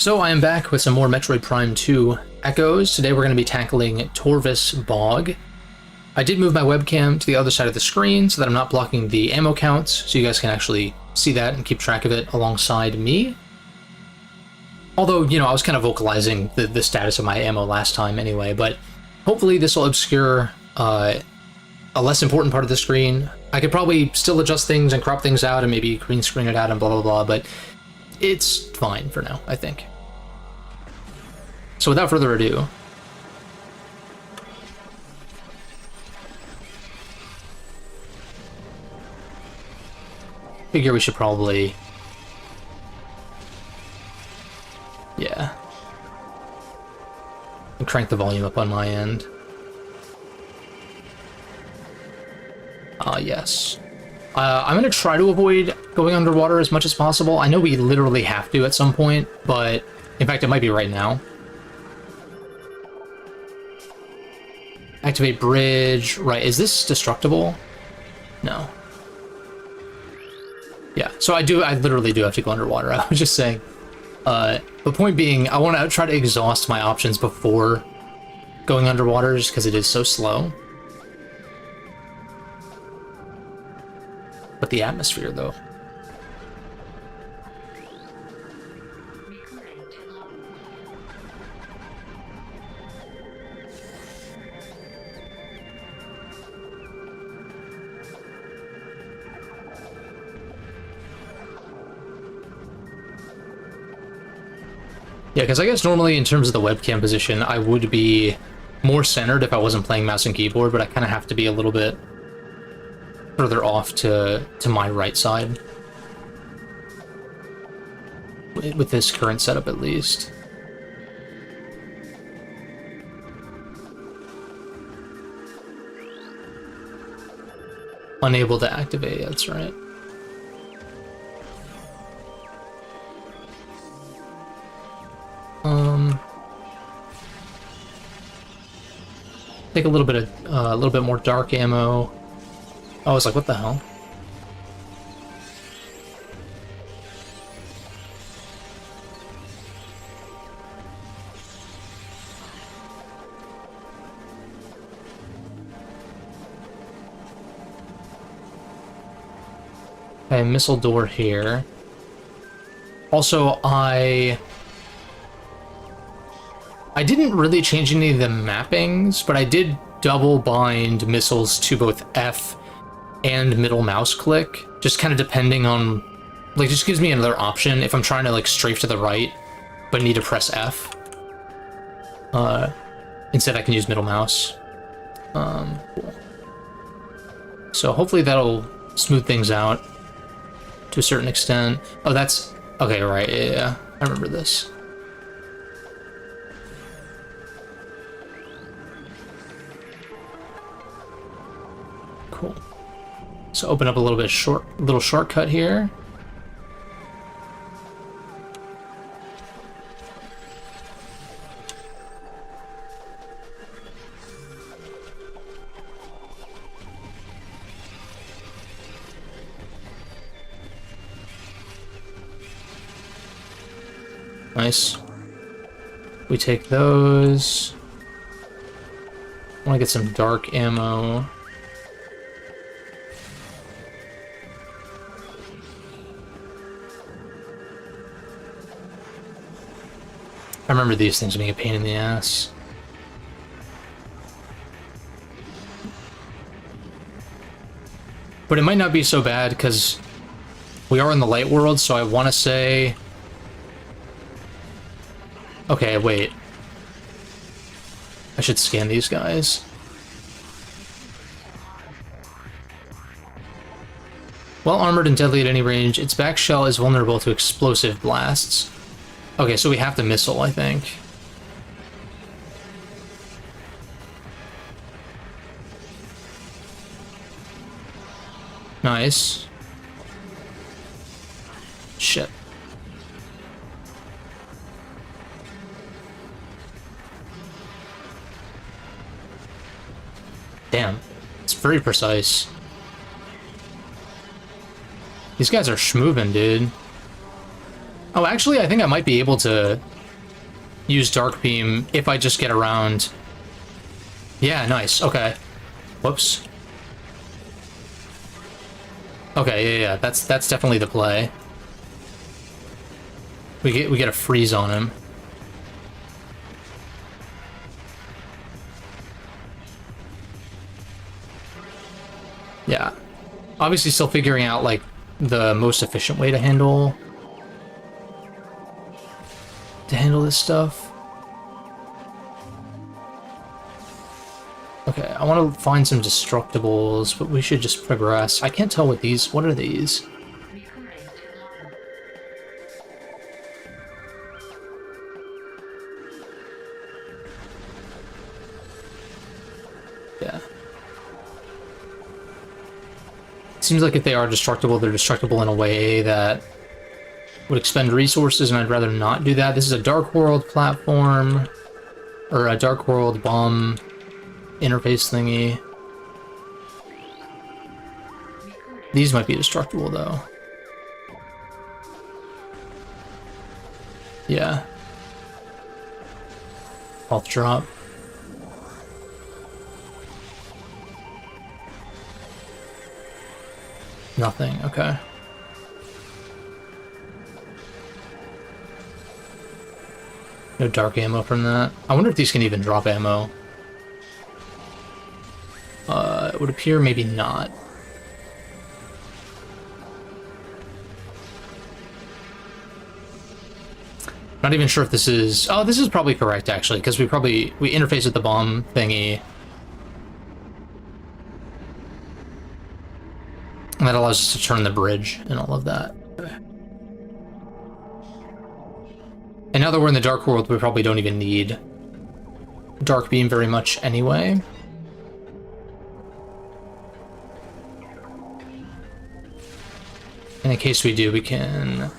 So I am back with some more Metroid Prime 2 Echoes. Today we're going to be tackling Torvus Bog. I did move my webcam to the other side of the screen so that I'm not blocking the ammo counts, so you guys can actually see that and keep track of it alongside me. Although, you know, I was kind of vocalizing the status of my ammo last time anyway, but hopefully this will obscure a less important part of the screen. I could probably still adjust things and crop things out and maybe green screen it out and blah blah blah, but it's fine for now, I think. So without further ado, figure we should probably, yeah, and crank the volume up on my end. Yes. I'm going to try to avoid going underwater as much as possible. I know we literally have to at some point, but in fact it might be right now. Activate bridge. Right, is this destructible? No. Yeah, so I literally do have to go underwater. I was just saying. The point being, I want to try to exhaust my options before going underwater just because it is so slow. But the atmosphere, though. Yeah, because I guess normally in terms of the webcam position, I would be more centered if I wasn't playing mouse and keyboard, but I kind of have to be a little bit further off to my right side. With this current setup, at least. Unable to activate, that's right. Take a little bit more dark ammo. I was like, what the hell? Okay, missile door here. Also, I didn't really change any of the mappings, but I did double bind missiles to both F and middle mouse click, just kind of depending on, like, just gives me another option if I'm trying to, like, strafe to the right, but need to press F. Instead I can use middle mouse. Cool. So hopefully that'll smooth things out to a certain extent. Oh, that's, okay, right, yeah, I remember this. Cool. So open up a little shortcut here. Nice. We take those. I want to get some dark ammo. I remember these things being a pain in the ass. But it might not be so bad, because we are in the light world, so I want to say... Okay, wait. I should scan these guys. While armored and deadly at any range, its back shell is vulnerable to explosive blasts. Okay, so we have the missile, I think. Nice. Shit. Damn. It's very precise. These guys are schmoovin', dude. Oh, actually, I think I might be able to use Dark Beam if I just get around. Yeah, nice. Okay. Whoops. Okay, yeah. That's definitely the play. We get a freeze on him. Yeah. Obviously still figuring out, like, the most efficient way to handle this stuff. Okay, I want to find some destructibles, but we should just progress. I can't tell what these... What are these? Yeah. Seems like if they are destructible, they're destructible in a way that would expend resources, and I'd rather not do that. This is a Dark World platform, or a Dark World bomb interface thingy. These might be destructible, though. Yeah. Health drop. Nothing, okay. No dark ammo from that. I wonder if these can even drop ammo. It would appear maybe not. Not even sure if this is... Oh, this is probably correct, actually, because we interface with the bomb thingy. And that allows us to turn the bridge and all of that. And now that we're in the Dark World, we probably don't even need Dark Beam very much anyway. And in case we do, we can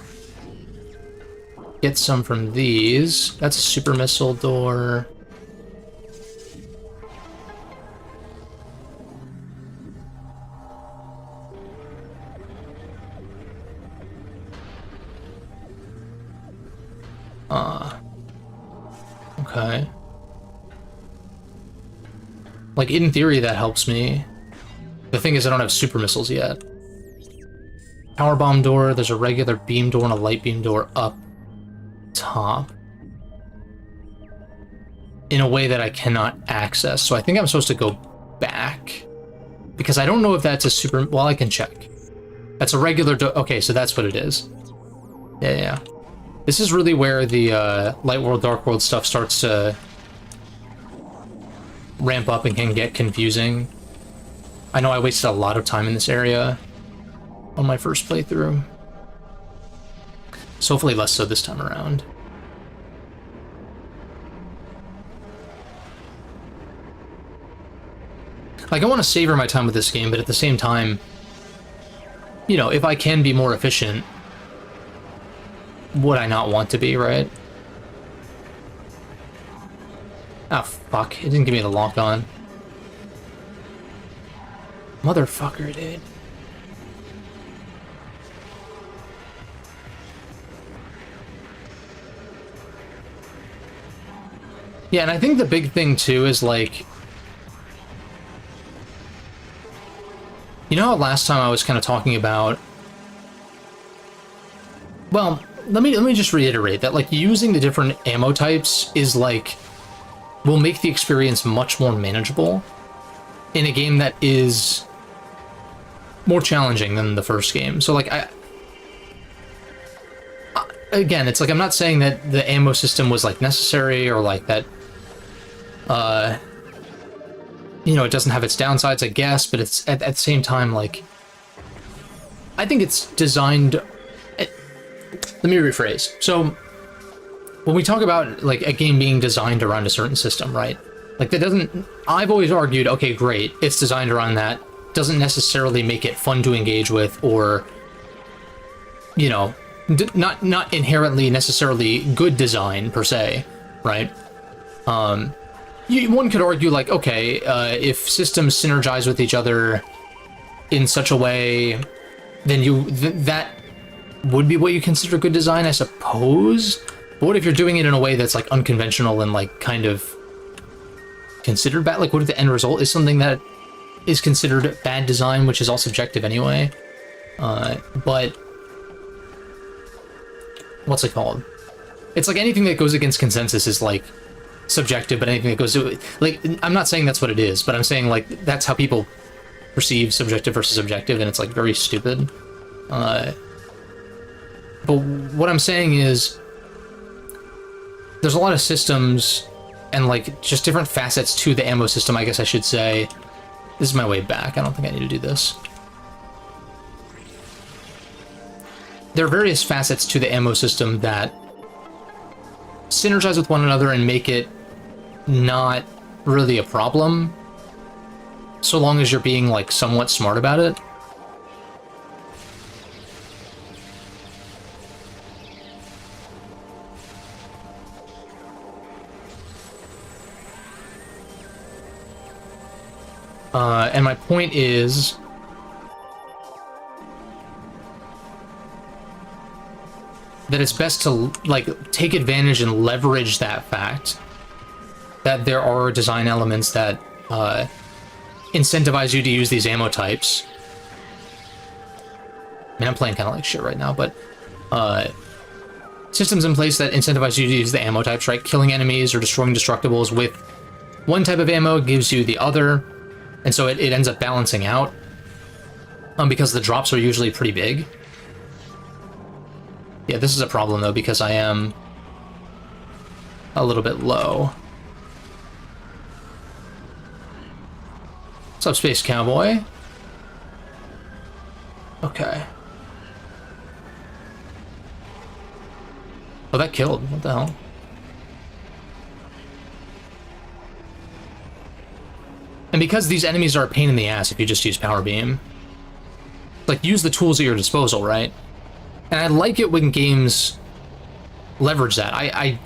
get some from these. That's a super missile door. Okay. Like, in theory, that helps me. The thing is, I don't have super missiles yet. Power bomb door, there's a regular beam door and a light beam door up top. In a way that I cannot access, so I think I'm supposed to go back. Because I don't know if that's a super... Well, I can check. That's a regular door... Okay, so that's what it is. Yeah. This is really where the Light World, Dark World stuff starts to ramp up and can get confusing. I know I wasted a lot of time in this area on my first playthrough. So hopefully less so this time around. Like, I want to savor my time with this game, but at the same time, you know, if I can be more efficient, would I not want to be, right? Ah, fuck. It didn't give me the lock on. Motherfucker, dude. Yeah, and I think the big thing, too, is, like... You know how last time I was kind of talking about... Well... Let me just reiterate that, like, using the different ammo types is, like, will make the experience much more manageable in a game that is more challenging than the first game. So, like, again, it's like, I'm not saying that the ammo system was, like, necessary or, like, that, you know, it doesn't have its downsides, I guess, but it's, at the same time, like, I think it's designed... Let me rephrase. So, when we talk about, like, a game being designed around a certain system, right? Like, that doesn't... I've always argued, okay, great, it's designed around that. Doesn't necessarily make it fun to engage with, or, you know, not inherently necessarily good design, per se, right? One could argue, like, okay, if systems synergize with each other in such a way, then that would be what you consider good design, I suppose. But what if you're doing it in a way that's like unconventional and like kind of considered bad? Like what if the end result is something that is considered bad design, which is all subjective anyway? But what's it called? It's like anything that goes against consensus is like subjective, but anything that goes to, like, I'm not saying that's what it is, but I'm saying like that's how people perceive subjective versus objective, and it's like very stupid. But what I'm saying is there's a lot of systems and like just different facets to the ammo system, I guess I should say. This is my way back. I don't think I need to do this. There are various facets to the ammo system that synergize with one another and make it not really a problem, so long as you're being like somewhat smart about it. And my point is that it's best to like take advantage and leverage that fact that there are design elements that incentivize you to use these ammo types. I mean, I'm playing kind of like shit right now, but systems in place that incentivize you to use the ammo types, right? Killing enemies or destroying destructibles with one type of ammo gives you the other, and so it ends up balancing out because the drops are usually pretty big. Yeah, this is a problem though, because I am a little bit low. What's up, Space Cowboy? Okay. Oh, that killed. What the hell? And because these enemies are a pain in the ass if you just use Power Beam, like, use the tools at your disposal, right? And I like it when games leverage that.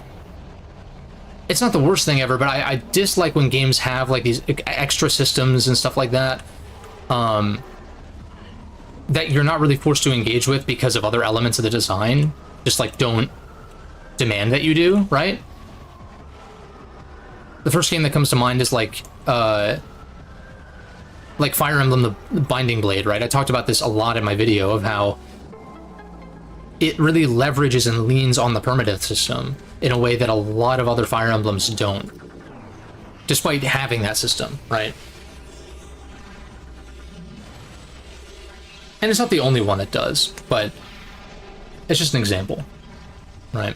It's not the worst thing ever, but I dislike when games have like these extra systems and stuff like that, that you're not really forced to engage with because of other elements of the design. Just like don't demand that you do, right? The first game that comes to mind is like Fire Emblem the Binding Blade, right? I talked about this a lot in my video of how it really leverages and leans on the permadeath system in a way that a lot of other Fire Emblems don't, despite having that system, right? And it's not the only one that does, but it's just an example, right?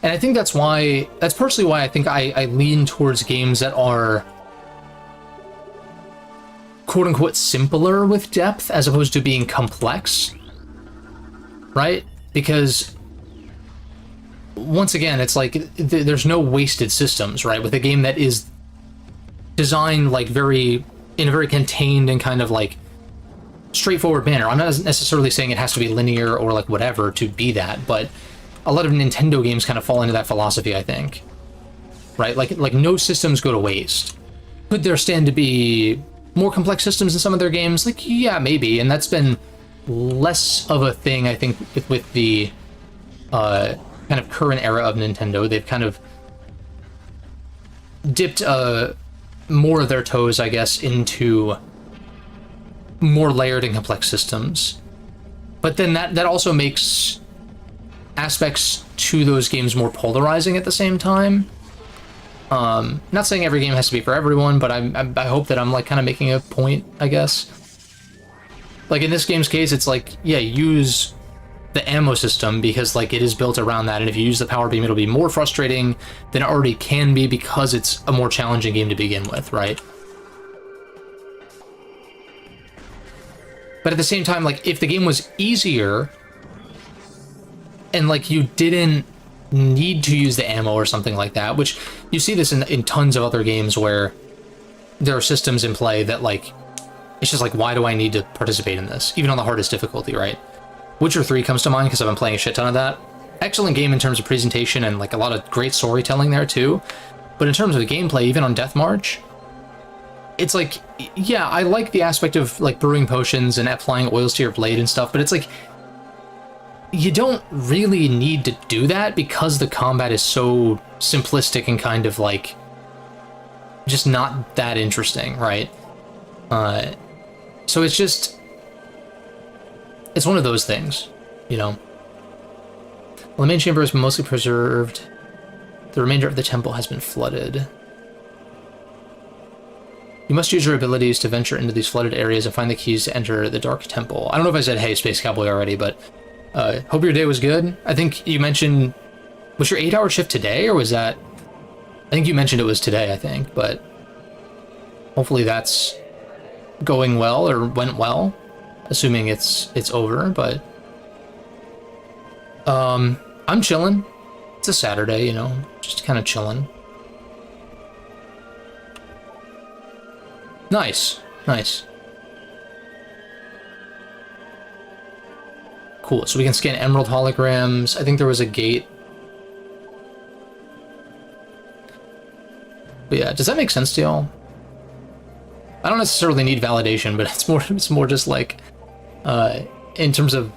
And I think that's partially why I think I lean towards games that are quote-unquote simpler with depth as opposed to being complex, right? Because once again, it's like there's no wasted systems, right? With a game that is designed like in a very contained and kind of like straightforward manner. I'm not necessarily saying it has to be linear or like whatever to be that, but a lot of Nintendo games kind of fall into that philosophy, I think, right? Like no systems go to waste. Could there stand to be more complex systems in some of their games? Like, yeah, maybe, and that's been less of a thing, I think, with the kind of current era of Nintendo. They've kind of dipped more of their toes, I guess, into more layered and complex systems. But then that also makes aspects to those games more polarizing at the same time. Not saying every game has to be for everyone, but I hope that I'm like kind of making a point, I guess. Like in this game's case, it's like, yeah, use the ammo system because like it is built around that, and if you use the Power Beam, it'll be more frustrating than it already can be because it's a more challenging game to begin with, right? But at the same time, like if the game was easier and like you didn't need to use the ammo or something like that, which you see this in tons of other games where there are systems in play that like, it's just like, why do I need to participate in this? Even on the hardest difficulty, right? Witcher 3 comes to mind because I've been playing a shit ton of that. Excellent game in terms of presentation and like a lot of great storytelling there too. But in terms of the gameplay, even on Death March, it's like, yeah, I like the aspect of like brewing potions and applying oils to your blade and stuff, but it's like, you don't really need to do that because the combat is so simplistic and kind of like just not that interesting, right? So it's just, it's one of those things, you know. Well, the main chamber is mostly preserved. The remainder of the temple has been flooded. You must use your abilities to venture into these flooded areas and find the keys to enter the Dark Temple. I don't know if I said, hey, Space Cowboy already, but hope your day was good. I think you mentioned, was your 8-hour shift today, or was that... I think you mentioned it was today, I think, but hopefully that's going well, or went well, assuming it's over, but... I'm chilling. It's a Saturday, you know, just kind of chilling. Nice, nice. Cool, so we can scan emerald holograms. I think there was a gate. But yeah, does that make sense to y'all? I don't necessarily need validation, but it's more just like, in terms of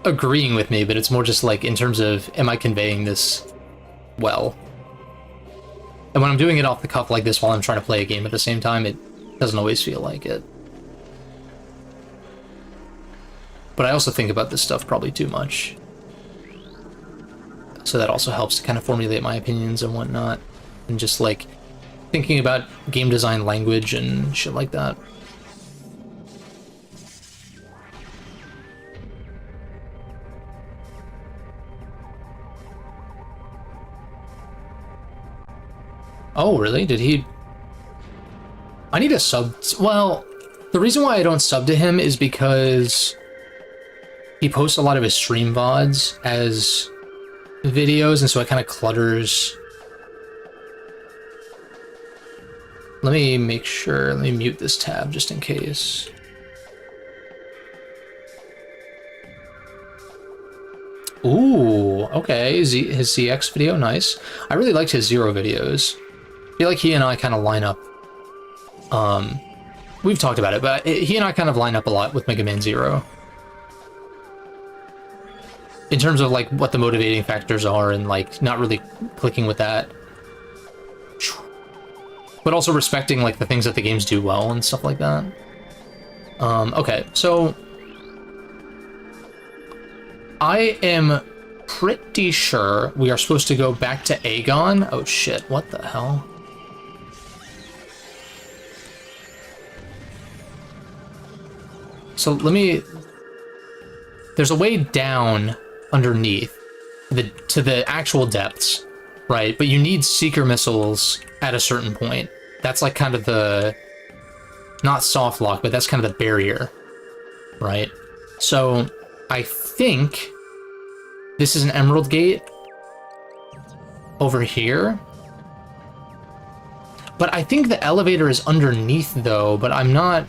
agreeing with me, but it's more just like in terms of, am I conveying this well? And when I'm doing it off the cuff like this while I'm trying to play a game at the same time, it doesn't always feel like it. But I also think about this stuff probably too much. So that also helps to kind of formulate my opinions and whatnot. And just like thinking about game design language and shit like that. Oh, really? Did he... I need a sub... Well, the reason why I don't sub to him is because he posts a lot of his stream VODs as videos, and so it kind of clutters. Let me make sure... Let me mute this tab just in case. Ooh, okay. His ZX video, nice. I really liked his Zero videos. I feel like he and I kind of line up. We've talked about it, but he and I kind of line up a lot with Mega Man Zero. In terms of, like, what the motivating factors are and, like, not really clicking with that. But also respecting, like, the things that the games do well and stuff like that. Okay, so... I am pretty sure we are supposed to go back to Aegon. Oh shit, what the hell? So let me... There's a way down underneath to the actual depths, right? But you need seeker missiles at a certain point. That's like kind of the... Not soft lock, but that's kind of the barrier, right? So I think this is an emerald gate over here. But I think the elevator is underneath though, but I'm not...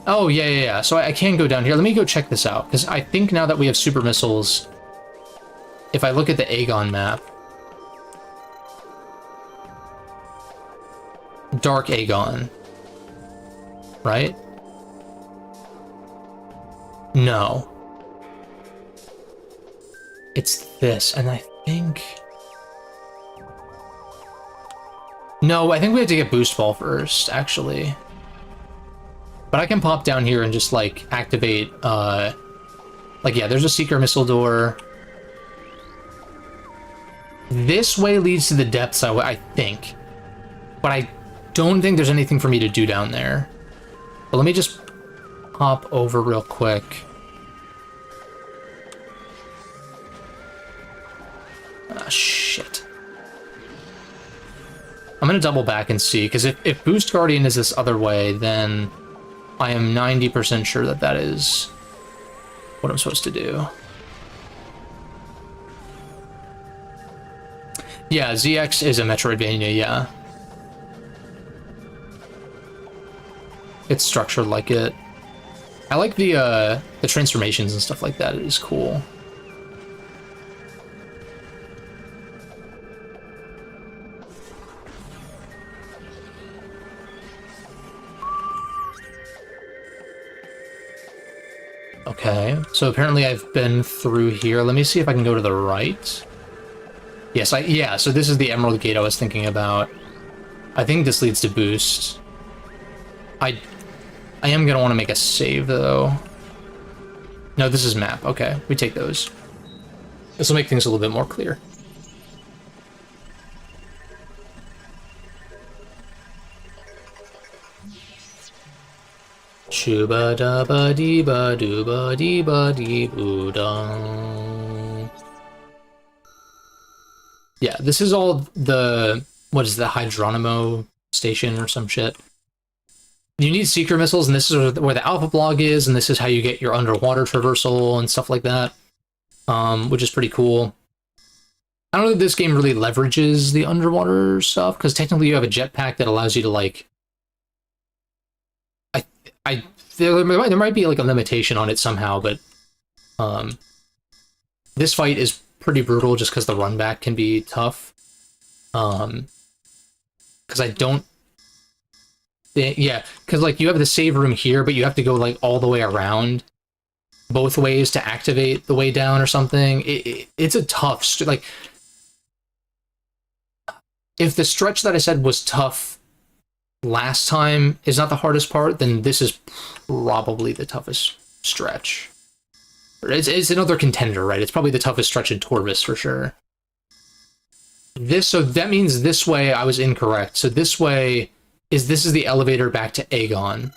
Oh, yeah. So I can go down here. Let me go check this out, because I think now that we have super missiles, if I look at the Aegon map, Dark Aegon, right? No. It's this, and I think... No, I think we have to get Boost Ball first, actually. But I can pop down here and just, like, activate, like, yeah, there's a Seeker Missile door. This way leads to the depths, I think. But I don't think there's anything for me to do down there. But let me just hop over real quick. Ah, shit. I'm gonna double back and see, because if Boost Guardian is this other way, then I am 90% sure that that is what I'm supposed to do. Yeah, ZX is a Metroidvania, yeah. It's structured like it. I like the transformations and stuff like that. It is cool. Okay, so apparently I've been through here. Let me see if I can go to the right. Yes, yeah, so this is the Emerald Gate I was thinking about. I think this leads to Boost. I am gonna want to make a save, though. No, this is map. Okay, we take those. This will make things a little bit more clear. Chuba da ba dee ba doo ba dee ba dee boo dong. Yeah, this is all the, what is the Hydronimo station or some shit. You need secret missiles, and this is where the alpha blog is, and this is how you get your underwater traversal and stuff like that, which is pretty cool. I don't know if this game really leverages the underwater stuff, because technically you have a jetpack that allows you to, like, there might be like a limitation on it somehow, but this fight is pretty brutal just because the run back can be tough. Because I don't, yeah, because like you have the save room here, but you have to go like all the way around both ways to activate the way down or something. It's a tough, like, if the stretch that I said was tough last time is not the hardest part, then this is probably the toughest stretch. It's another contender, right? It's probably the toughest stretch in Torvus for sure. So that means this way I was incorrect. So this way this is the elevator back to Aegon,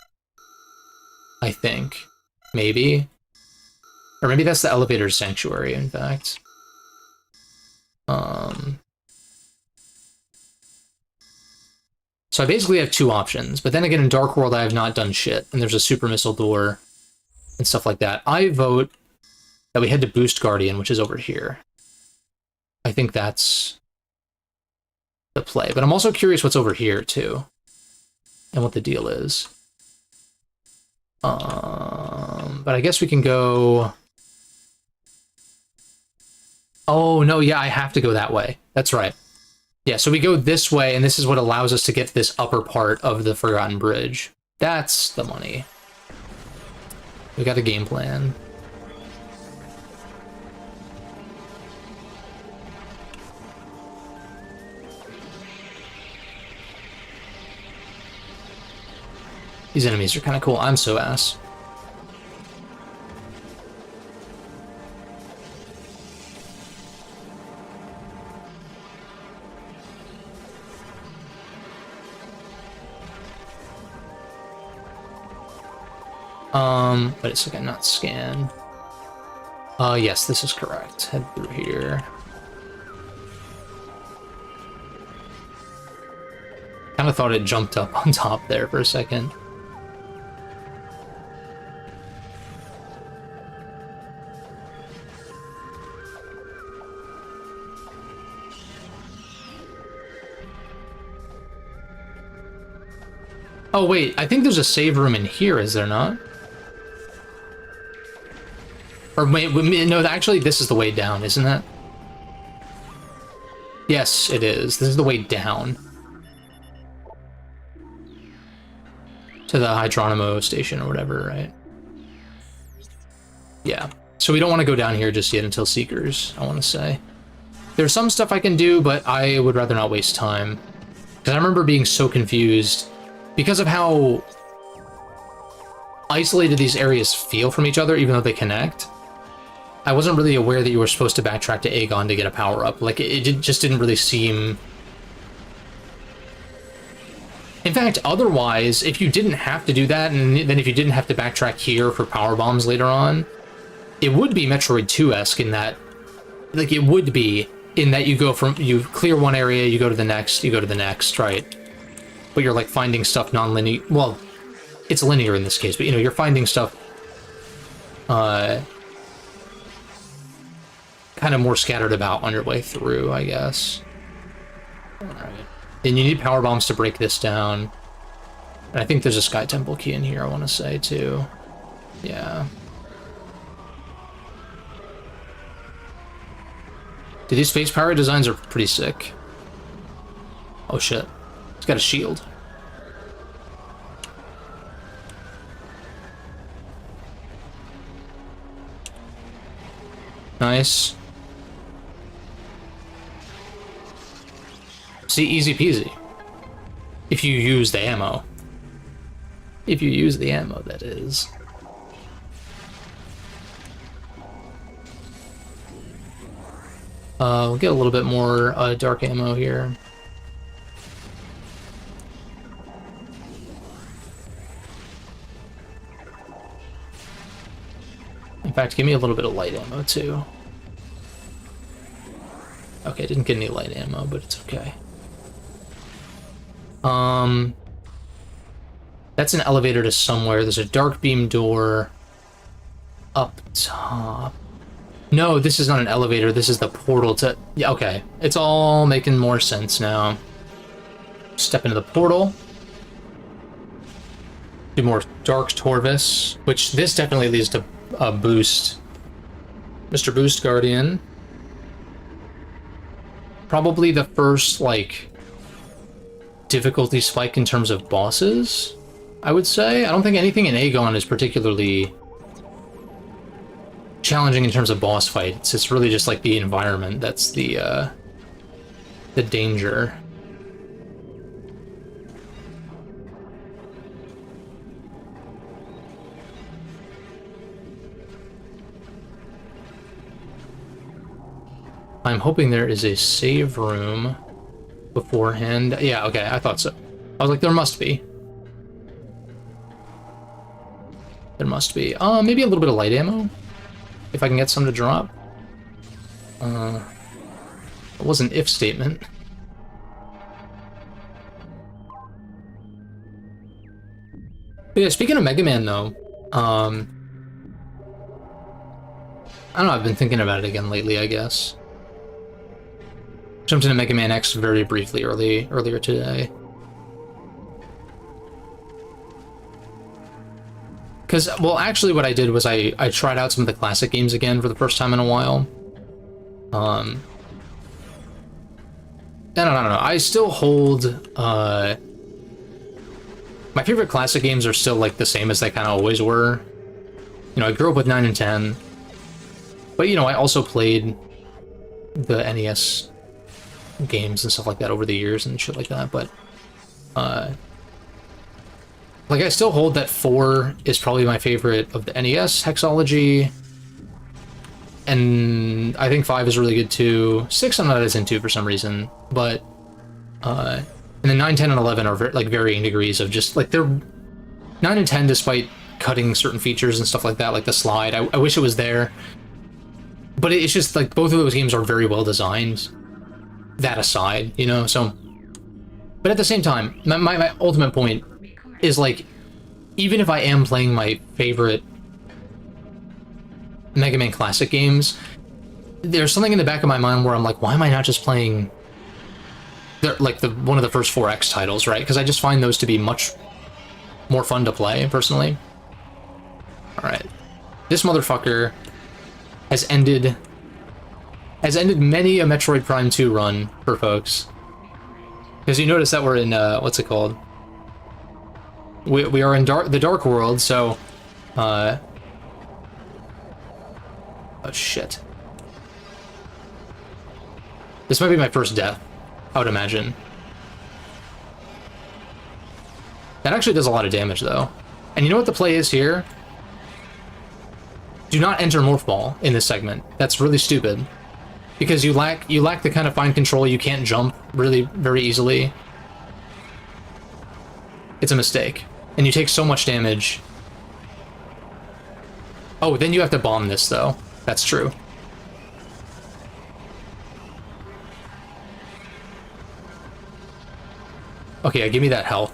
I think. Maybe. Or maybe that's the elevator sanctuary, in fact. So I basically have two options, but then again, in Dark World, I have not done shit, and there's a super missile door and stuff like that. I vote that we head to Boost Guardian, which is over here. I think that's the play, but I'm also curious what's over here, too, and what the deal is. But I guess we can go... Oh, no, yeah, I have to go that way. That's right. Yeah, so we go this way, and this is what allows us to get to this upper part of the Forgotten Bridge. That's the money. We got a game plan. These enemies are kind of cool. I'm so ass. But it's like not scan. Yes, this is correct. Head through here. Kind of thought it jumped up on top there for a second. Oh wait, I think there's a save room in here, is there not? Or wait, no, actually this is the way down, isn't it? Yes, it is. This is the way down. To the Hydronimo station or whatever, right? Yeah. So we don't want to go down here just yet until Seekers, I want to say. There's some stuff I can do, but I would rather not waste time. Because I remember being so confused because of how isolated these areas feel from each other, even though they connect. I wasn't really aware that you were supposed to backtrack to Aegon to get a power-up. Like, it just didn't really seem... In fact, otherwise, if you didn't have to do that, and then if you didn't have to backtrack here for power bombs later on, it would be Metroid 2-esque in that... Like, it would be in that you go from... You clear one area, you go to the next, you go to the next, right? But you're, like, finding stuff non-linear... Well, it's linear in this case, but, you know, you're finding stuff... kind of more scattered about on your way through, I guess. Alright. And you need power bombs to break this down. And I think there's a Sky Temple key in here, I want to say, too. Yeah. Dude, these face pirate designs are pretty sick. Oh shit. He's got a shield. Nice. See, easy peasy. If you use the ammo. If you use the ammo, that is. We'll get a little bit more dark ammo here. In fact, give me a little bit of light ammo, too. Okay, didn't get any light ammo, but it's okay. That's an elevator to somewhere. There's a dark beam door up top. No, this is not an elevator. This is the portal to... Yeah, okay. It's all making more sense now. Step into the portal. Do more Dark Torvus, which this definitely leads to a boost. Mr. Boost Guardian. Probably the first, like, difficulty spike in terms of bosses, I would say. I don't think anything in Aegon is particularly challenging in terms of boss fights. It's really just like the environment that's the danger. I'm hoping there is a save room beforehand. Yeah, okay, I thought so. I was like, there must be. There must be. Maybe a little bit of light ammo? If I can get some to drop. It was an if statement. But yeah, speaking of Mega Man, though, I don't know, I've been thinking about it again lately, I guess. Jumped into Mega Man X very briefly earlier today. Because, well, actually what I did was I tried out some of the classic games again for the first time in a while. I don't know. I still hold, my favorite classic games are still, like, the same as they kind of always were. You know, I grew up with 9 and 10. But, you know, I also played the NES games and stuff like that over the years and shit like that, but, like, I still hold that 4 is probably my favorite of the NES hexology, and I think 5 is really good too. 6 I'm not as into for some reason, but, and then 9, 10, and 11 are like varying degrees of just, like, they're 9 and 10 despite cutting certain features and stuff like that, like the slide. I wish it was there, but it's just, like, both of those games are very well designed. That aside, you know, so... But at the same time, my ultimate point is, like, even if I am playing my favorite Mega Man Classic games, there's something in the back of my mind where I'm like, why am I not just playing, like, one of the first 4X titles, right? Because I just find those to be much more fun to play, personally. Alright. This motherfucker has ended many a Metroid Prime 2 run for folks. Because you notice that we're in, what's it called? We are in the Dark World, so, oh shit. This might be my first death, I would imagine. That actually does a lot of damage, though. And you know what the play is here? Do not enter Morph Ball in this segment. That's really stupid. Because you lack the kind of fine control, you can't jump really very easily. It's a mistake. And you take so much damage. Oh, then you have to bomb this, though. That's true. Okay, yeah, give me that health.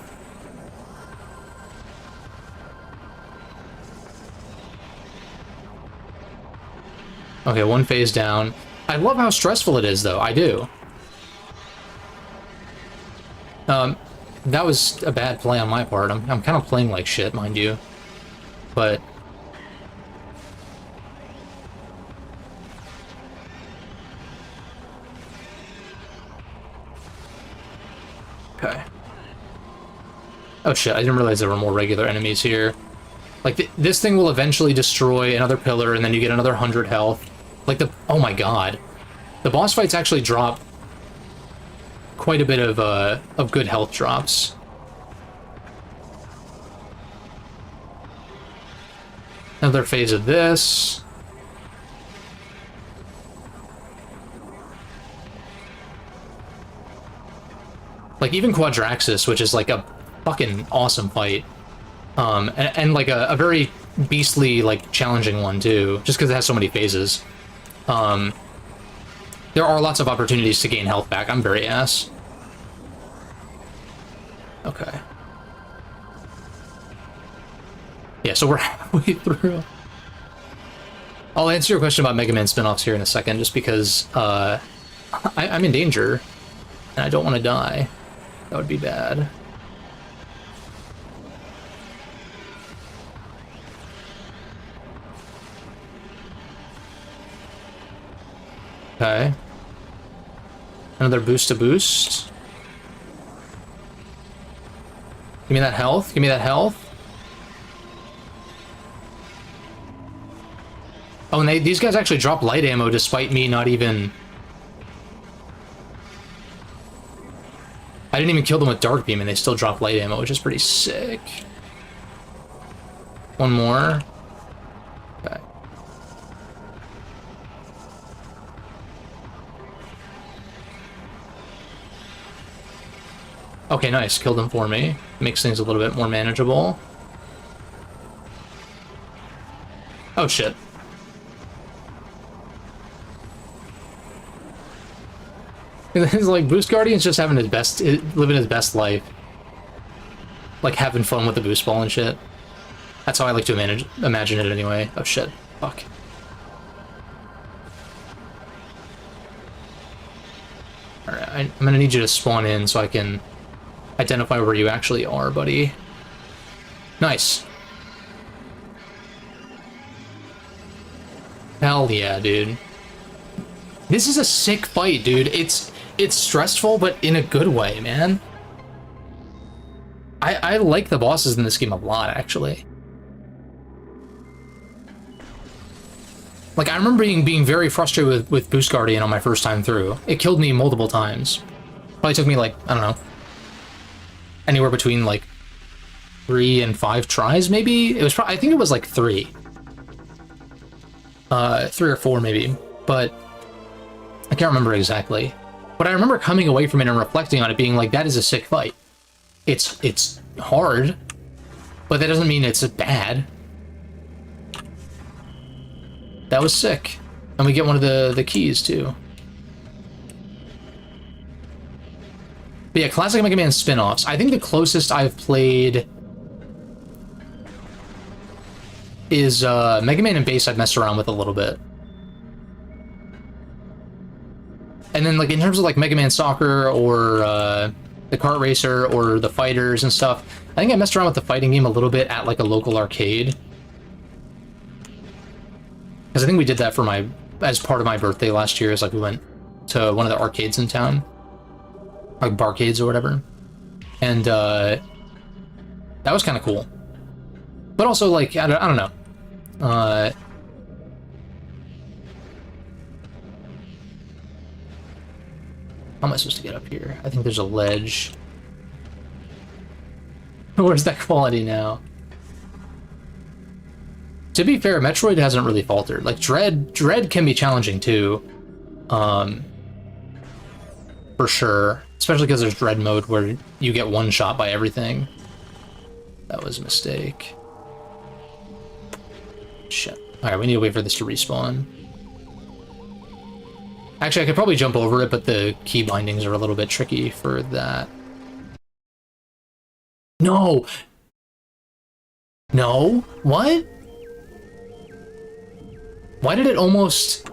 Okay, one phase down. I love how stressful it is, though. I do. That was a bad play on my part. I'm kind of playing like shit, mind you. But... okay. Oh shit, I didn't realize there were more regular enemies here. Like, this thing will eventually destroy another pillar, and then you get another 100 health. Like, Oh my god. The boss fights actually drop quite a bit of good health drops. Another phase of this. Like, even Quadraxis, which is like a fucking awesome fight. And like a very beastly, like, challenging one, too, just because it has so many phases. There are lots of opportunities to gain health back. I'm very ass. Okay. Yeah, so we're halfway through. I'll answer your question about Mega Man spin-offs here in a second, just because I'm in danger, and I don't want to die. That would be bad. Okay. Another boost to boost. Give me that health. Give me that health. Oh, and these guys actually drop light ammo despite me not even... I didn't even kill them with Dark Beam and they still drop light ammo, which is pretty sick. One more. Okay. Okay, nice. Killed them for me. Makes things a little bit more manageable. Oh, shit. It's like Boost Guardian's just having his best, living his best life. Like having fun with the boost ball and shit. That's how I like to imagine it anyway. Oh shit. Fuck. Alright, I'm gonna need you to spawn in so I can identify where you actually are, buddy. Nice. Hell yeah, dude. This is a sick fight, dude. It's stressful, but in a good way, man. I like the bosses in this game a lot, actually. Like, I remember being very frustrated with Boost Guardian on my first time through. It killed me multiple times. Probably took me, like, I don't know, anywhere between, like, 3 and 5 tries, maybe? It was I think it was, like, 3. 3 or 4, maybe. But I can't remember exactly. But I remember coming away from it and reflecting on it, being like, that is a sick fight. It's hard, but that doesn't mean it's bad. That was sick. And we get one of the keys, too. But yeah, classic Mega Man spin-offs. I think the closest I've played is Mega Man and Bass I've messed around with a little bit. And then, like, in terms of, like, Mega Man Soccer or the Kart Racer or the Fighters and stuff, I think I messed around with the fighting game a little bit at, like, a local arcade. Because I think we did that for as part of my birthday last year, is like we went to one of the arcades in town. Like barcades or whatever. And that was kind of cool. But also, like, I don't know. How am I supposed to get up here? I think there's a ledge. Where's that quality now? To be fair, Metroid hasn't really faltered. Like, Dread can be challenging, too. For sure. Especially because there's Dread mode where you get one shot by everything. That was a mistake. Shit. Alright, we need to wait for this to respawn. Actually, I could probably jump over it, but the key bindings are a little bit tricky for that. No! No? What? Why did it almost...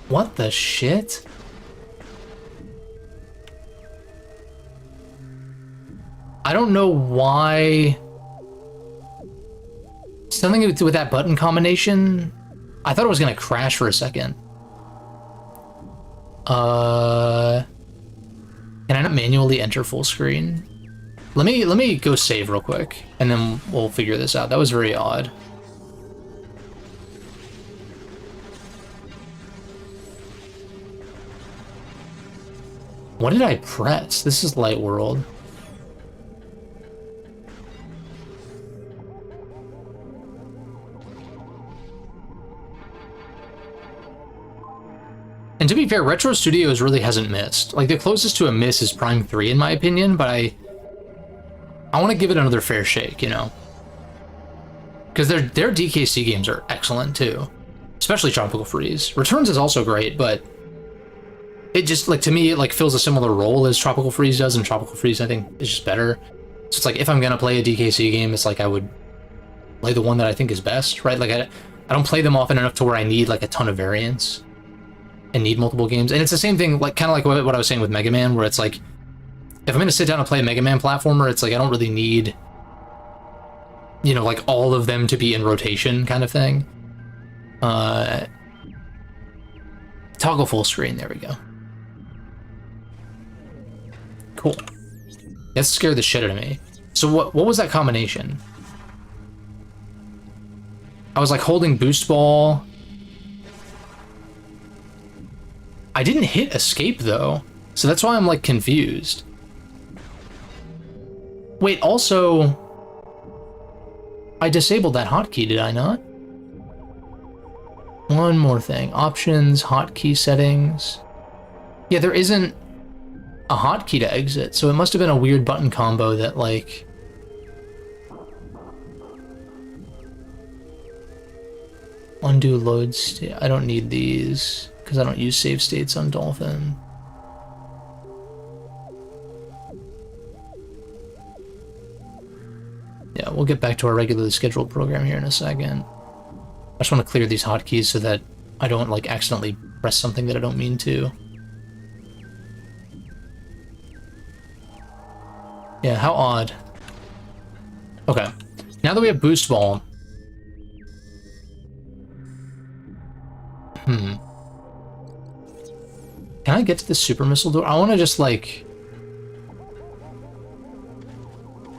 What the shit? I don't know why... Something to do with that button combination? I thought it was gonna crash for a second. Can I not manually enter full screen? Let me go save real quick, and then we'll figure this out. That was very odd. What did I press? This is Light World. And to be fair, Retro Studios really hasn't missed. Like, the closest to a miss is Prime 3, in my opinion, but I want to give it another fair shake, you know? Because their DKC games are excellent, too. Especially Tropical Freeze. Returns is also great, but it just, like, to me, it, like, fills a similar role as Tropical Freeze does, and Tropical Freeze, I think, is just better. So it's like, if I'm gonna play a DKC game, it's like I would play the one that I think is best, right? Like, I don't play them often enough to where I need, like, a ton of variants and need multiple games. And it's the same thing, like, kind of like what I was saying with Mega Man, where it's like, if I'm gonna sit down and play a Mega Man platformer, it's like, I don't really need, you know, like, all of them to be in rotation kind of thing. Toggle full screen, there we go. Cool. That scared the shit out of me. So what was that combination? I was like holding boost ball. I didn't hit escape though, so that's why I'm like confused. Wait, also, I disabled that hotkey, did I not? One more thing. Options, hotkey settings. Yeah, there isn't a hotkey to exit, so it must have been a weird button combo that, like... Undo load state. I don't need these, because I don't use save states on Dolphin. Yeah, we'll get back to our regularly scheduled program here in a second. I just want to clear these hotkeys so that I don't, like, accidentally press something that I don't mean to. Yeah, how odd. Okay. Now that we have boost ball... Can I get to the super missile door? I want to just, like...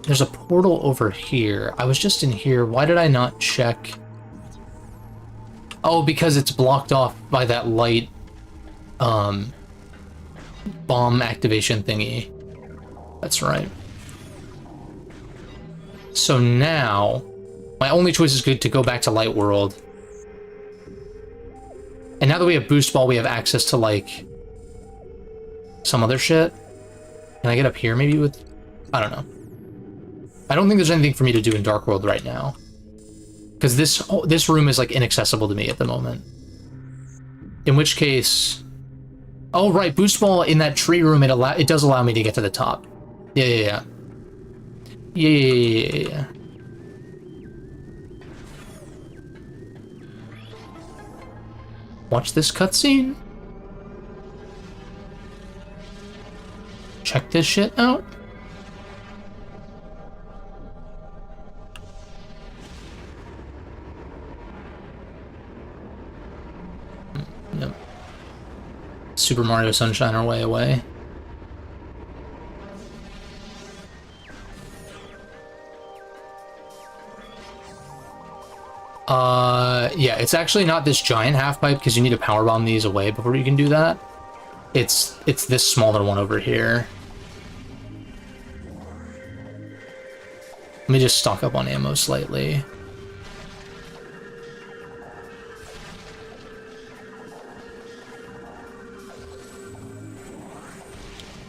There's a portal over here. I was just in here. Why did I not check? Oh, because it's blocked off by that light, bomb activation thingy. That's right. So now, my only choice is good to go back to Light World. And now that we have Boost Ball, we have access to, like, some other shit. Can I get up here maybe with... I don't know. I don't think there's anything for me to do in Dark World right now. Because this room is, like, inaccessible to me at the moment. In which case... Oh, right, Boost Ball in that tree room, it does allow me to get to the top. Yeah. Yeah. Watch this cutscene. Check this shit out. Yep. Super Mario Sunshine our way away. Yeah, it's actually not this giant half pipe because you need to power bomb these away before you can do that. It's this smaller one over here. Let me just stock up on ammo slightly.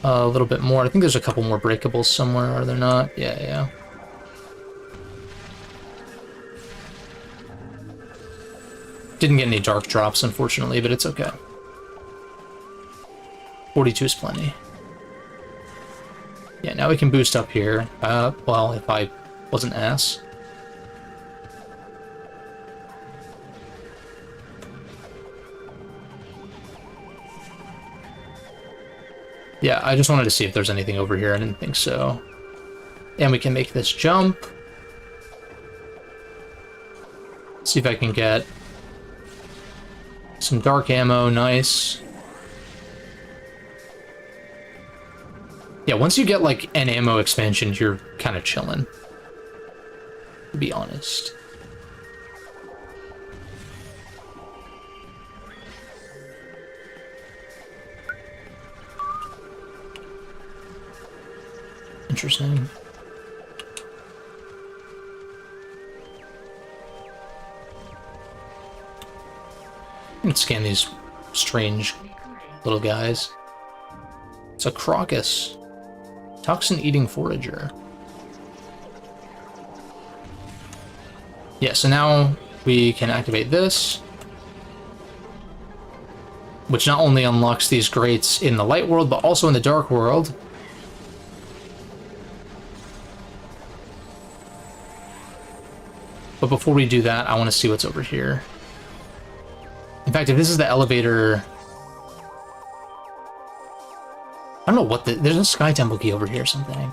A little bit more. I think there's a couple more breakables somewhere, are there not? Yeah. Didn't get any dark drops, unfortunately, but it's okay. 42 is plenty. Yeah, now we can boost up here. Well, if I wasn't ass. Yeah, I just wanted to see if there's anything over here. I didn't think so. And we can make this jump. See if I can get some dark ammo. Nice. Yeah, once you get, like, an ammo expansion, you're kind of chilling, to be honest. interesting. Let's scan these strange little guys. It's a crocus. Toxin-eating forager. Yeah, so now we can activate this, which not only unlocks these grates in the light world, but also in the dark world. But before we do that, I want to see what's over here. In fact, if this is the elevator... I don't know what the... There's a Sky Temple key over here or something.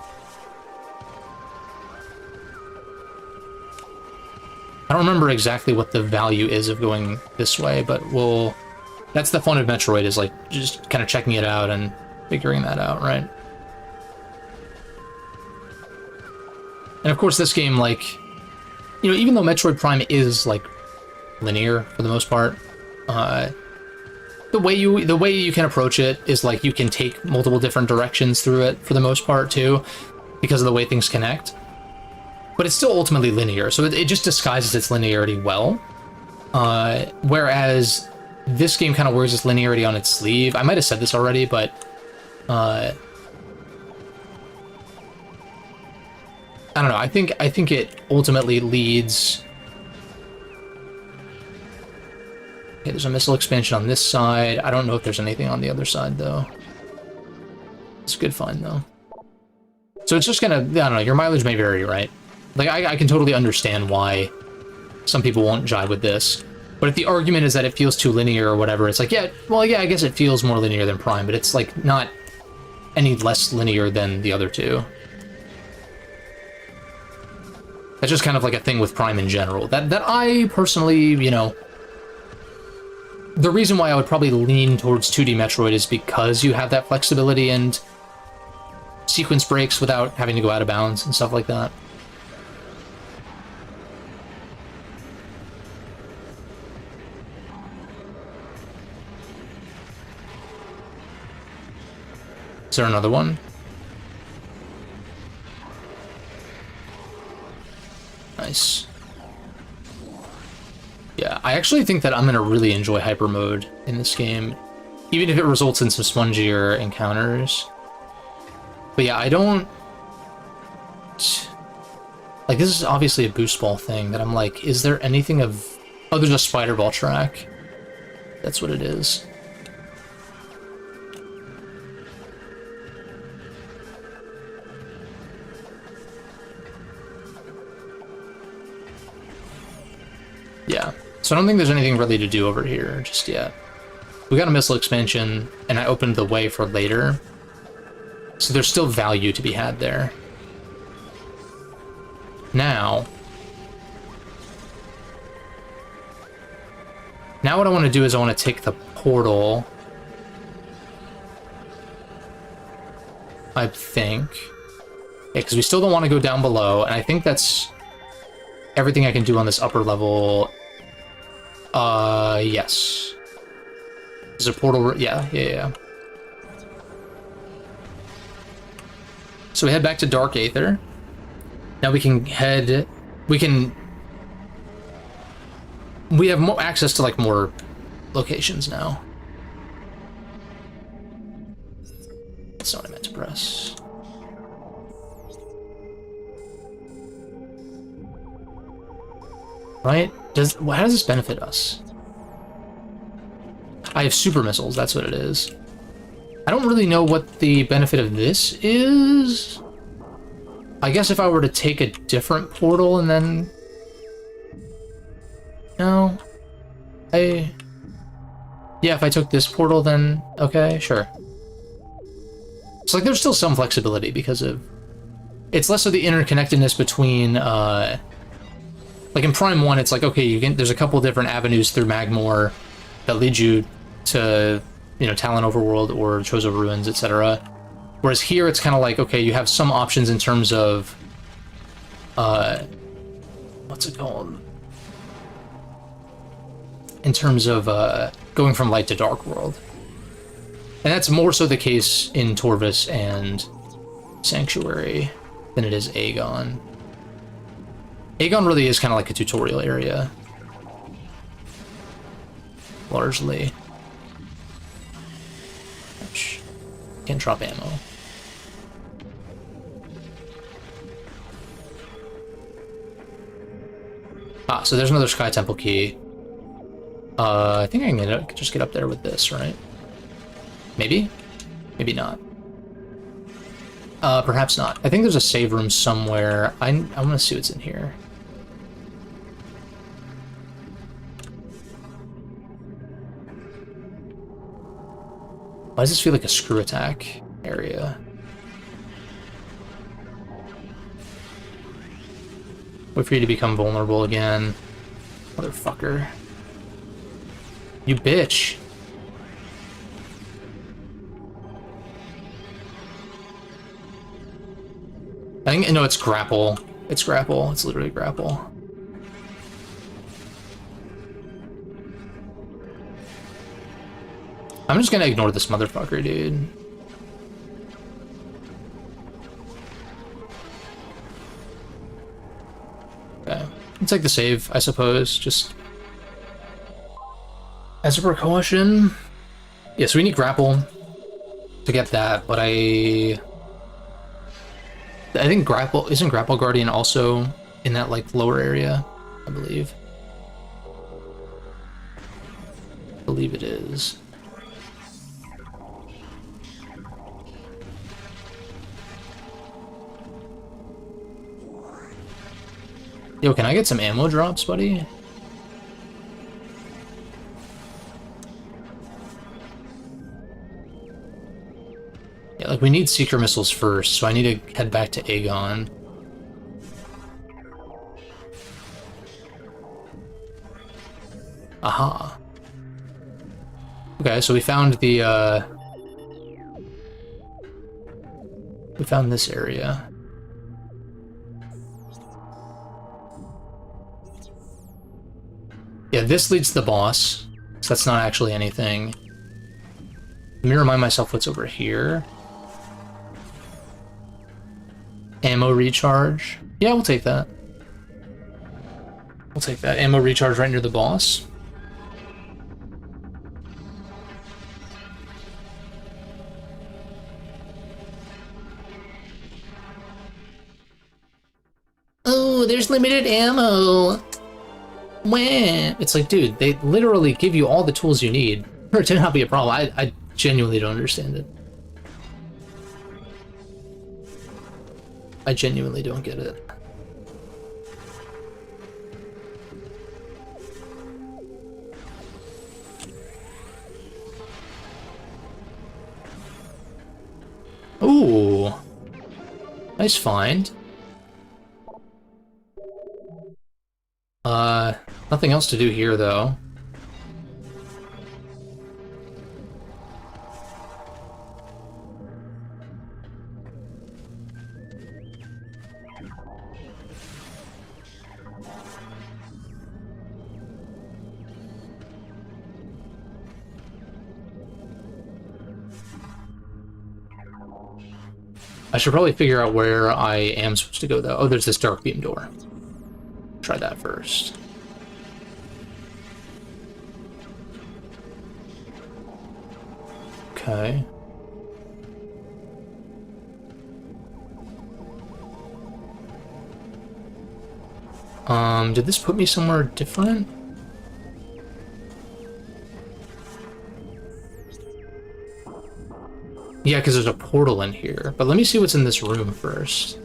I don't remember exactly what the value is of going this way, but we'll... That's the fun of Metroid, is like just kind of checking it out and figuring that out, right? And of course this game, like... You know, even though Metroid Prime is, like, linear for the most part, the way you can approach it is like you can take multiple different directions through it for the most part too, because of the way things connect. But it's still ultimately linear, so it just disguises its linearity well. Whereas this game kind of wears its linearity on its sleeve. I might have said this already, but I don't know. I think it ultimately leads. Okay, there's a missile expansion on this side. I don't know if there's anything on the other side, though. It's a good find, though. So it's just gonna, I don't know, your mileage may vary, right? Like, I can totally understand why some people won't jive with this. But if the argument is that it feels too linear or whatever, it's like, yeah, well, yeah, I guess it feels more linear than Prime, but it's, like, not any less linear than the other two. That's just kind of like a thing with Prime in general. That I personally, you know... The reason why I would probably lean towards 2D Metroid is because you have that flexibility and sequence breaks without having to go out of bounds and stuff like that. Is there another one? Nice. Yeah, I actually think that I'm going to really enjoy Hyper Mode in this game, even if it results in some spongier encounters. But yeah, I don't... Like, this is obviously a boost ball thing that I'm like, is there anything of... Oh, there's a spider ball track. That's what it is. Yeah. So I don't think there's anything really to do over here just yet. We got a missile expansion, and I opened the way for later. So there's still value to be had there. Now what I want to do is I want to take the portal. I think. Yeah, because we still don't want to go down below, and I think that's everything I can do on this upper level. Yes. Is a portal? Yeah. So we head back to Dark Aether. Now we can head... We have more access to, like, more locations now. That's not what I meant to press. Right? How does this benefit us? I have super missiles, that's what it is. I don't really know what the benefit of this is. I guess if I were to take a different portal and then... No. Yeah, if I took this portal then... Okay, sure. It's like there's still some flexibility because of... It's less of the interconnectedness between... Like in Prime 1, it's like, okay, there's a couple different avenues through Magmore that lead you to, you know, Talon Overworld or Chozo Ruins, etc. Whereas here, it's kind of like, okay, you have some options in terms of, what's it called? In terms of going from light to dark world. And that's more so the case in Torvus and Sanctuary. than it is Aegon. Aegon really is kind of like a tutorial area. Largely. Ouch. Can't drop ammo. Ah, so there's another Sky Temple key. I think I can just get up there with this, right? Maybe? Maybe not. Perhaps not. I think there's a save room somewhere. I want to see what's in here. Why does this feel like a screw attack area? Wait for you to become vulnerable again. Motherfucker. You bitch. I think, no, it's grapple. It's grapple. It's literally grapple. I'm just gonna ignore this motherfucker, dude. Okay. It's like the save, I suppose, just as a precaution. Yeah, so we need grapple to get that, but I think grapple, isn't Grapple Guardian also in that, like, lower area? I believe. I believe it is. Yo, can I get some ammo drops, buddy? Yeah, like, we need seeker missiles first, so I need to head back to Aegon. Aha. Okay, so we found the, we found this area. Yeah, this leads to the boss, so that's not actually anything. Let me remind myself what's over here. Ammo recharge. Yeah, we'll take that. We'll take that. Ammo recharge right near the boss. Oh, there's limited ammo. When it's like, dude, they literally give you all the tools you need for it to not be a problem. I genuinely don't understand it. I genuinely don't get it. Ooh, nice find. Nothing else to do here, though. I should probably figure out where I am supposed to go, though. Oh, there's this dark beam door. Try that first. Okay. Did this put me somewhere different? Yeah, because there's a portal in here. But let me see what's in this room first.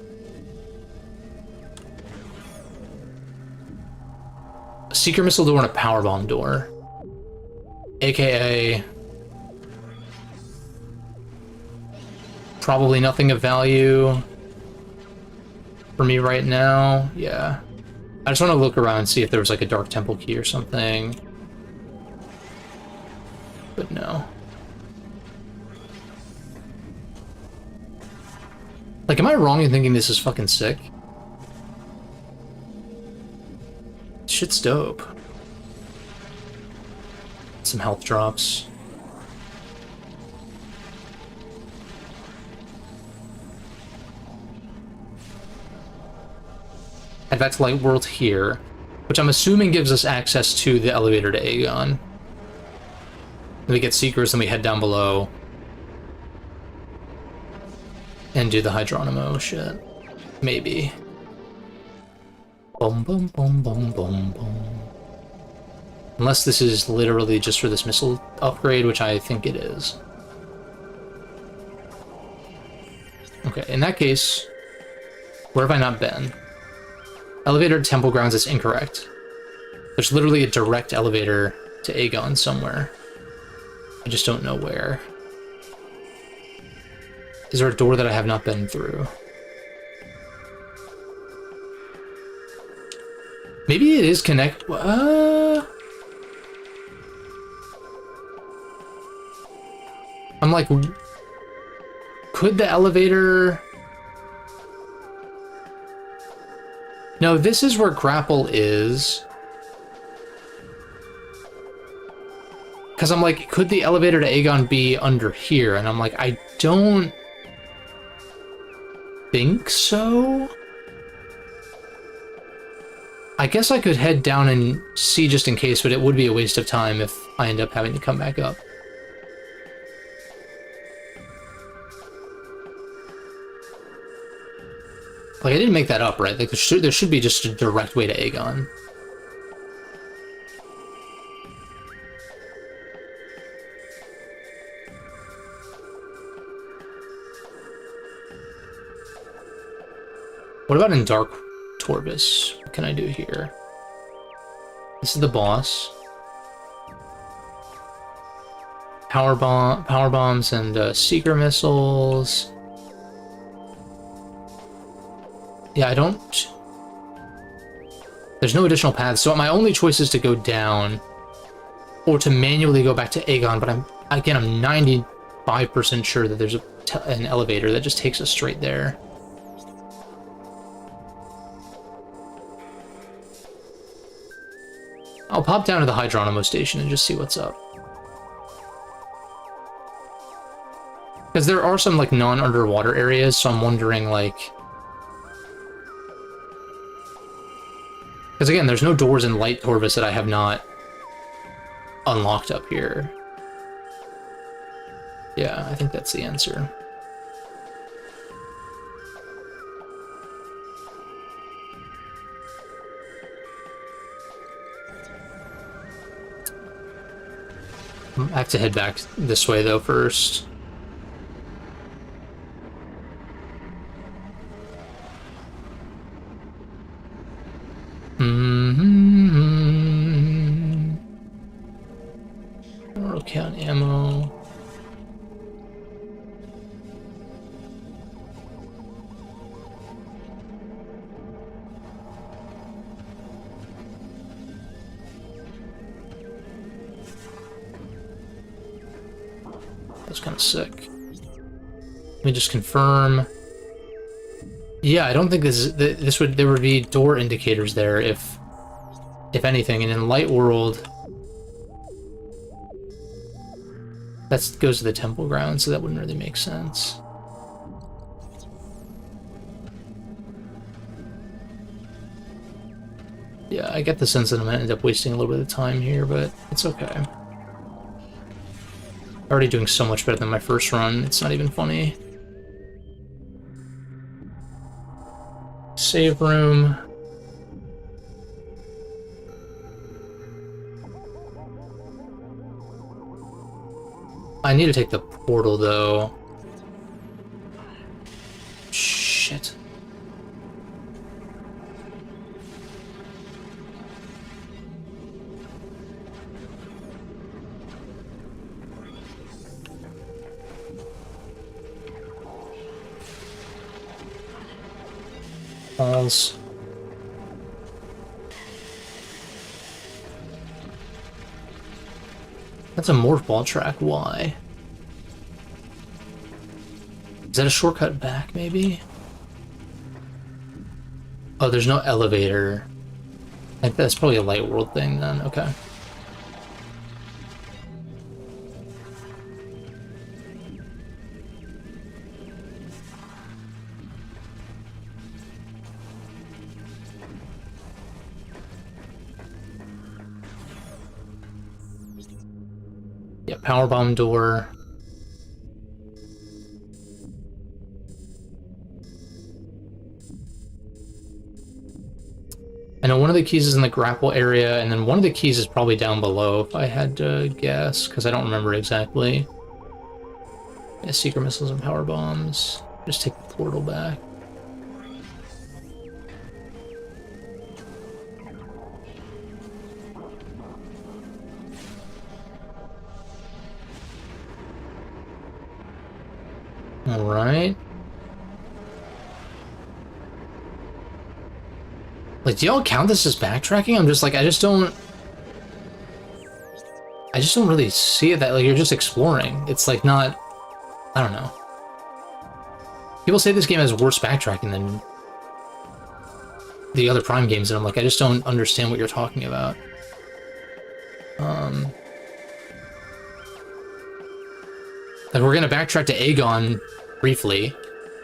A secret missile door and a powerbomb door. AKA... probably nothing of value for me right now. Yeah. I just want to look around and see if there was like a Dark Temple key or something. But no. Like, am I wrong in thinking this is fucking sick? Shit's dope. Some health drops. head back to Light World here, which I'm assuming gives us access to the elevator to Aegon. Then we get Seekers, then we head down below and do the Hydronimo shit. Maybe. Boom, boom, boom, boom, boom, boom. Unless this is literally just for this missile upgrade, which I think it is. Okay, in that case, where have I not been? Elevator to Temple Grounds is incorrect. There's literally a direct elevator to Aegon somewhere. I just don't know where. Is there a door that I have not been through? Maybe it is connect... I'm like... Could the elevator... No, this is where Grapple is. Because I'm like, could the elevator to Aegon be under here? And I'm like, I don't think so. I guess I could head down and see just in case, but it would be a waste of time if I end up having to come back up. Like, I didn't make that up, right? Like, there should be just a direct way to Aegon. What about in Dark Torvus? What can I do here? This is the boss. Power bombs and seeker missiles. Yeah, I don't... There's no additional paths, so my only choice is to go down or to manually go back to Aegon, but I'm 95% sure that there's an elevator that just takes us straight there. I'll pop down to the Hydronimo station and just see what's up. Because there are some, like, non-underwater areas, so I'm wondering, like... Because, again, there's no doors in Light Torvus that I have not unlocked up here. Yeah, I think that's the answer. I have to head back this way, though, first. Roll count ammo. That's kind of sick. Let me just confirm. Yeah, I don't think there would be door indicators there if anything, and in Light World that goes to the temple ground, so that wouldn't really make sense. Yeah, I get the sense that I'm gonna end up wasting a little bit of time here, but it's okay. Already doing so much better than my first run, it's not even funny. Save room. I need to take the portal, though. Shit. Balls. That's a morph ball track. Why? Is that a shortcut back, maybe? Oh, there's no elevator. I think that's probably a Light World thing then. Okay. Yeah, power bomb door. I know one of the keys is in the grapple area, and then one of the keys is probably down below, if I had to guess, because I don't remember exactly. Yeah, secret missiles and power bombs. Just take the portal back. Alright. Like, do y'all count this as backtracking? I'm just like, I just don't really see it that, like, you're just exploring. It's like not, I don't know. People say this game has worse backtracking than the other Prime games, and I'm like, I just don't understand what you're talking about. Like, we're gonna backtrack to Aegon briefly,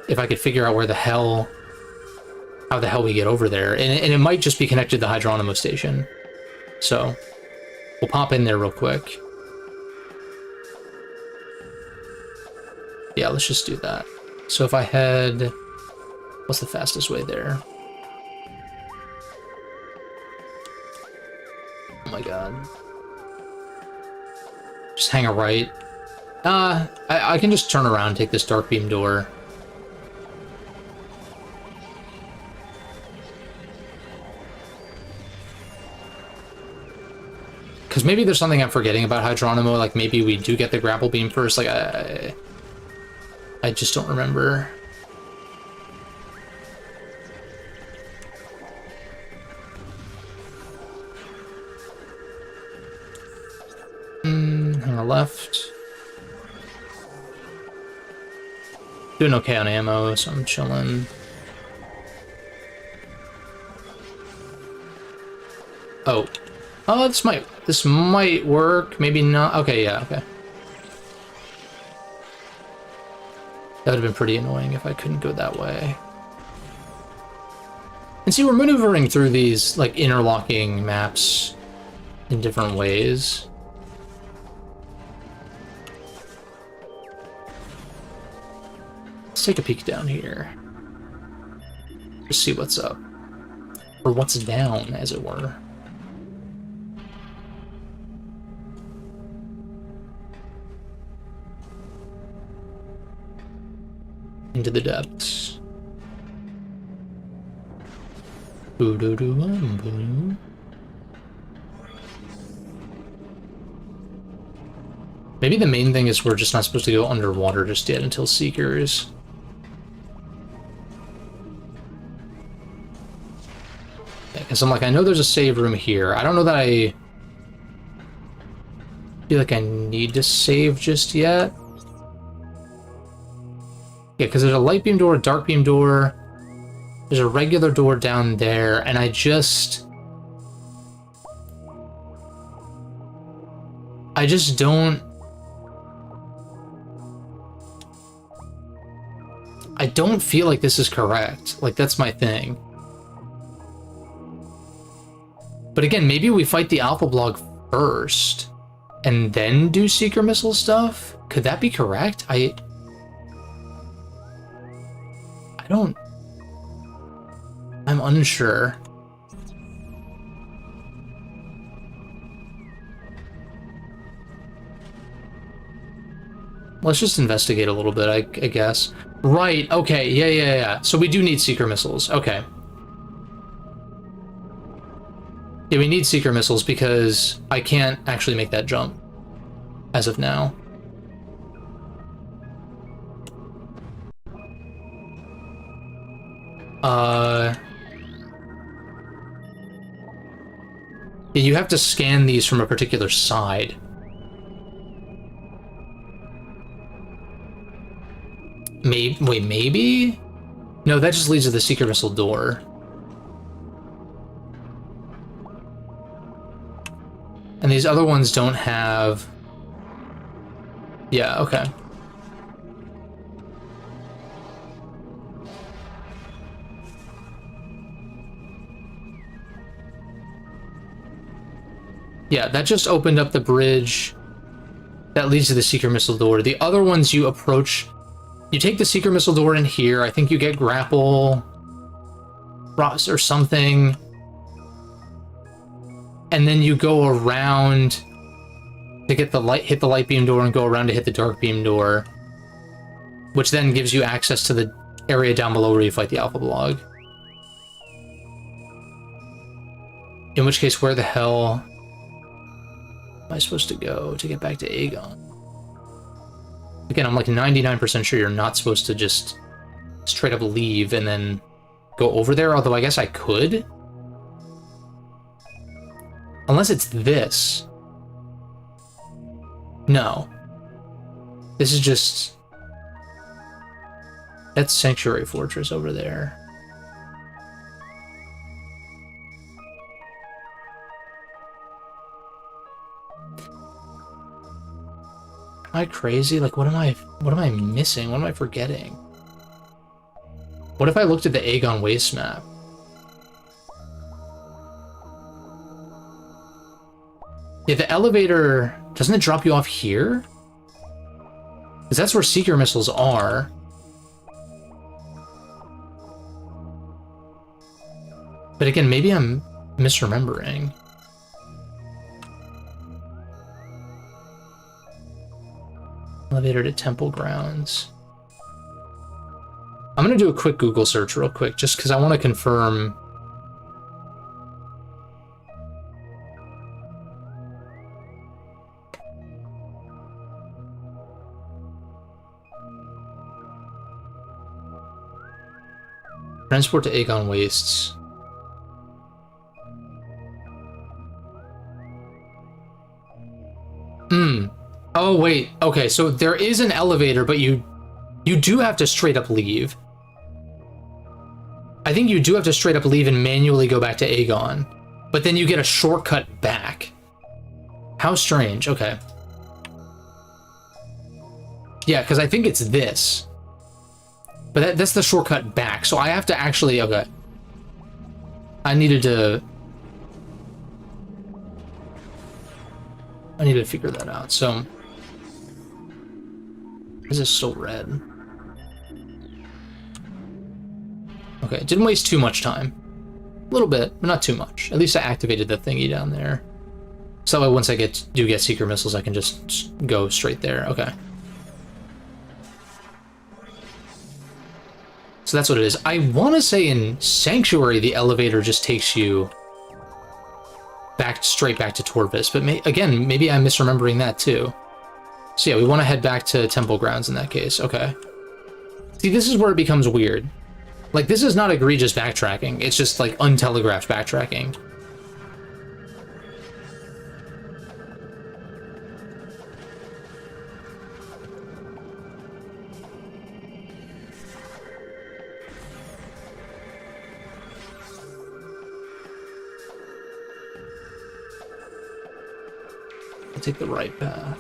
if I could figure out where the hell, how the hell we get over there. And it might just be connected to the Hydronimo station. So, we'll pop in there real quick. Yeah, let's just do that. So if I head... What's the fastest way there? Oh my god. Just hang a right. I can just turn around and take this dark beam door. Because maybe there's something I'm forgetting about Hydronimo, like maybe we do get the grapple beam first, like I just don't remember. On the left. Doing okay on ammo, so I'm chilling. Oh. Oh, this might work, maybe not. Okay, yeah, okay. That would have been pretty annoying if I couldn't go that way. And see, we're maneuvering through these, like, interlocking maps in different ways. Let's take a peek down here. Just see what's up. Or what's down, as it were. Into the depths. Maybe the main thing is we're just not supposed to go underwater just yet until Seekers. Because I'm like, I know there's a save room here. I don't know that I feel like I need to save just yet. Yeah, because there's a light beam door, a dark beam door, there's a regular door down there, and I just don't... I don't feel like this is correct. Like, that's my thing. But again, maybe we fight the Alpha Block first, and then do Seeker Missile stuff? Could that be correct? I don't... I'm unsure. Let's just investigate a little bit, I guess. Right, okay, yeah. So we do need Seeker Missiles, okay. Yeah, we need Seeker Missiles because I can't actually make that jump as of now. Yeah, you have to scan these from a particular side. Wait, maybe? No, that just leads to the Seeker Missile door. And these other ones don't have... Yeah, okay. Yeah, that just opened up the bridge that leads to the secret missile door. The other ones you approach, you take the secret missile door in here. I think you get grapple or something, and then you go around to get the light, hit the light beam door, and go around to hit the dark beam door, which then gives you access to the area down below where you fight the Alpha Blog. In which case, where the hell am I supposed to go to get back to Aegon? Again, I'm like 99% sure you're not supposed to just straight up leave and then go over there, although I guess I could. Unless it's this. No. This is just... That's Sanctuary Fortress over there. Am I crazy? Like, what am I missing? What am I forgetting? What if I looked at the Aegon Waste map? Yeah, the elevator, doesn't it drop you off here? Because that's where seeker missiles are. But again, maybe I'm misremembering. Elevator to Temple Grounds. I'm gonna do a quick Google search real quick, just because I want to confirm. Transport to Aegon Wastes. Oh, wait. Okay, so there is an elevator, but you do have to straight up leave. I think you do have to straight up leave and manually go back to Aegon. But then you get a shortcut back. How strange. Okay. Yeah, because I think it's this. But that's the shortcut back, so I have to actually... Okay. I needed to figure that out, so... Is this still red? Okay, didn't waste too much time. A little bit, but not too much. At least I activated the thingy down there. So that way once I do get seeker missiles, I can just go straight there. Okay. So that's what it is. I want to say in Sanctuary, the elevator just takes you straight back to Torvus, but again, maybe I'm misremembering that too. So yeah, we want to head back to Temple Grounds in that case. Okay. See, this is where it becomes weird. Like, this is not egregious backtracking. It's just, like, untelegraphed backtracking. I'll take the right path.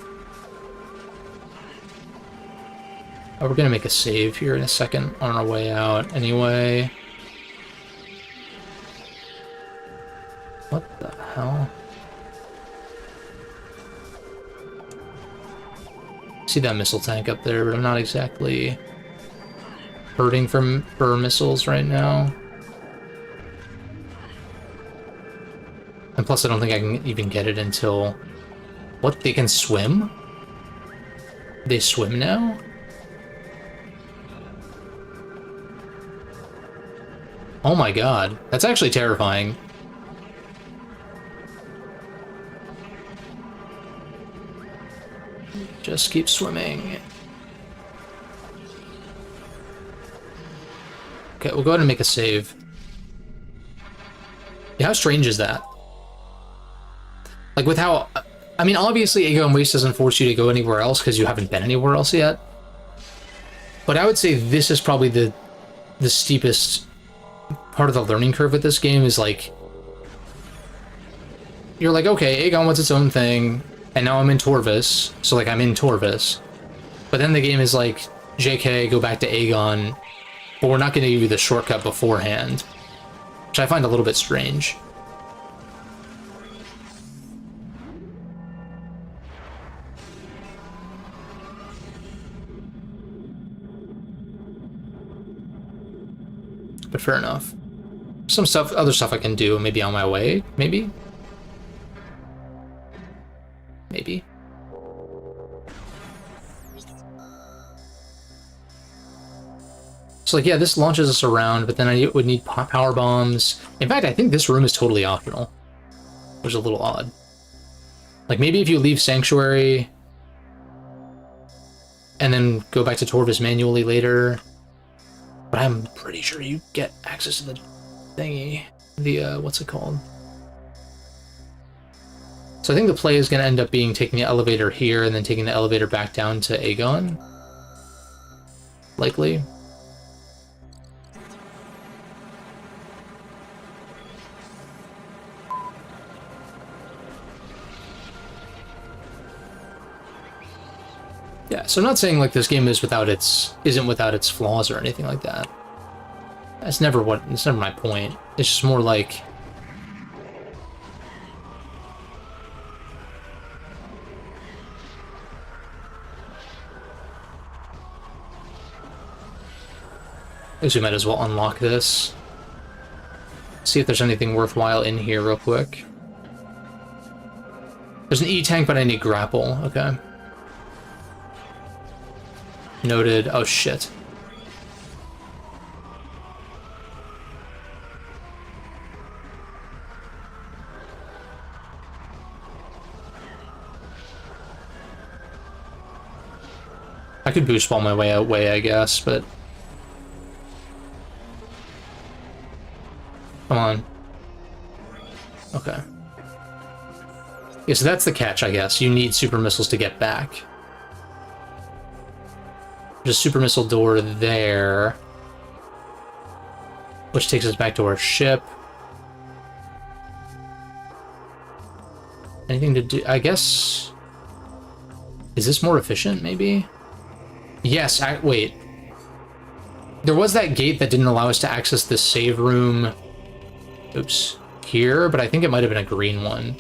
Oh, we're gonna make a save here in a second on our way out anyway. What the hell? See that missile tank up there, but I'm not exactly hurting for missiles right now. And plus I don't think I can even get it until... What, they can swim? They swim now? Oh my god, that's actually terrifying. Just keep swimming. Okay, we'll go ahead and make a save. Yeah, how strange is that? Like, with how... I mean, obviously, Aegon Waste doesn't force you to go anywhere else because you haven't been anywhere else yet. But I would say this is probably the steepest part of the learning curve with this game is, like... You're like, okay, Aegon wants its own thing, and now I'm in Torvus, so, like, I'm in Torvus. But then the game is like, JK, go back to Aegon, but we're not going to give you the shortcut beforehand. Which I find a little bit strange. but fair enough. Some stuff, other stuff I can do, maybe on my way, maybe? Maybe. So like, yeah, this launches us around, but then I would need power bombs. In fact, I think this room is totally optional, which is a little odd. Like, maybe if you leave Sanctuary and then go back to Torvus manually later, but I'm pretty sure you get access to the thingy, the, what's it called? So I think the play is going to end up being taking the elevator here and then taking the elevator back down to Aegon. Likely. Yeah, so I'm not saying like this game is isn't without its flaws or anything like that. It's never my point. It's just more like I guess we might as well unlock this. See if there's anything worthwhile in here real quick. There's an E-tank, but I need grapple. Okay. Noted. Oh, shit. I could boost ball my way away, I guess, but... Come on. Okay. Yeah, so that's the catch, I guess. You need super missiles to get back. There's a super missile door there, which takes us back to our ship. Anything to do? I guess... Is this more efficient, maybe? Yes, wait. There was that gate that didn't allow us to access the save room... Oops. Here, but I think it might have been a green one.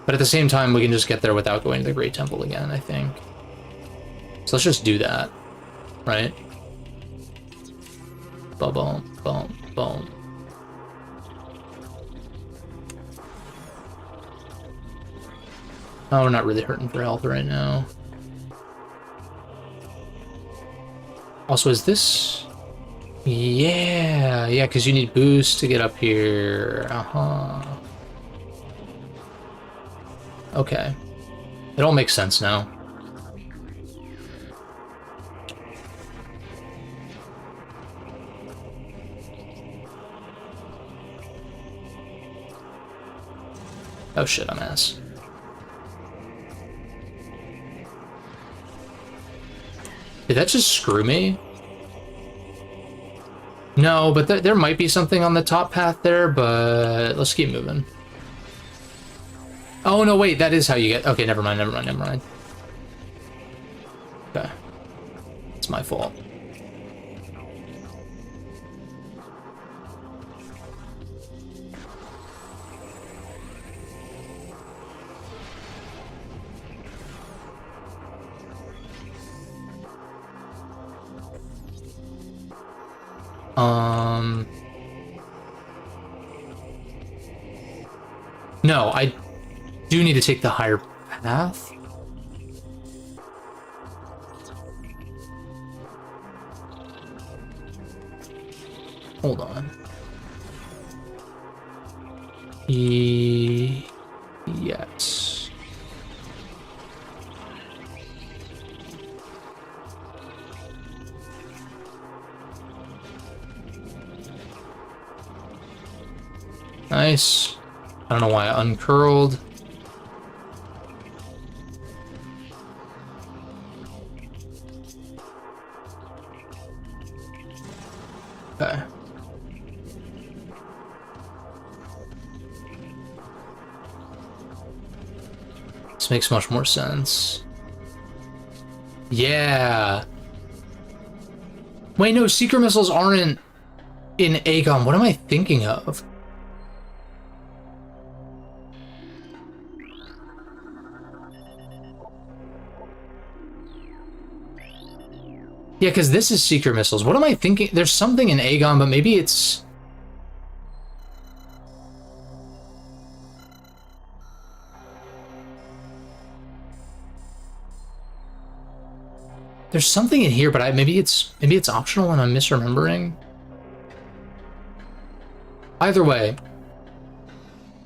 But at the same time, we can just get there without going to the Great Temple again, I think. So let's just do that, right? Boom, boom, boom, boom. Oh, we're not really hurting for health right now. Also, is this... Yeah, because you need boost to get up here. Okay. It all makes sense now. Oh shit, I'm ass. Did that just screw me? No, but there might be something on the top path there, but let's keep moving. Oh, no, wait, that is how you get... Okay, never mind. Okay. It's my fault. No, I do need to take the higher path. Hold on. Yes. Nice. I don't know why I uncurled. Okay. This makes much more sense. Yeah. Wait, no, secret missiles aren't in Aegon. What am I thinking of? Yeah, because this is Seeker Missiles. What am I thinking? There's something in Aegon, but maybe it's... There's something in here, but maybe it's optional and I'm misremembering. Either way,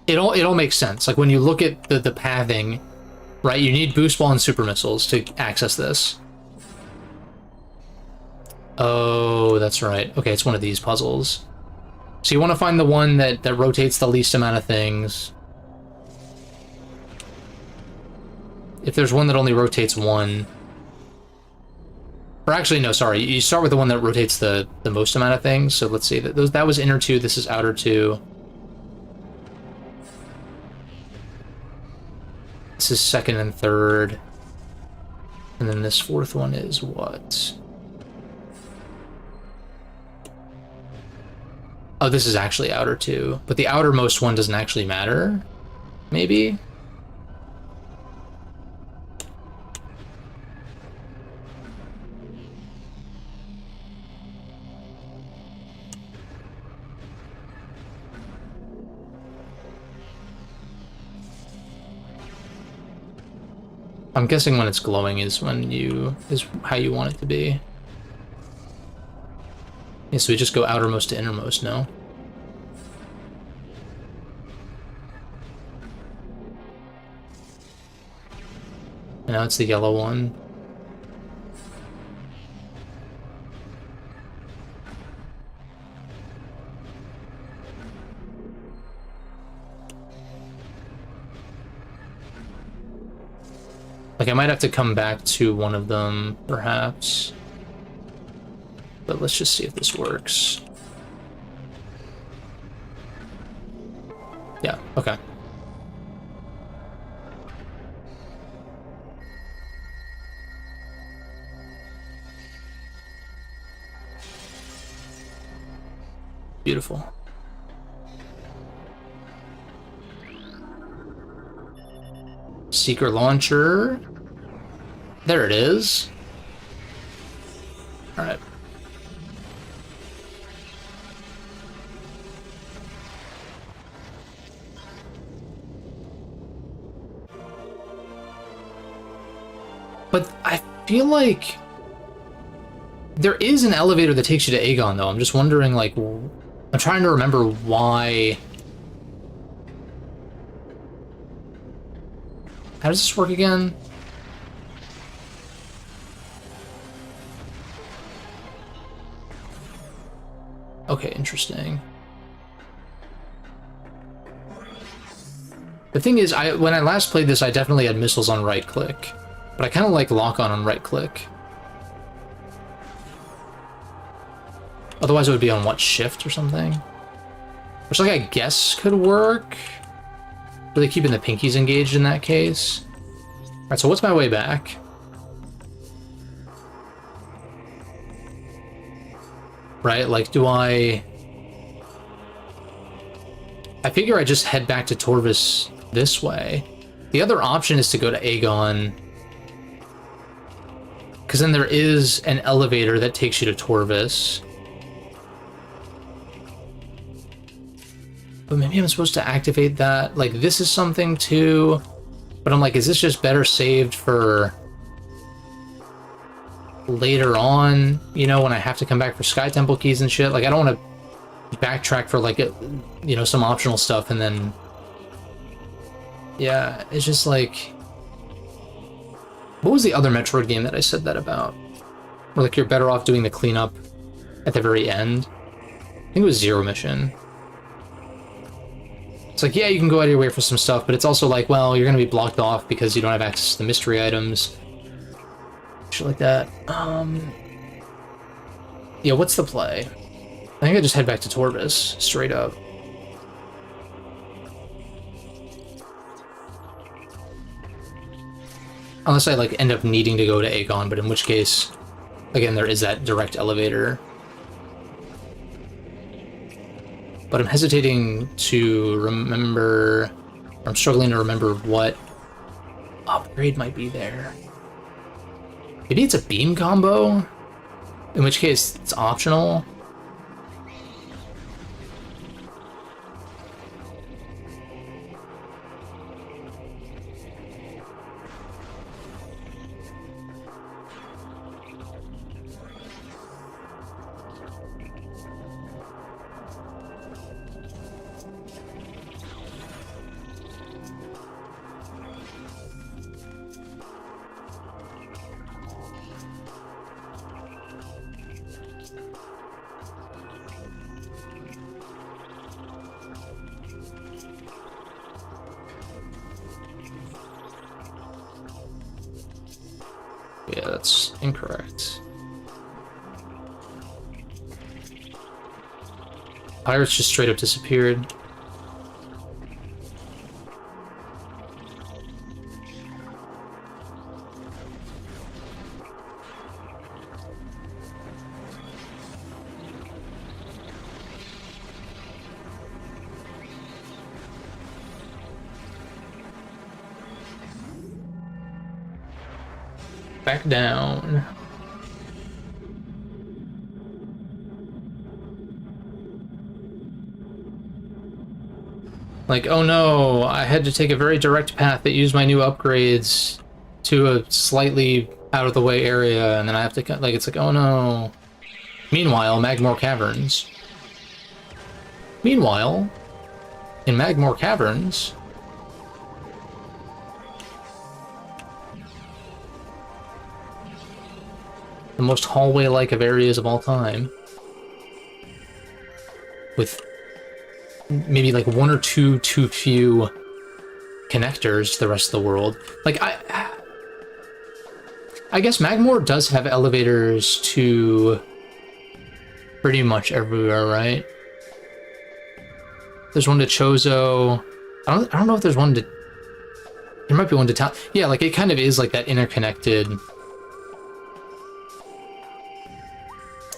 it all makes sense. Like when you look at the pathing, right? You need Boost Ball and Super Missiles to access this. Oh, that's right. Okay, it's one of these puzzles. So you want to find the one that rotates the least amount of things. If there's one that only rotates one... Or actually, no, sorry. You start with the one that rotates the most amount of things. So let's see. That was inner 2, this is outer 2. This is second and third. And then this fourth one is what? Oh, this is actually outer 2. But the outermost one doesn't actually matter? Maybe? I'm guessing when it's glowing is how you want it to be. Yeah, so we just go outermost to innermost now. And now it's the yellow one. Like, I might have to come back to one of them, perhaps. But let's just see if this works. Yeah, okay. Beautiful. Seeker launcher. There it is. All right. But I feel like there is an elevator that takes you to Aegon, though. I'm just wondering, like, I'm trying to remember why. How does this work again? Okay, interesting. The thing is, when I last played this, I definitely had missiles on right click, but I kind of like lock on right click. Otherwise, it would be on what, shift or something? Which, like, I guess could work. Really keeping the pinkies engaged in that case. Alright, so what's my way back? Right, like, do I figure I just head back to Torvus this way. The other option is to go to Aegon, because then there is an elevator that takes you to Torvus. But maybe I'm supposed to activate that. Like, this is something too. But I'm like, is this just better saved for later on? You know, when I have to come back for Sky Temple keys and shit? Like, I don't want to backtrack for, like, you know, some optional stuff and then... Yeah, it's just like... What was the other Metroid game that I said that about? Where, like, you're better off doing the cleanup at the very end? I think it was Zero Mission. It's like, yeah, you can go out of your way for some stuff, but it's also like, well, you're going to be blocked off because you don't have access to the mystery items. Shit like that. Yeah, what's the play? I think I just head back to Torvus, straight up. Unless I, like, end up needing to go to Aegon, but in which case, again, there is that direct elevator. But I'm hesitating to remember... I'm struggling to remember what upgrade might be there. Maybe it's a beam combo? in which case it's optional. Yeah, that's incorrect. Pirates just straight up disappeared. Back down. Like, oh no, I had to take a very direct path that used my new upgrades to a slightly out of the way area, and then I have to, like, it's like, oh no. Meanwhile, Magmore Caverns. Meanwhile, in Magmore Caverns, the most hallway-like of areas of all time, with maybe like one or two too few connectors to the rest of the world. Like, I guess Magmore does have elevators to pretty much everywhere, right? There's one to Chozo. I don't know if there's one to... There might be one to town. Yeah, like, it kind of is like that interconnected...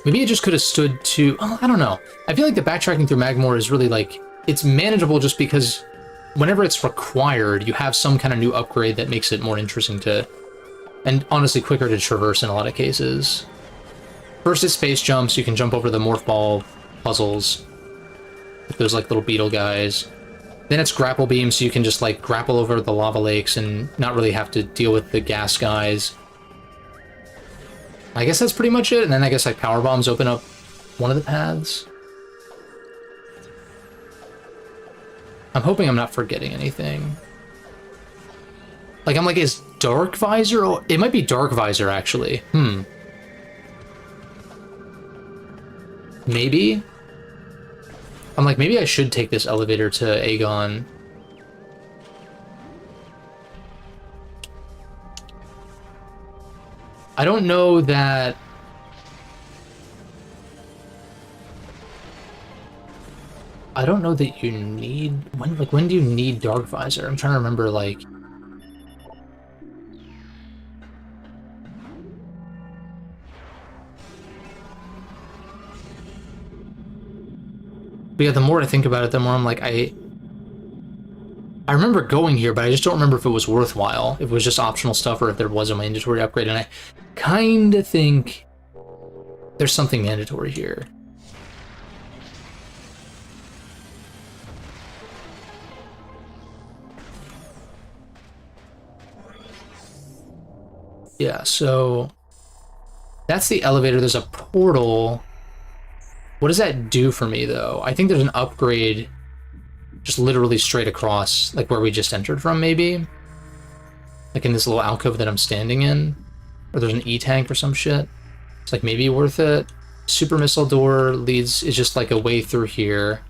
Maybe it just could have stood to... Oh, I don't know. I feel like the backtracking through Magmore is really, like... It's manageable just because whenever it's required, you have some kind of new upgrade that makes it more interesting to... And honestly, quicker to traverse in a lot of cases. First is space jumps. You can jump over the morph ball puzzles. With those, like, little beetle guys. Then it's grapple beam, so you can just, like, grapple over the lava lakes and not really have to deal with the gas guys. I guess that's pretty much it, and then I guess like power bombs open up one of the paths. I'm hoping I'm not forgetting anything. Like, I'm like, is Dark Visor? Or it might be Dark Visor, actually. Maybe? I'm like, maybe I should take this elevator to Aegon. I don't know that... I don't know that you need... When do you need Dark Visor? I'm trying to remember, like... But yeah, the more I think about it, the more I'm like, I remember going here, but I just don't remember if it was worthwhile, if it was just optional stuff, or if there was a mandatory upgrade, and I kind of think there's something mandatory here. Yeah, so that's the elevator. There's a portal. What does that do for me, though? I think there's an upgrade just literally straight across, like where we just entered from, maybe? Like in this little alcove that I'm standing in? Or there's an E-tank or some shit? It's like maybe worth it. Super missile door is just like a way through here.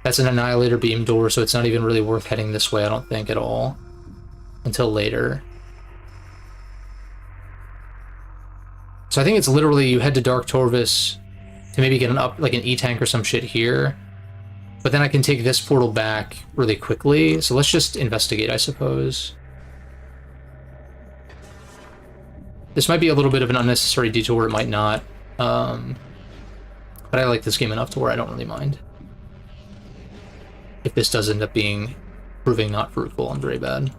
That's an annihilator beam door, so it's not even really worth heading this way, I don't think, at all. Until later. So I think it's literally you head to Dark Torvus to maybe get like an E-tank or some shit here. But then I can take this portal back really quickly. So let's just investigate, I suppose. This might be a little bit of an unnecessary detour, it might not. But I like this game enough to where I don't really mind. If this does end up proving not fruitful, I'm very bad.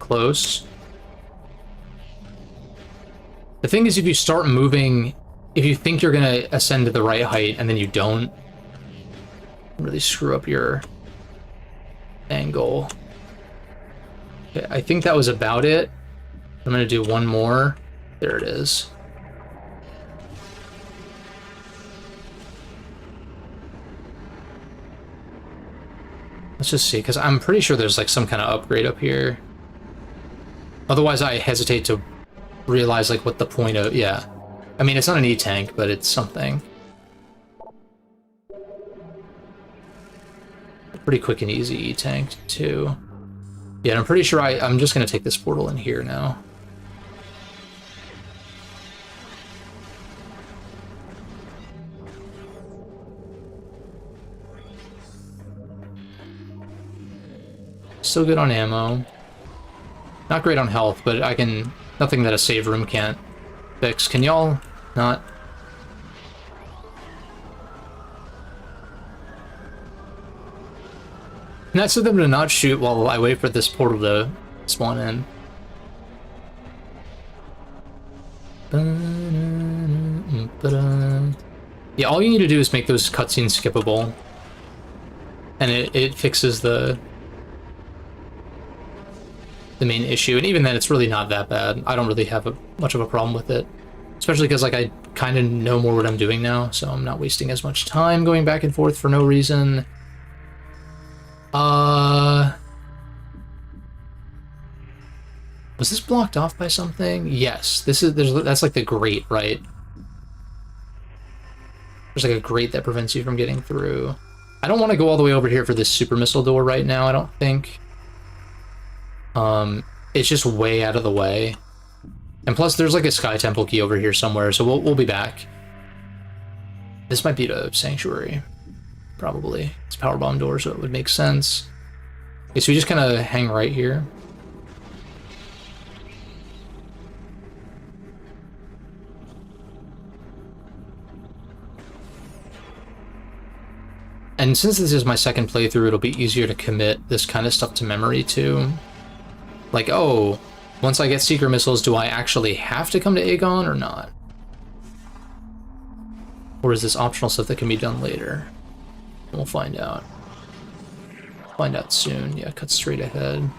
close. The thing is, if you start moving, if you think you're gonna ascend to the right height and then you don't, really screw up your angle. Okay, I think that was about it. I'm gonna do one more. There it is. Let's just see, because I'm pretty sure there's like some kind of upgrade up here. Otherwise, I hesitate to realize like what the point of, yeah. I mean, it's not an E-tank, but it's something. Pretty quick and easy E-tank too. Yeah, and I'm pretty sure I'm just gonna take this portal in here now. Still good on ammo. Not great on health, but I can... Nothing that a save room can't fix. Can y'all not? Nice of them to not shoot while I wait for this portal to spawn in. Yeah, all you need to do is make those cutscenes skippable. And it fixes the main issue, and even then it's really not that bad. I don't really have much of a problem with it, especially because like I kind of know more what I'm doing now, so I'm not wasting as much time going back and forth for no reason. Was this blocked off by something? Yes, that's like the grate, right? There's like a grate that prevents you from getting through. I don't want to go all the way over here for this super missile door right now, I don't think. It's just way out of the way. And plus there's like a Sky Temple key over here somewhere, so we'll be back. This might be the Sanctuary. Probably. It's a power bomb door, so it would make sense. Okay, so we just kind of hang right here. And since this is my second playthrough, it'll be easier to commit this kind of stuff to memory too. Like, oh, once I get Seeker Missiles, do I actually have to come to Aegon or not? Or is this optional stuff that can be done later? We'll find out. Find out soon. Yeah, cut straight ahead.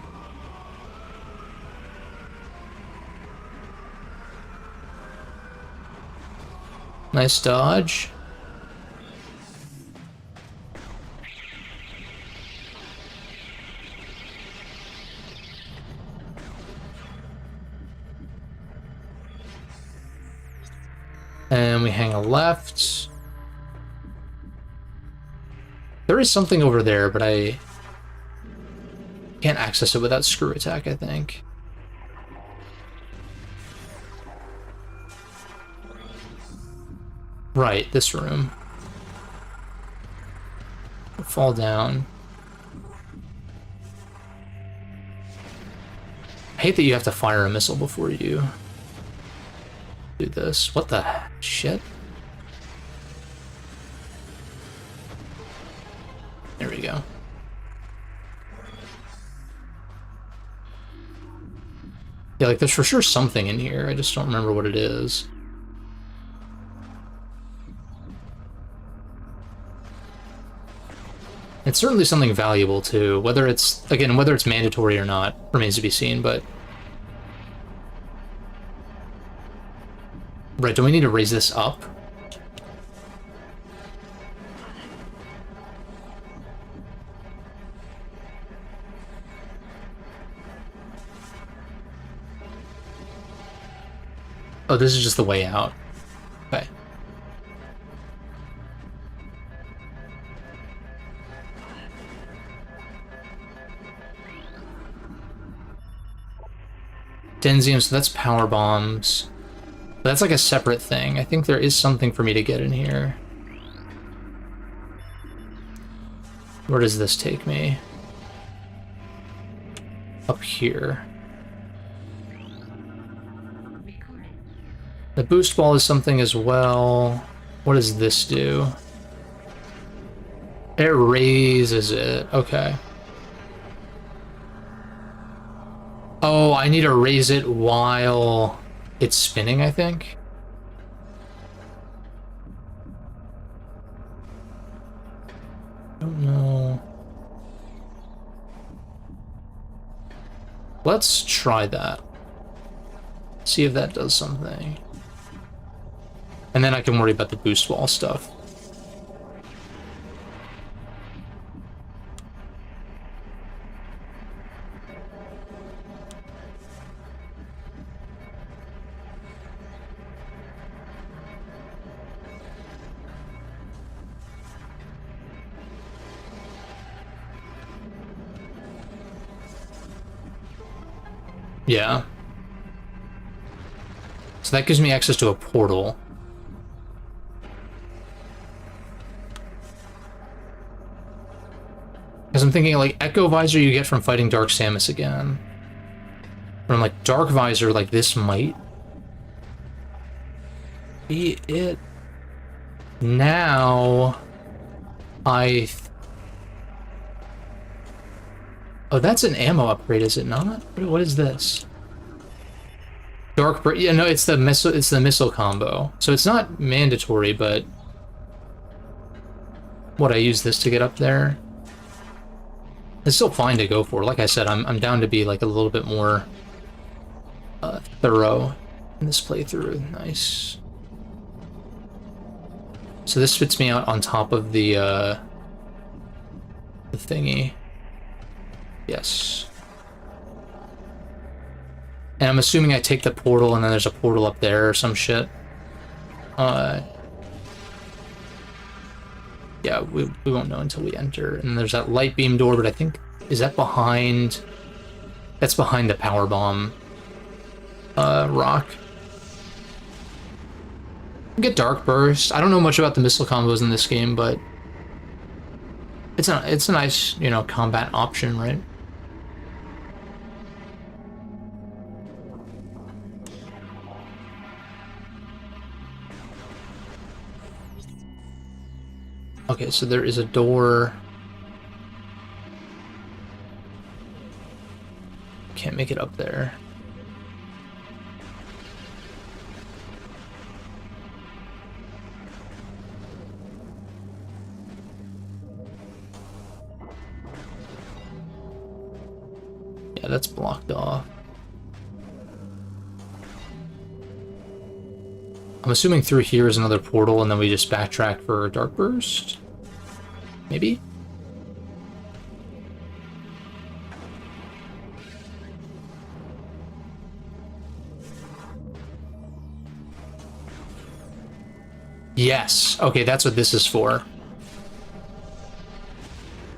Nice dodge. And we hang a left. There is something over there, but I can't access it without screw attack, I think. Right, this room. Fall down. I hate that you have to fire a missile before you do this. What the shit? There we go. Yeah, like there's for sure something in here. I just don't remember what it is. It's certainly something valuable too. Whether it's, again, whether it's mandatory or not remains to be seen, but... Right, do we need to raise this up? Oh, this is just the way out. Okay. Denzium, so that's power bombs. That's like a separate thing. I think there is something for me to get in here. Where does this take me? Up here. The boost ball is something as well. What does this do? It raises it. Okay. Oh, I need to raise it while it's spinning, I think. I don't know. Let's try that. See if that does something. And then I can worry about the boost wall stuff. Yeah. So that gives me access to a portal. Because I'm thinking, like, Echo Visor you get from fighting Dark Samus again. But I'm like, Dark Visor, like, this might be it. Now, oh, that's an ammo upgrade, is it not? What is this? Yeah, no, it's the missile combo. So it's not mandatory, but what, I use this to get up there? It's still fine to go for. Like I said, I'm down to be like a little bit more thorough in this playthrough. Nice. So this spits me out on top of the thingy. Yes. And I'm assuming I take the portal and then there's a portal up there or some shit. Yeah, we won't know until we enter. And there's that light beam door, but I think, is that behind? That's behind the power bomb rock. Get Dark Burst. I don't know much about the missile combos in this game, but it's a nice, you know, combat option, right? Okay, so there is a door. Can't make it up there. Yeah, that's blocked off. I'm assuming through here is another portal, and then we just backtrack for Dark Burst? Maybe? Yes. Okay, that's what this is for.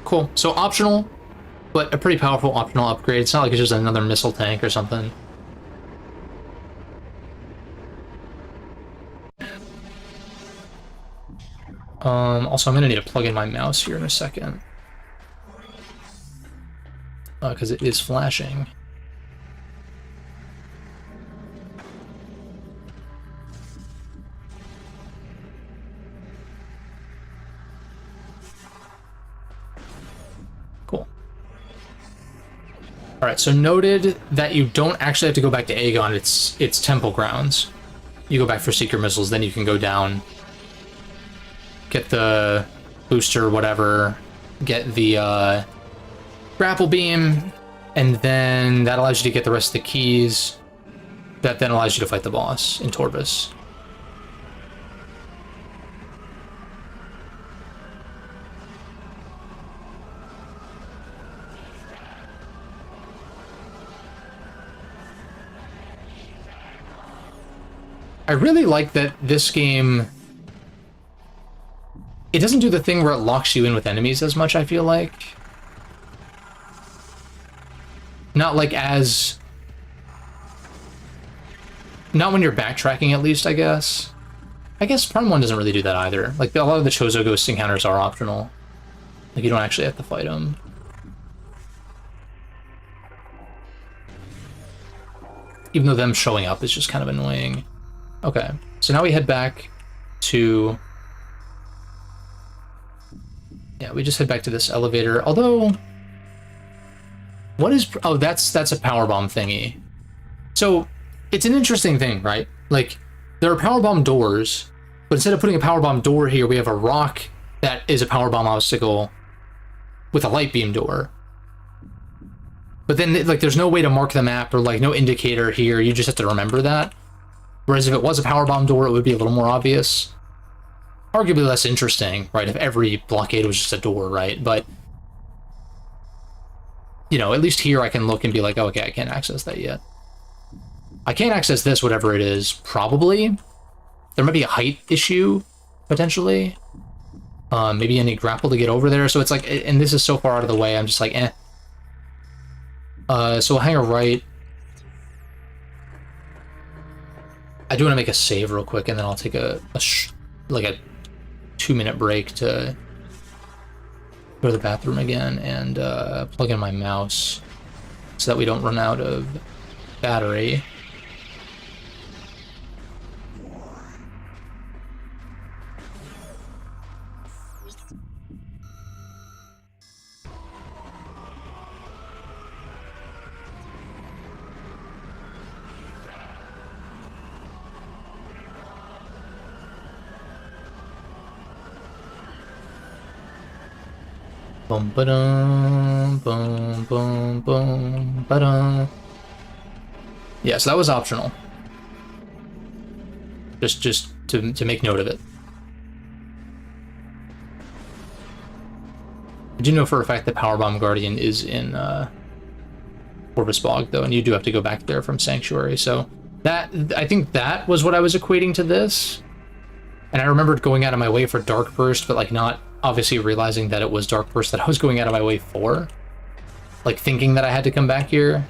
Cool. So optional, but a pretty powerful optional upgrade. It's not like it's just another missile tank or something. Also, I'm gonna need to plug in my mouse here in a second. Because it is flashing. Cool. Alright, so noted that you don't actually have to go back to Aegon, it's Temple Grounds. You go back for Seeker Missiles, then you can go down, get the booster, whatever, get the grapple beam, and then that allows you to get the rest of the keys. That then allows you to fight the boss in Torvus. I really like that this game, it doesn't do the thing where it locks you in with enemies as much, I feel like. Not like as... Not when you're backtracking, at least, I guess. I guess Prime 1 doesn't really do that either. Like, a lot of the Chozo Ghost encounters are optional. Like, you don't actually have to fight them. Even though them showing up is just kind of annoying. Okay, so now we head back to... Yeah, we just head back to this elevator, although... What is... Oh, that's a powerbomb thingy. So, it's an interesting thing, right? Like, there are powerbomb doors, but instead of putting a powerbomb door here, we have a rock that is a powerbomb obstacle with a light beam door. But then, like, there's no way to mark the map or, like, no indicator here. You just have to remember that. Whereas if it was a powerbomb door, it would be a little more obvious. Arguably less interesting, right? If every blockade was just a door, right? But, you know, at least here I can look and be like, oh, okay, I can't access that yet. I can't access this, whatever it is, probably. There might be a height issue, potentially. Maybe I need grapple to get over there. So it's like, and this is so far out of the way, I'm just like, eh. So we'll hang a right. I do want to make a save real quick, and then I'll take like a 2-minute break to go to the bathroom again and plug in my mouse so that we don't run out of battery. Boom, ba-dum, boom, boom, boom, ba-dum. Yeah, so that was optional. Just to make note of it. I do know for a fact that Powerbomb Guardian is in Torvus Bog, though, and you do have to go back there from Sanctuary, so that, I think that was what I was equating to this. And I remembered going out of my way for Dark Burst, but, like, not obviously realizing that it was Dark Burst that I was going out of my way for. Like, thinking that I had to come back here.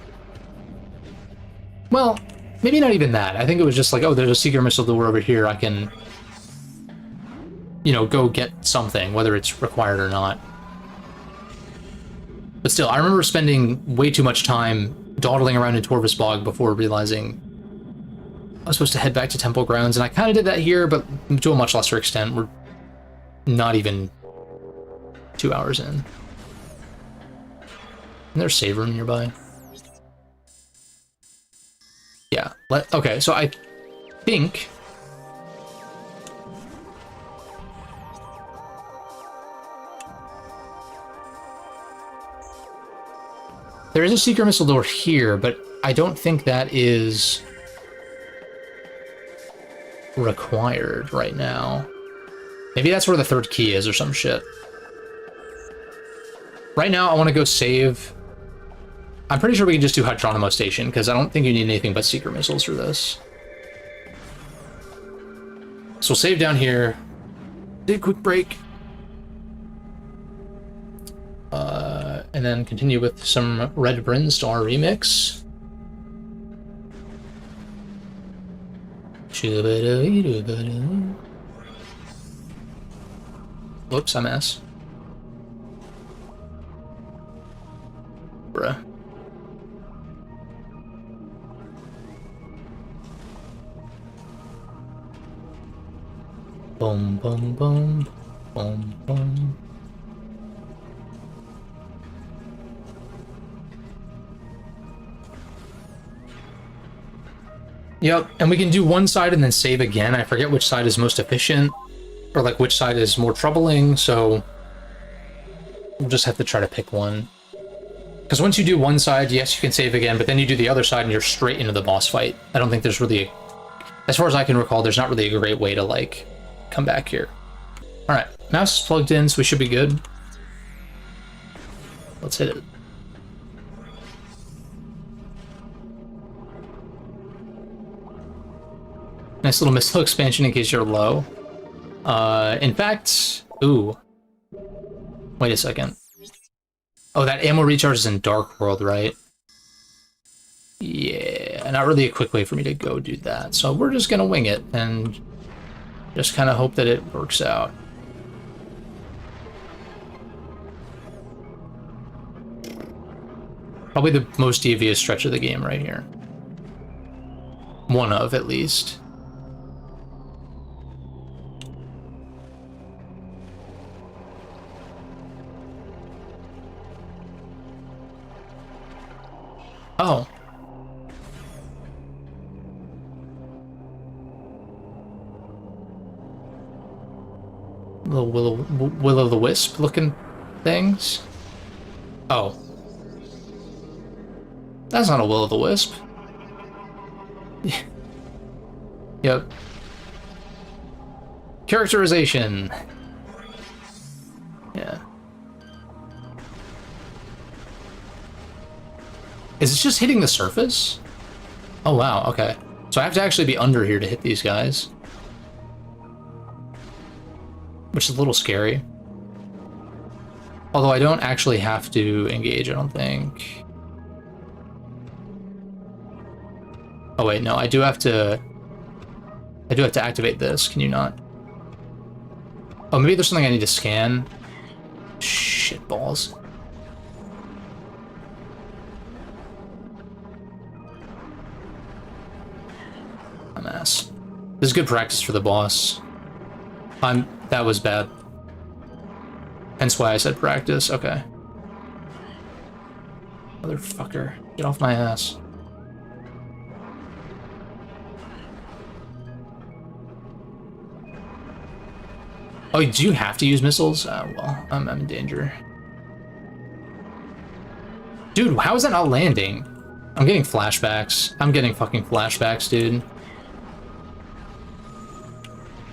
Well, maybe not even that. I think it was just like, oh, there's a Seeker Missile door over here. I can, you know, go get something, whether it's required or not. But still, I remember spending way too much time dawdling around in Torvus Bog before realizing I was supposed to head back to Temple Grounds, and I kind of did that here, but to a much lesser extent. We're not even 2 hours in. And there's a save room nearby. Yeah, okay, so I think... there is a Seeker Missile door here, but I don't think that is required right now. Maybe that's where the third key is or some shit. Right now, I want to go save... I'm pretty sure we can just do Hydronimo Station, because I don't think you need anything but Seeker Missiles for this. So we'll save down here. Take a quick break. And then continue with some Red Brinstar remix. Whoops, I'm ass. Bruh. Boom, boom, boom, boom, boom. Yep, and we can do one side and then save again. I forget which side is most efficient, or like which side is more troubling, so we'll just have to try to pick one. Because once you do one side, yes, you can save again, but then you do the other side and you're straight into the boss fight. I don't think there's really, as far as I can recall, there's not really a great way to, like, come back here. Alright, mouse is plugged in, so we should be good. Let's hit it. Nice little missile expansion in case you're low. In fact, ooh. Wait a second. Oh, that ammo recharge is in Dark World, right? Yeah, not really a quick way for me to go do that. So we're just gonna wing it and just kind of hope that it works out. Probably the most devious stretch of the game right here. One of, at least. Oh. Little will-o'-the-wisp looking things. Oh. That's not a will-o'-the-wisp. Yep. Characterization. Yeah. Is it just hitting the surface? Oh wow, okay. So I have to actually be under here to hit these guys. Which is a little scary. Although I don't actually have to engage, I don't think. Oh wait, no, I do have to activate this, can you not? Oh, maybe there's something I need to scan. Shit balls. I'm ass. This is good practice for the boss. That was bad. Hence why I said practice, okay. Motherfucker, get off my ass. Oh, do you have to use missiles? Well, I'm in danger. Dude, how is that not landing? I'm getting flashbacks. I'm getting fucking flashbacks, dude.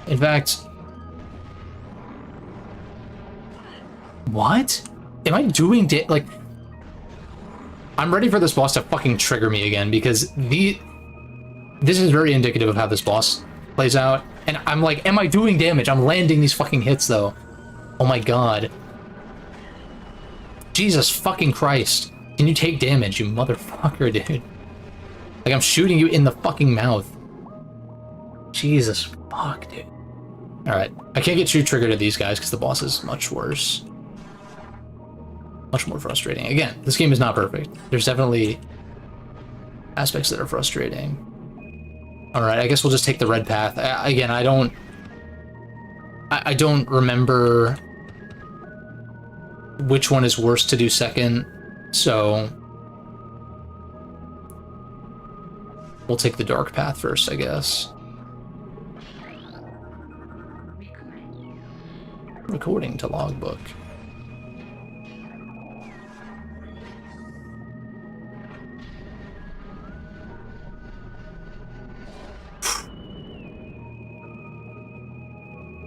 In fact... What? Am I doing like... I'm ready for this boss to fucking trigger me again, because this is very indicative of how this boss plays out. And I'm like, am I doing damage? I'm landing these fucking hits, though. Oh my god. Jesus fucking Christ. Can you take damage, you motherfucker, dude? Like, I'm shooting you in the fucking mouth. Jesus fuck, dude. Alright. I can't get too triggered at these guys, because the boss is much worse. Much more frustrating. Again, this game is not perfect. There's definitely aspects that are frustrating. Alright, I guess we'll just take the red path. Again, I don't remember which one is worse to do second, so we'll take the dark path first, I guess. Recording to logbook.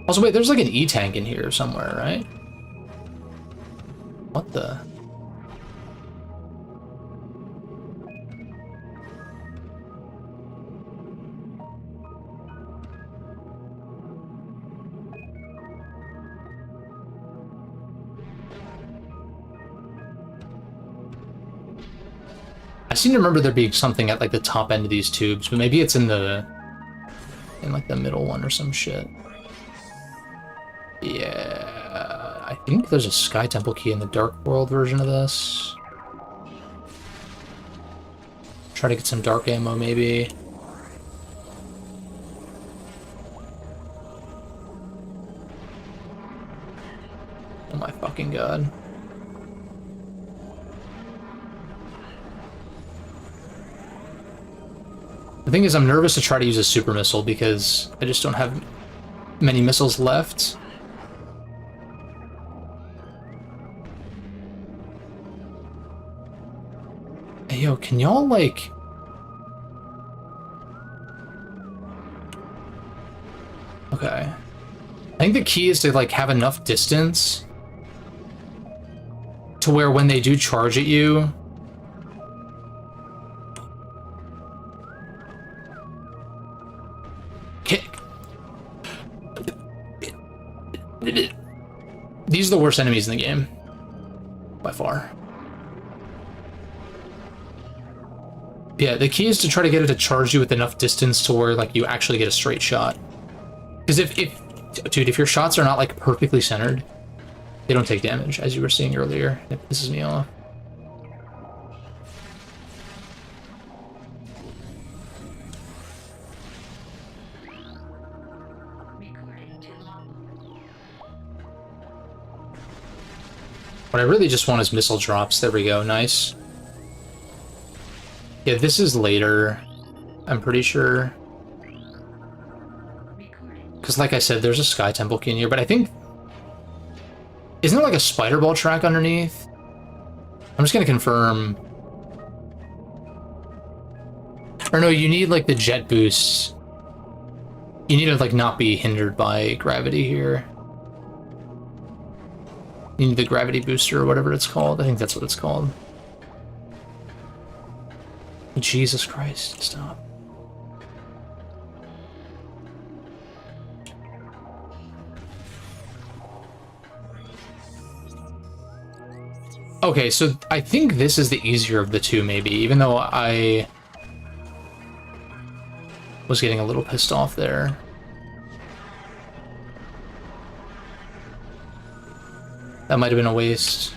Also, wait, there's like an E-tank in here somewhere, right? What the? I seem to remember there being something at like the top end of these tubes, but maybe it's in like the middle one or some shit. Yeah, I think there's a Sky Temple key in the Dark World version of this. Try to get some dark ammo, maybe. Oh my fucking god. The thing is, I'm nervous to try to use a super missile because I just don't have many missiles left. Hey, yo, can y'all, like... Okay. I think the key is to, like, have enough distance to where when they do charge at you... These are the worst enemies in the game. By far. Yeah, the key is to try to get it to charge you with enough distance to where, like, you actually get a straight shot. Because dude, if your shots are not, like, perfectly centered, they don't take damage, as you were seeing earlier. It pisses me off. What I really just want is missile drops. There we go, nice. Yeah, this is later, I'm pretty sure. Because like I said, there's a Sky Temple key in here, but I think... Isn't there like a spider ball track underneath? I'm just gonna confirm. Or no, you need like the jet boosts. You need to like not be hindered by gravity here. You need the gravity booster or whatever it's called. I think that's what it's called. Jesus Christ, stop. Okay, so I think this is the easier of the two, maybe, even though I was getting a little pissed off there. That might have been a waste.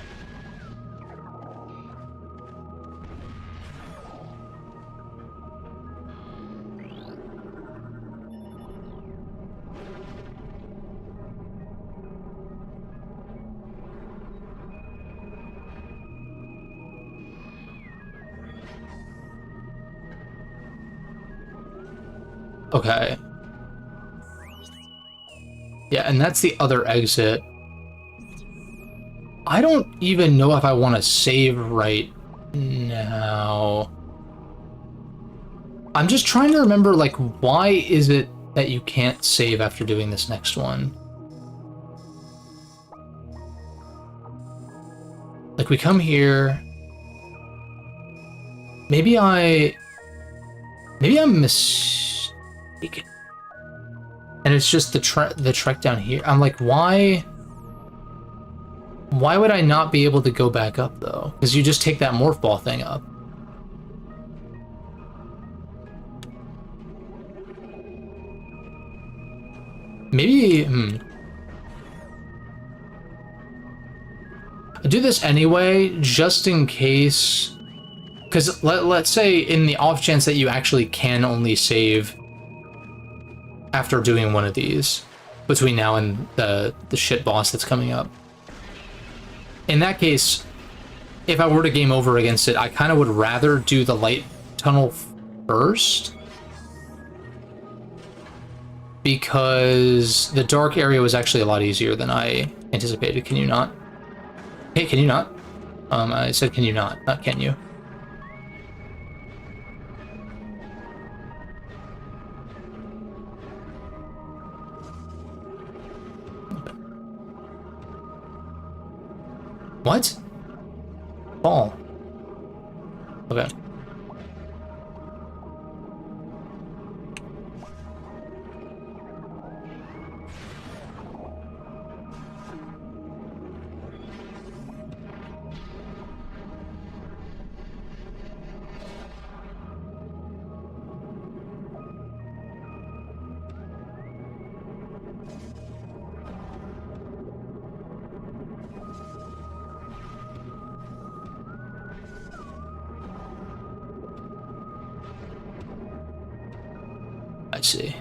Okay. Yeah, and that's the other exit. I don't even know if I want to save right now. I'm just trying to remember, like, why is it that you can't save after doing this next one? Like, we come here. Maybe I'm mistaken. And it's just the trek down here. I'm like, why would I not be able to go back up, though? Because you just take that morph ball thing up. Maybe, I do this anyway, just in case. Because let's say in the off chance that you actually can only save after doing one of these between now and the shit boss that's coming up. In that case, if I were to game over against it, I kind of would rather do the light tunnel first, because the dark area was actually a lot easier than I anticipated. Can you not? Hey, can you not? I said can you not can you? What? Ball. Okay. I see.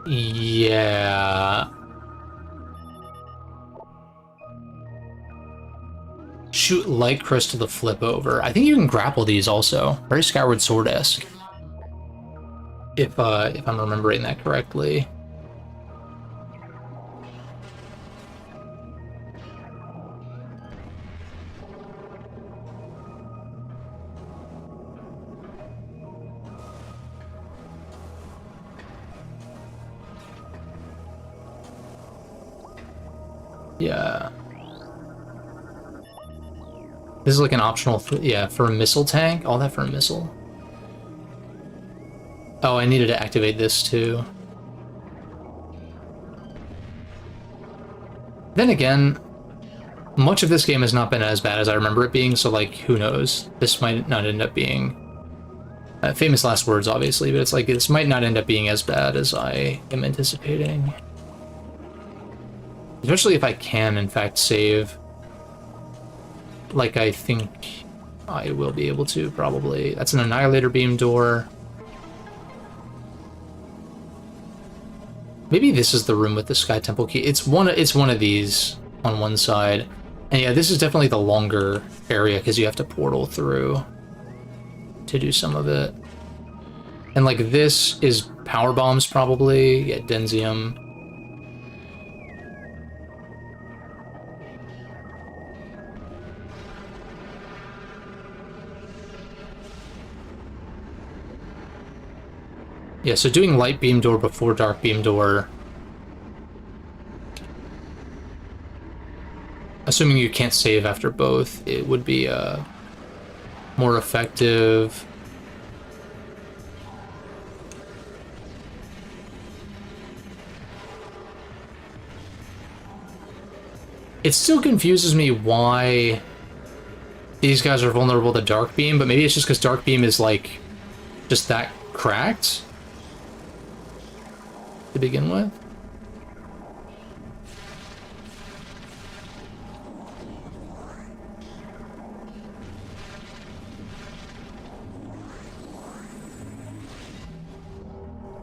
Yeah. Shoot light crystal to flip over. I think you can grapple these also. Very Skyward Sword-esque. If I'm remembering that correctly. Yeah. This is like an optional, yeah, for a missile tank. All that for a missile. Oh, I needed to activate this too. Then again, much of this game has not been as bad as I remember it being, so like, who knows? This might not end up being... famous last words, obviously, but it's like, this might not end up being as bad as I am anticipating. Especially if I can, in fact, save. Like, I think I will be able to, probably. That's an Annihilator Beam door. Maybe this is the room with the Sky Temple key. It's one of these. on one side. And yeah, this is definitely the longer area because you have to portal through to do some of it. And like this is power bombs probably. Yeah, Denzium. Yeah, so doing light beam door before dark beam door. Assuming you can't save after both, it would be more effective. It still confuses me why these guys are vulnerable to dark beam, but maybe it's just because dark beam is like just that cracked to begin with.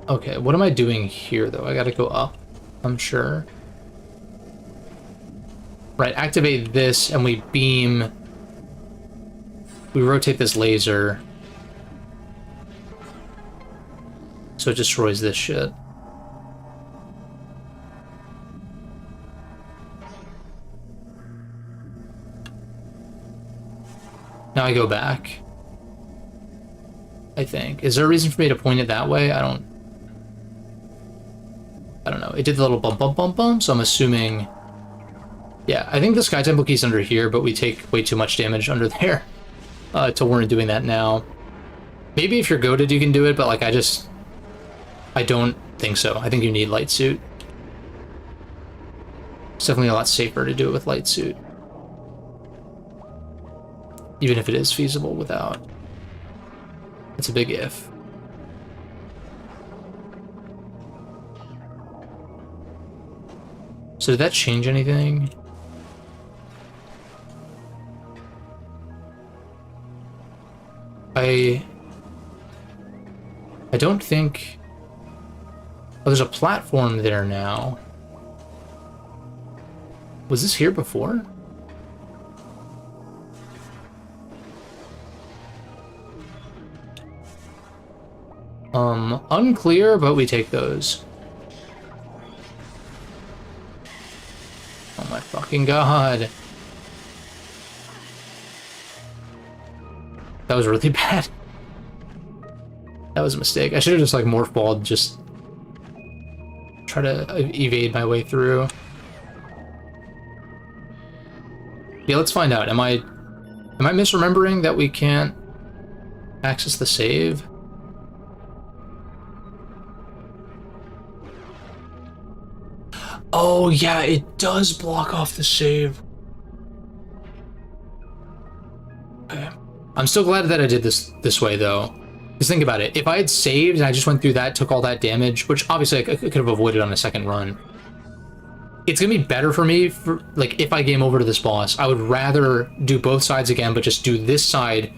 Okay, what am I doing here though? I gotta go up, I'm sure. Right, activate this and we beam. We rotate this laser. So it destroys this shit. Now I go back. I think. Is there a reason for me to point it that way? I don't know. It did the little bump, bump, bump, bump, so I'm assuming... Yeah, I think the Sky Temple key's under here, but we take way too much damage under there to warrant doing that now. Maybe if you're goated you can do it, but like I don't think so. I think you need Light Suit. It's definitely a lot safer to do it with Light Suit. Even if it is feasible without. It's a big if. So did that change anything? I don't think... Oh, there's a platform there now. Was this here before? Unclear, but we take those. Oh my fucking god. That was really bad. That was a mistake. I should have just like morph balled, just try to evade my way through. Yeah, let's find out. Am I misremembering that we can't access the save? Oh yeah, it does block off the save. Okay. I'm still glad that I did this way though. Just think about it. If I had saved and I just went through that, took all that damage, which obviously I could have avoided on a second run, it's gonna be better for me for like if I game over to this boss. I would rather do both sides again, but just do this side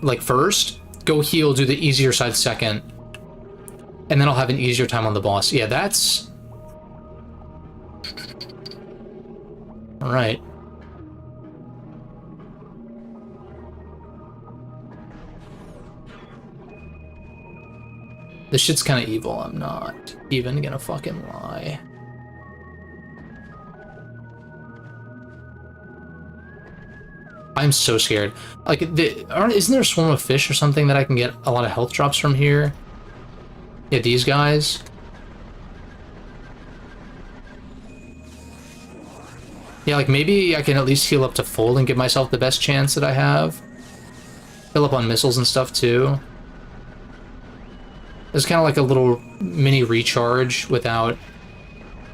like first, go heal, do the easier side second, and then I'll have an easier time on the boss. Yeah, that's all right. This shit's kind of evil, I'm not even gonna fucking lie. I'm so scared. Like, isn't there a swarm of fish or something that I can get a lot of health drops from here? Yeah, these guys. Yeah, like maybe I can at least heal up to full and give myself the best chance that I have. Fill up on missiles and stuff too. It's kind of like a little mini recharge without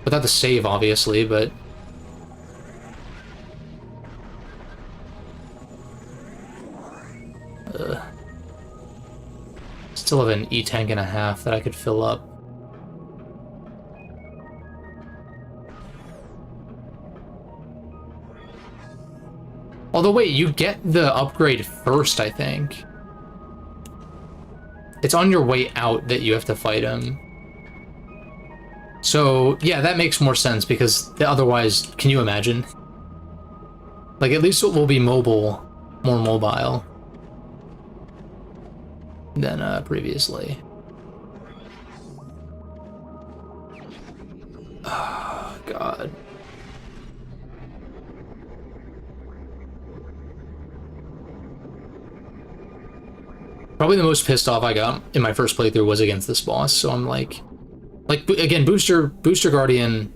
the save, obviously, but... Still have an E-tank and a half that I could fill up. Although, wait, you get the upgrade first, I think. It's on your way out that you have to fight him. So, yeah, that makes more sense, because otherwise, can you imagine? Like, at least it will be mobile, more mobile than previously. Oh, God. Probably the most pissed off I got in my first playthrough was against this boss, so I'm like again, Booster Guardian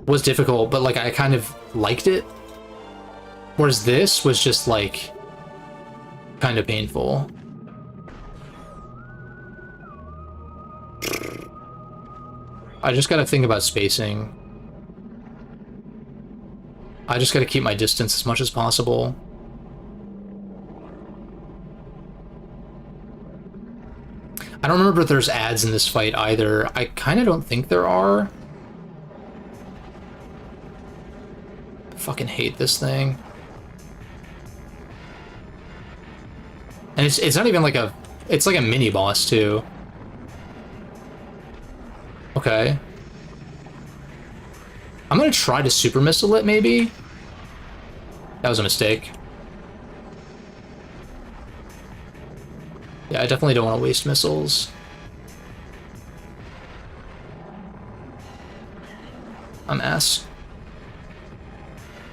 was difficult, but like I kind of liked it. Whereas this was just like kind of painful. I just gotta think about spacing. I just gotta keep my distance as much as possible. I don't remember if there's ads in this fight either. I kind of don't think there are. I fucking hate this thing. And it's not even like a... It's like a mini boss, too. Okay. I'm gonna try to super missile it, maybe? That was a mistake. Yeah, I definitely don't want to waste missiles. I'm ass.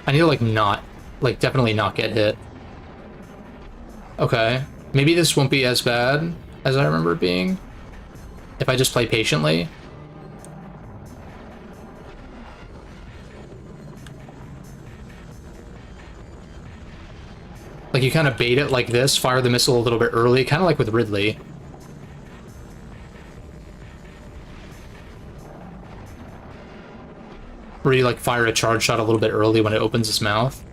I need to, like, not... Like, definitely not get hit. Okay. Maybe this won't be as bad as I remember it being. If I just play patiently. Like, you kind of bait it like this, fire the missile a little bit early, kind of like with Ridley. Where you, like, fire a charge shot a little bit early when it opens its mouth.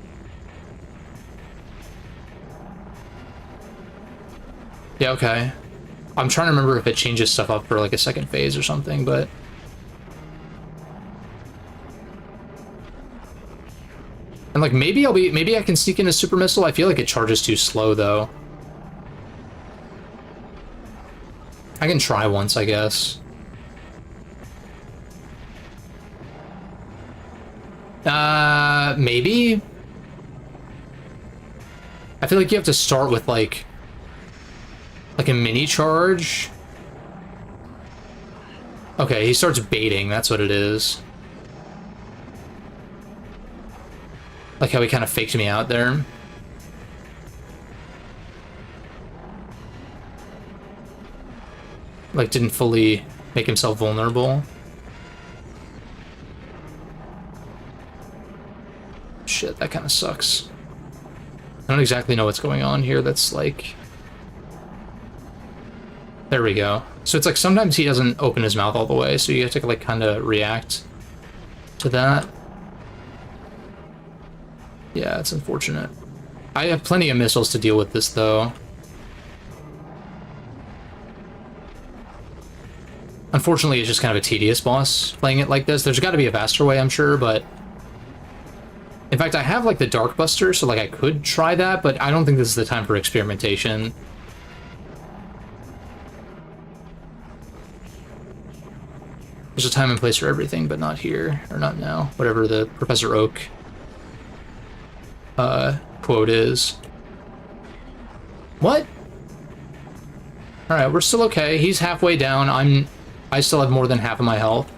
Yeah, okay. I'm trying to remember if it changes stuff up for, like, a second phase or something, but... And, like, maybe I can sneak in a super missile. I feel like it charges too slow, though. I can try once, I guess. Maybe? I feel like you have to start with, like a mini charge. Okay, he starts baiting, that's what it is. Like how he kind of faked me out there. Like, didn't fully make himself vulnerable. Shit, that kind of sucks. I don't exactly know what's going on here. That's like... There we go. So it's like sometimes he doesn't open his mouth all the way, so you have to like kind of react to that. Yeah, it's unfortunate. I have plenty of missiles to deal with this, though. Unfortunately, it's just kind of a tedious boss playing it like this. There's got to be a faster way, I'm sure, but... In fact, I have, like, the Dark Buster, so, like, I could try that, but I don't think this is the time for experimentation. There's a time and place for everything, but not here, or not now. Whatever the Professor Oak quote is. What? Alright, we're still okay. He's halfway down. I still have more than half of my health.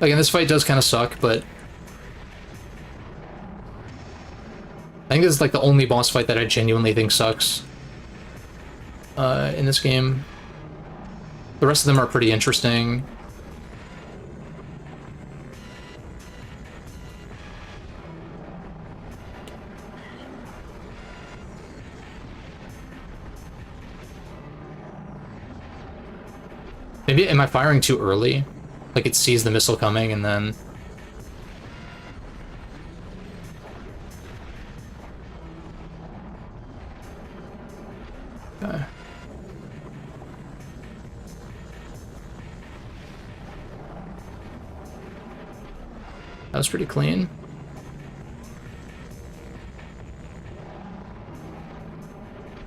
Again, this fight does kind of suck, but... I think this is like the only boss fight that I genuinely think sucks in this game. The rest of them are pretty interesting. Maybe, am I firing too early? Like it sees the missile coming and then... Okay. That was pretty clean.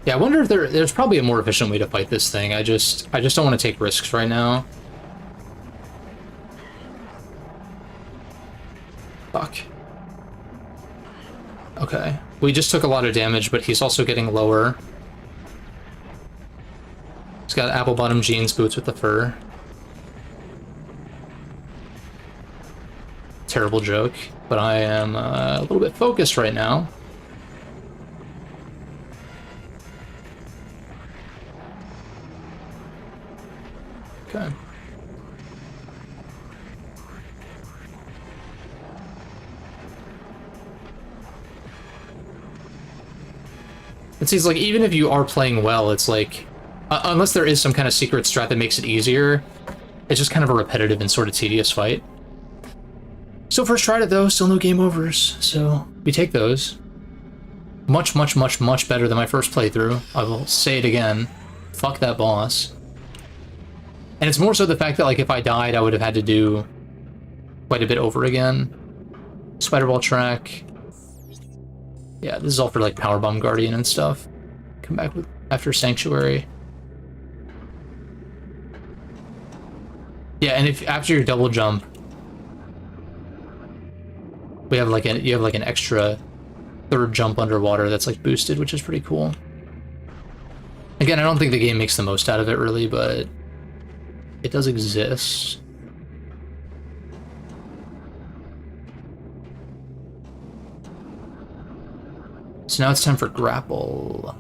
Yeah, I wonder if there's probably a more efficient way to fight this thing. I just don't want to take risks right now. Fuck. Okay. We just took a lot of damage, but he's also getting lower. He's got apple bottom jeans, boots with the fur. Terrible joke, but I am a little bit focused right now. Okay. It seems like even if you are playing well, it's like, unless there is some kind of secret strat that makes it easier, it's just kind of a repetitive and sort of tedious fight. So first tried it though, still no game overs, so we take those. Much, much, much, much better than my first playthrough. I will say it again. Fuck that boss. And it's more so the fact that, like, if I died, I would have had to do quite a bit over again. Spider-Ball track. Yeah, this is all for, like, Powerbomb Guardian and stuff. Come back with after Sanctuary. Yeah, and if after your double jump, we have, like, you have, like, an extra third jump underwater that's, like, boosted, which is pretty cool. Again, I don't think the game makes the most out of it, really, but it does exist. So now it's time for grapple.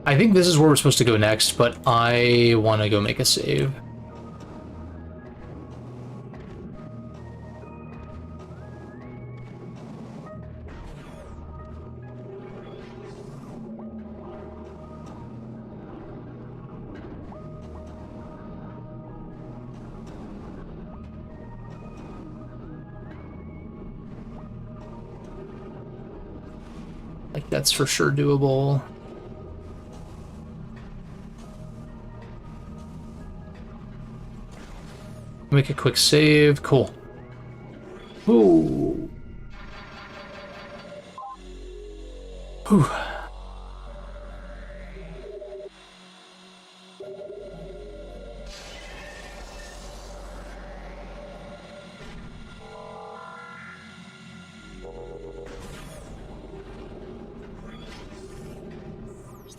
I think this is where we're supposed to go next, but I want to go make a save. Like, that's for sure doable. Make a quick save. Cool. Ooh. Whew.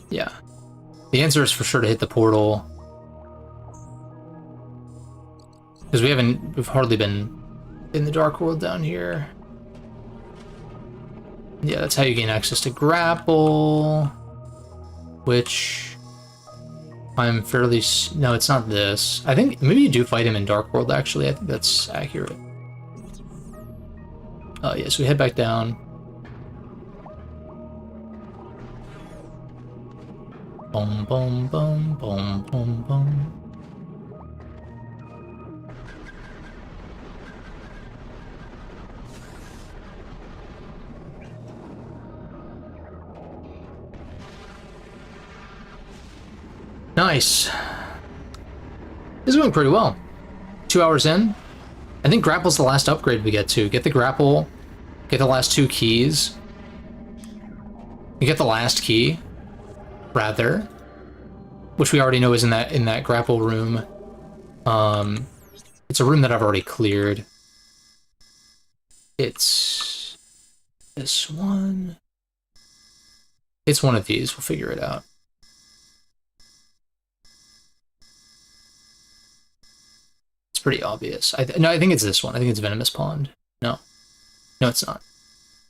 Yeah. The answer is for sure to hit the portal. Because we've hardly been in the Dark World down here. Yeah, that's how you gain access to grapple, which I'm fairly... No, it's not this. I think maybe you do fight him in Dark World, actually. I think that's accurate. Oh, yeah, so we head back down. Boom, boom, boom, boom, boom, boom. Nice. This is going pretty well. 2 hours in. I think grapple's the last upgrade we get to. Get the grapple, get the last 2 keys. You get the last key, rather, which we already know is in that grapple room. It's a room that I've already cleared. It's this one. It's one of these. We'll figure it out. Pretty obvious. No, I think it's this one. I think it's Venomous Pond. No, it's not.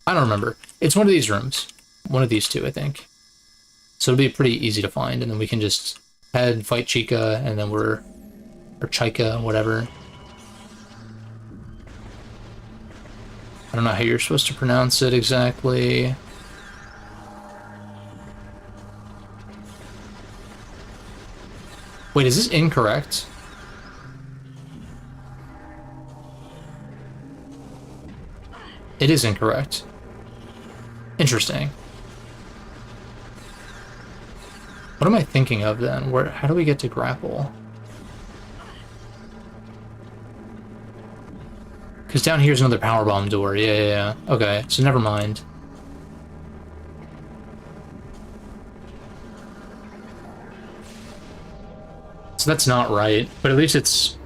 I don't remember. It's one of these rooms. One of these two, I think. So it'll be pretty easy to find, and then we can just head, fight Chica, and then or Chica, whatever. I don't know how you're supposed to pronounce it exactly. Wait, is this incorrect? It is incorrect. Interesting. What am I thinking of then? How do we get to grapple? Because down here's another powerbomb door. Yeah. Okay, so never mind. So that's not right, but at least it's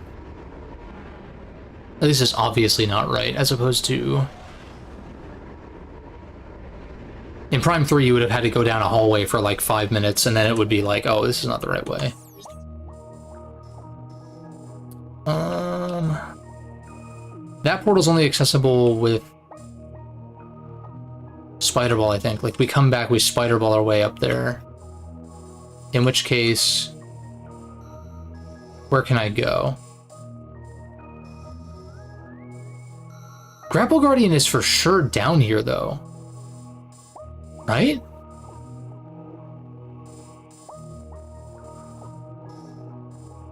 obviously not right, as opposed to in Prime 3 you would have had to go down a hallway for like 5 minutes and then it would be like, oh, this is not the right way. That portal's only accessible with Spider Ball, I think. Like, we come back, we Spider Ball our way up there. In which case, where can I go? Grapple Guardian is for sure down here, though. Right?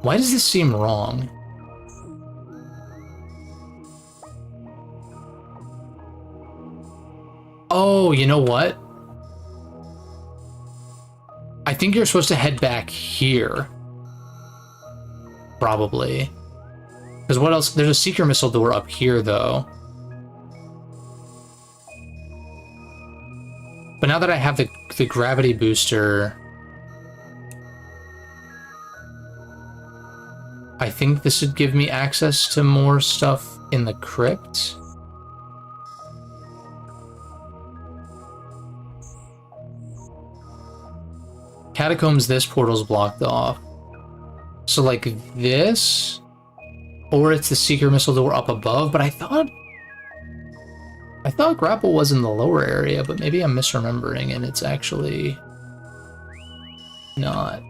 Why does this seem wrong? Oh, you know what? I think you're supposed to head back here. Probably. Because what else? There's a Seeker Missile door up here, though. But now that I have the gravity booster, I think this would give me access to more stuff in the crypt. Catacombs, this portal's blocked off. So like this, or it's the Seeker Missile door up above, but I thought grapple was in the lower area, but maybe I'm misremembering and it's actually not.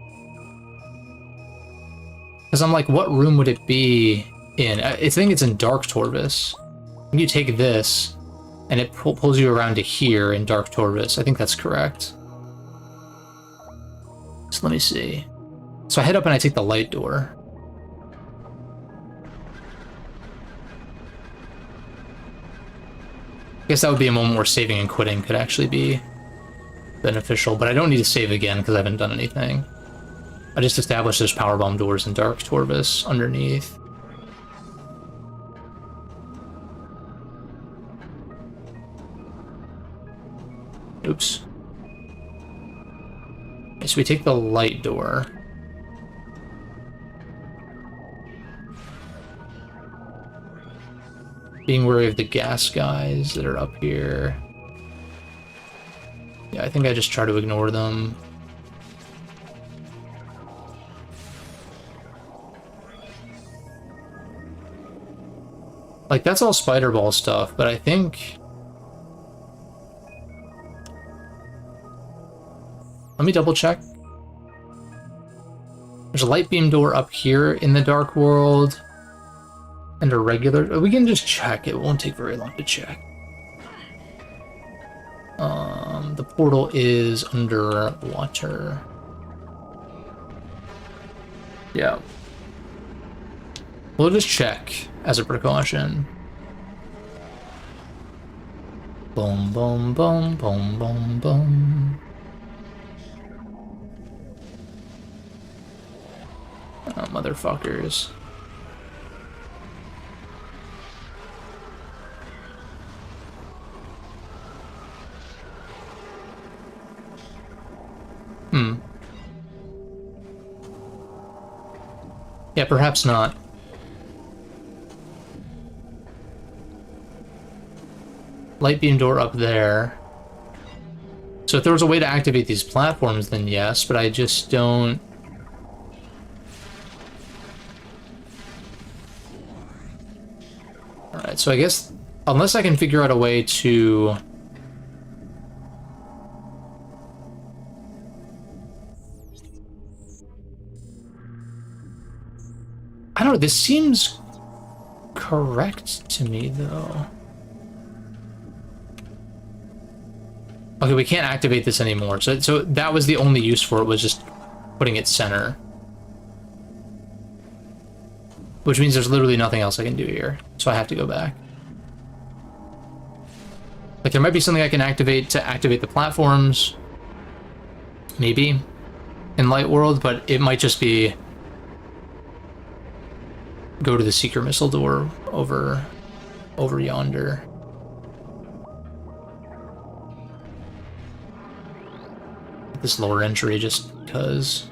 Because I'm like, what room would it be in? I think it's in Dark Torvus. You take this, and it pulls you around to here in Dark Torvus. I think that's correct. So let me see. So I head up and I take the light door. I guess that would be a moment where saving and quitting could actually be beneficial, but I don't need to save again because I haven't done anything. I just established there's powerbomb doors in Dark Torvus underneath. Oops. Okay, so we take the light door. Being wary of the gas guys that are up here. Yeah, I think I just try to ignore them. Like, that's all Spider Ball stuff, but I think... Let me double check. There's a light beam door up here in the Dark World. And a regular... We can just check. It won't take very long to check. The portal is underwater. Yeah. We'll just check as a precaution. Boom, boom, boom, boom, boom, boom. Oh, motherfuckers. Yeah, perhaps not. Light beam door up there. So if there was a way to activate these platforms, then yes, but I just don't... Alright, so I guess, unless I can figure out a way to... I don't know, this seems correct to me, though. Okay, we can't activate this anymore, so that was the only use for it, was just putting it center. Which means there's literally nothing else I can do here, so I have to go back. Like, there might be something I can activate to activate the platforms. Maybe. In Light World, but it might just be... go to the Seeker Missile door over yonder. This lower entry just because.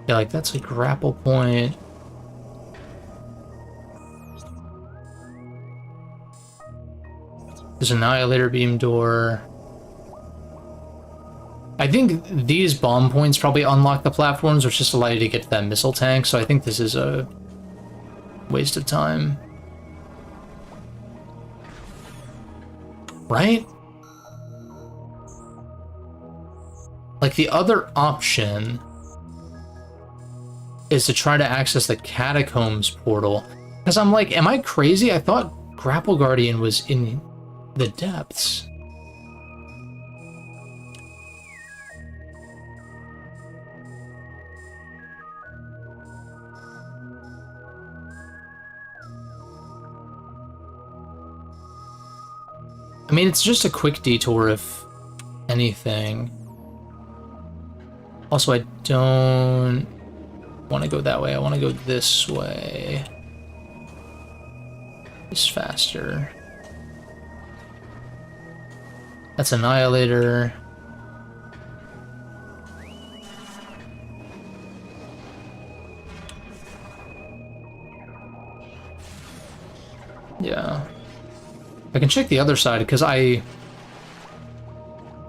Yeah, like that's a grapple point. There's an Annihilator Beam door. I think these bomb points probably unlock the platforms, which just allow you to get to that missile tank, so I think this is a waste of time. Right? Like, the other option is to try to access the Catacombs portal. Because I'm like, am I crazy? I thought Grapple Guardian was in the depths. I mean, it's just a quick detour, if anything. Also, I don't want to go that way. I want to go this way. It's faster. That's Annihilator. Yeah. I can check the other side, because I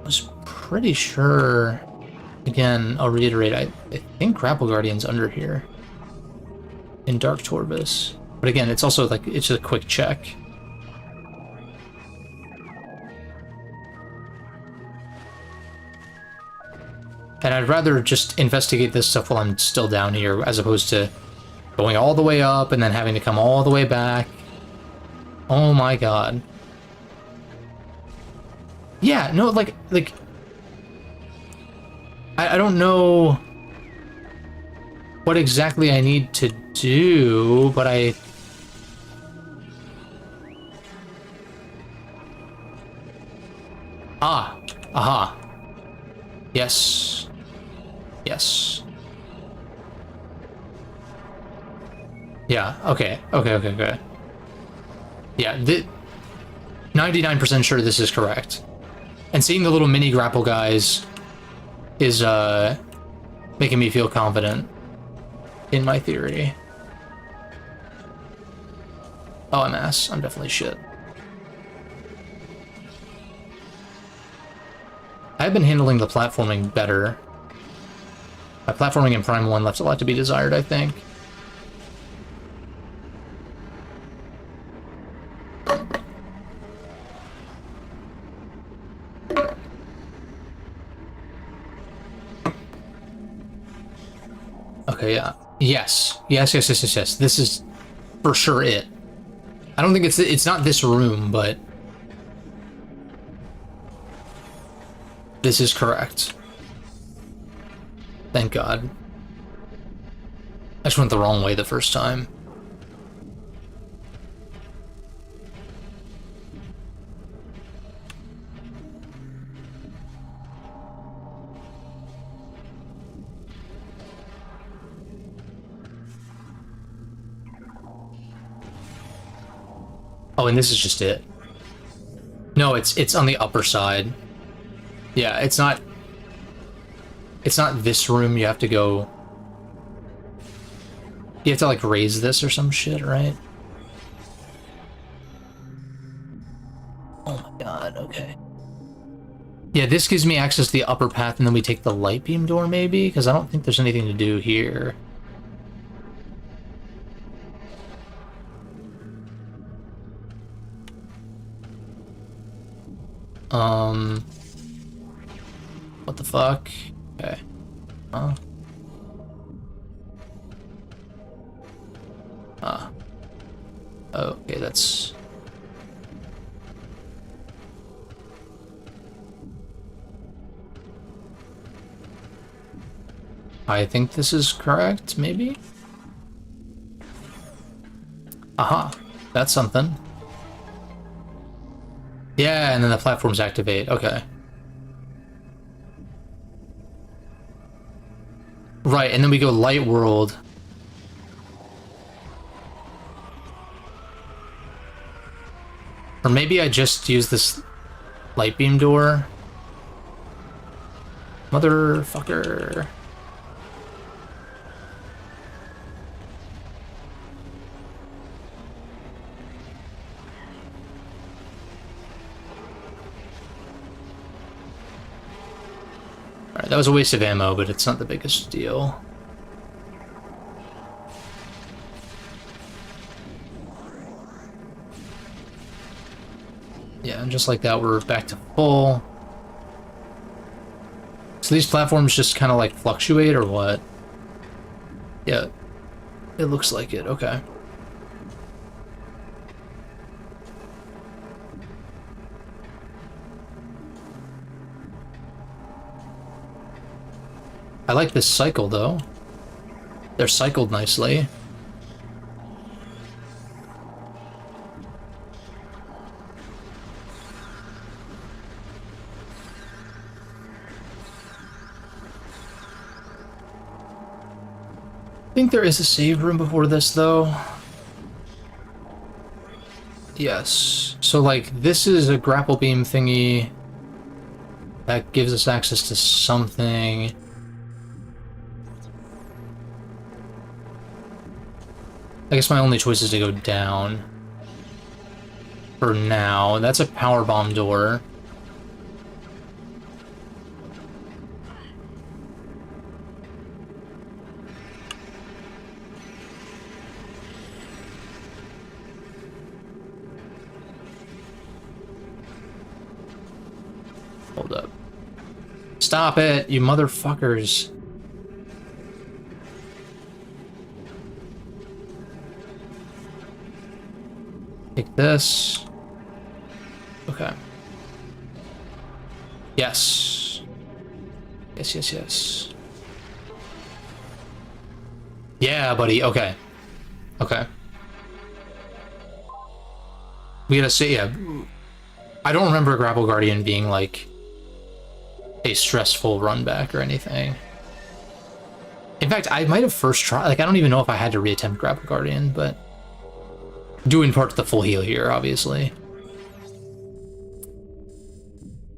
was pretty sure... Again, I'll reiterate, I think Grapple Guardian's under here. In Dark Torvus. But again, it's also like, it's a quick check. And I'd rather just investigate this stuff while I'm still down here, as opposed to going all the way up and then having to come all the way back. Oh my god. Yeah, no, like... I don't know what exactly I need to do, but I... Ah! Aha! Yes. Yes. Yeah, okay. Okay. Yeah, 99% sure this is correct. And seeing the little mini grapple guys is making me feel confident in my theory. Oh, I'm ass. I'm definitely shit. I've been handling the platforming better. My platforming in Prime 1 left a lot to be desired, I think. Okay, yeah. Yes. Yes. This is for sure it. I don't think it's not this room, but this is correct. Thank God. I just went the wrong way the first time. Oh, and this is just it. No, it's on the upper side. Yeah, it's not this room. You have to go... You have to, like, raise this or some shit, right? Oh my god, okay. Yeah, this gives me access to the upper path, and then we take the light beam door, maybe? Because I don't think there's anything to do here. What the fuck? Okay. Huh? Ah. Okay, that's... I think this is correct, maybe? Aha, that's something. Yeah, and then the platforms activate, okay. Right, and then we go light world. Or maybe I just use this light beam door. Motherfucker. Alright, that was a waste of ammo, but it's not the biggest deal. Yeah, and just like that, we're back to full. So these platforms just kind of like fluctuate or what? Yeah, it looks like it, okay. I like this cycle though. They're cycled nicely. I think there is a save room before this, though. Yes. So, like, this is a grapple beam thingy that gives us access to something. I guess my only choice is to go down. For now. That's a power bomb door. Hold up. Stop it, you motherfuckers. Take this. Okay. Yes. Yes, yes, yes. Yeah, buddy. Okay. Okay. We gotta say, yeah. I don't remember Grapple Guardian being, like, a stressful run back or anything. In fact, I might have first tried, like, I don't even know if I had to reattempt Grapple Guardian, but due in part to the full heal here, obviously.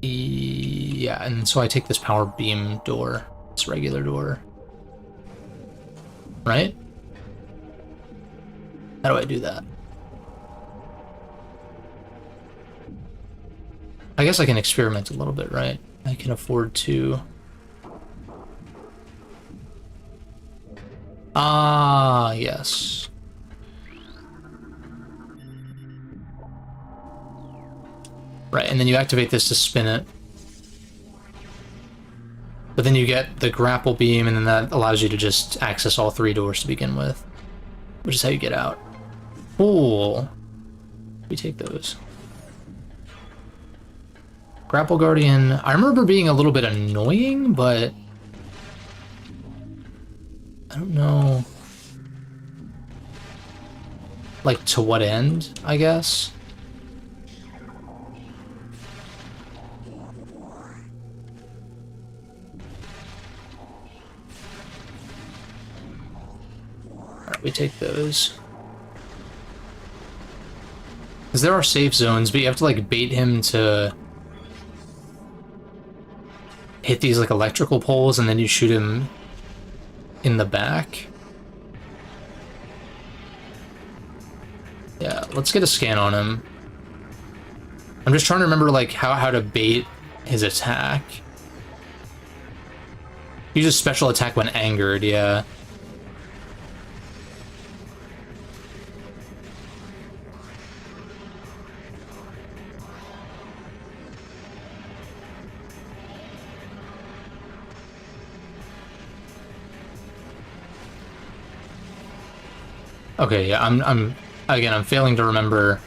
Yeah, and so I take this power beam door, this regular door. Right? How do I do that? I guess I can experiment a little bit, right? I can afford to... Ah, yes. Right, and then you activate this to spin it. But then you get the grapple beam, and then that allows you to just access all three doors to begin with. Which is how you get out. Cool. We take those. Grapple Guardian, I remember being a little bit annoying, but... I don't know... Like, to what end, I guess? Alright, we take those. Because there are safe zones, but you have to, like, bait him to... hit these, like, electrical poles, and then you shoot him in the back. Yeah, let's get a scan on him. I'm just trying to remember, like, how to bait his attack. Use a special attack when angered, yeah. Okay, yeah, I'm failing to remember.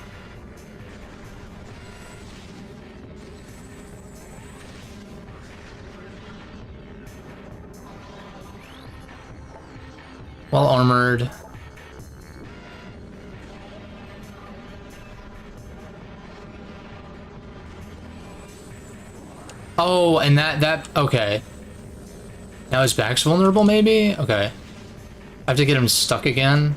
Well armored. Oh, and okay. Now his back's vulnerable, maybe? Okay. I have to get him stuck again.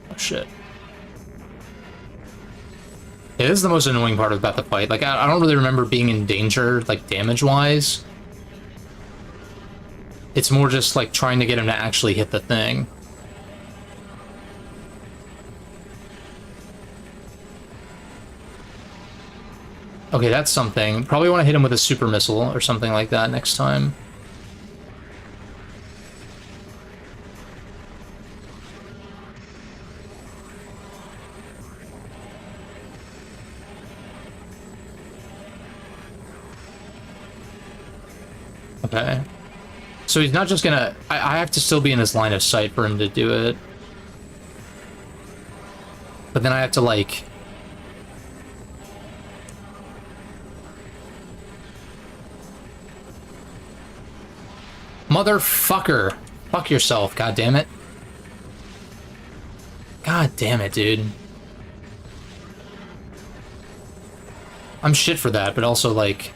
Oh, shit. Yeah, this is the most annoying part about the fight. Like, I don't really remember being in danger, like, damage-wise. It's more just, like, trying to get him to actually hit the thing. Okay, that's something. Probably want to hit him with a super missile or something like that next time. Okay. So he's not just gonna... I have to still be in his line of sight for him to do it. But then I have to, like... Motherfucker! Fuck yourself, god damn it. God damn it, dude. I'm shit for that, but also, like...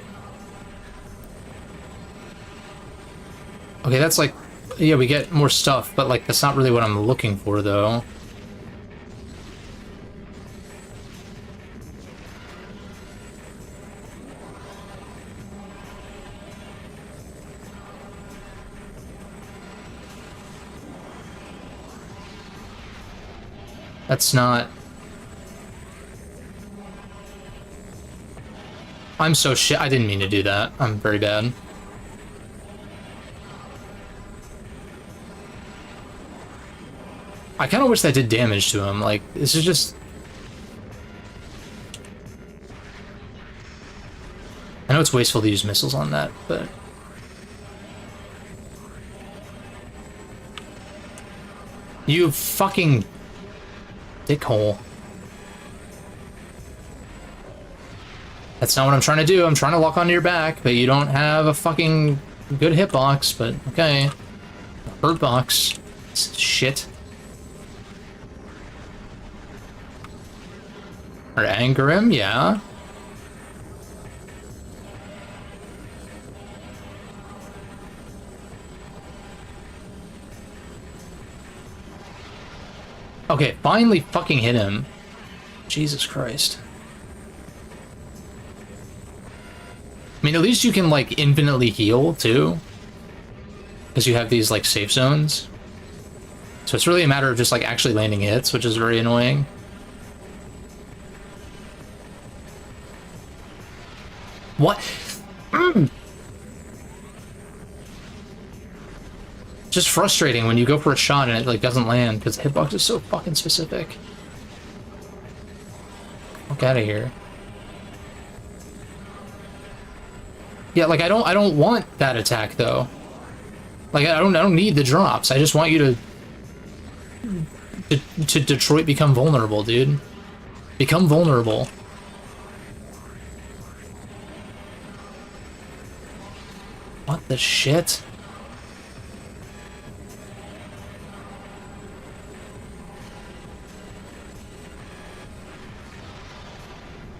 Okay, that's like... Yeah, we get more stuff, but, like, that's not really what I'm looking for, though. That's not... I'm so shit. I didn't mean to do that. I'm very bad. I kind of wish that did damage to him. Like, this is just... I know it's wasteful to use missiles on that, but... You fucking... dickhole. That's not what I'm trying to do. I'm trying to lock onto your back, but you don't have a fucking good hitbox, but okay. Hurt box. Shit. Or anger him, yeah. Okay, finally fucking hit him. Jesus Christ. I mean, at least you can, like, infinitely heal, too. Because you have these, like, safe zones. So it's really a matter of just, like, actually landing hits, which is very annoying. What? Just frustrating when you go for a shot and it, like, doesn't land, because the hitbox is so fucking specific. Fuck out of here. Yeah, like, I don't want that attack, though. Like, I don't need the drops. I just want you to Detroit become vulnerable, dude. Become vulnerable. What the shit?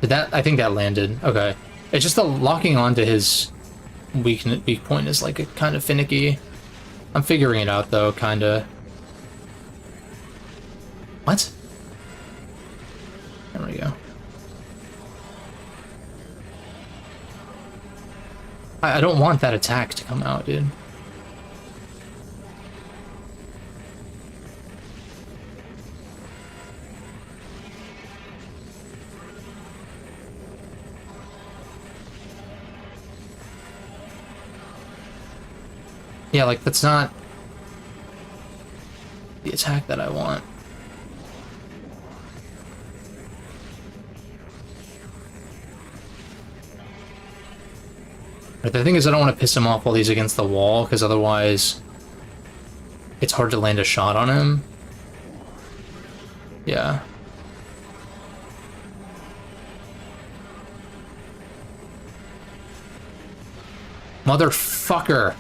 Did that? I think that landed. Okay. It's just the locking onto his weak point is like a kind of finicky. I'm figuring it out though, kinda. What? There we go. I don't want that attack to come out, dude. Yeah, like, that's not the attack that I want. But the thing is, I don't want to piss him off while he's against the wall, because otherwise it's hard to land a shot on him. Yeah. Motherfucker.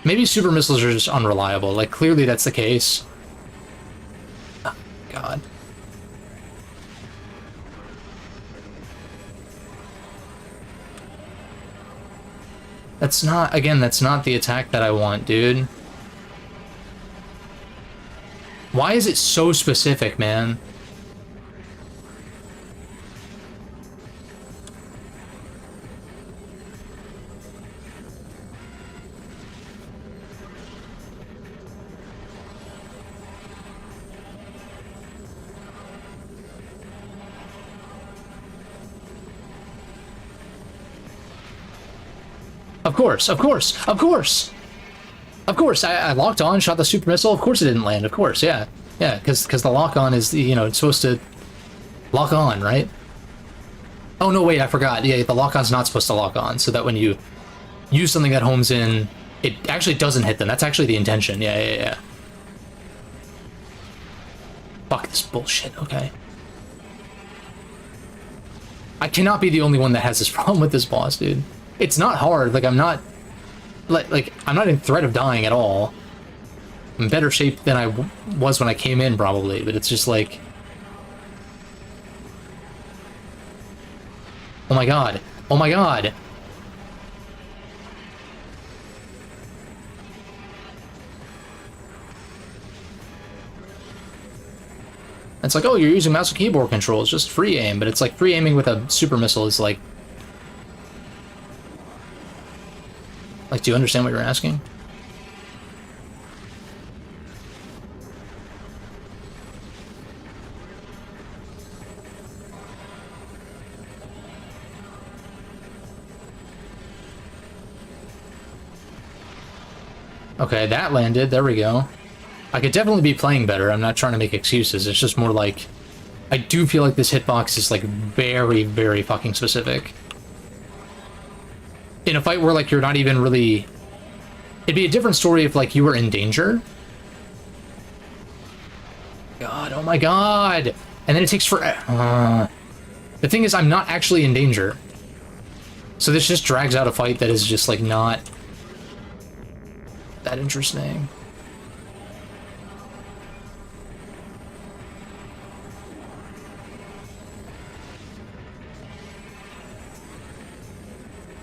Maybe super missiles are just unreliable. Like, clearly that's the case. Oh, God. That's not, again, that's not the attack that I want, dude. Why is it so specific, man? Of course, of course, of course! Of course, I locked on, shot the super missile, of course it didn't land, of course, yeah. Yeah, because the lock-on is, you know, it's supposed to lock on, right? Oh, no, wait, I forgot. Yeah, the lock-on's not supposed to lock on, so that when you use something that homes in, it actually doesn't hit them. That's actually the intention, yeah. Fuck this bullshit, okay. I cannot be the only one that has this problem with this boss, dude. It's not hard, like, I'm not... Like, I'm not in threat of dying at all. I'm in better shape than I was when I came in, probably, but it's just like... Oh my god. Oh my god! It's like, oh, you're using mouse and keyboard controls, just free aim, but it's like free aiming with a super missile is like... Like, do you understand what you're asking? Okay, that landed. There we go. I could definitely be playing better. I'm not trying to make excuses. It's just more like... I do feel like this hitbox is, like, very, very fucking specific. In a fight where, like, you're not even really... It'd be a different story if, like, you were in danger. God, oh my god! And then it takes forever... The thing is, I'm not actually in danger. So this just drags out a fight that is just, like, not... that interesting.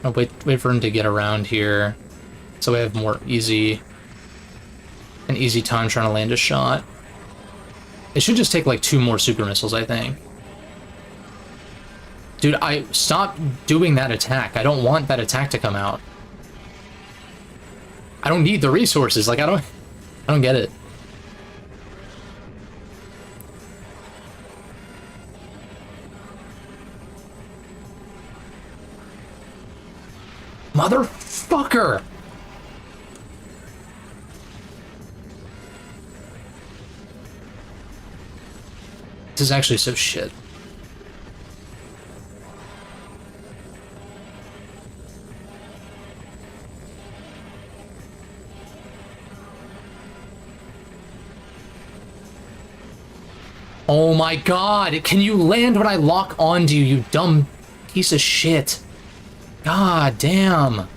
I'll wait for him to get around here, so we have an easy time trying to land a shot. It should just take like 2 more super missiles, I think. Dude, stop doing that attack. I don't want that attack to come out. I don't need the resources. Like, I don't get it. Motherfucker! This is actually so shit. Oh my god! Can you land when I lock onto you, you dumb piece of shit? God damn.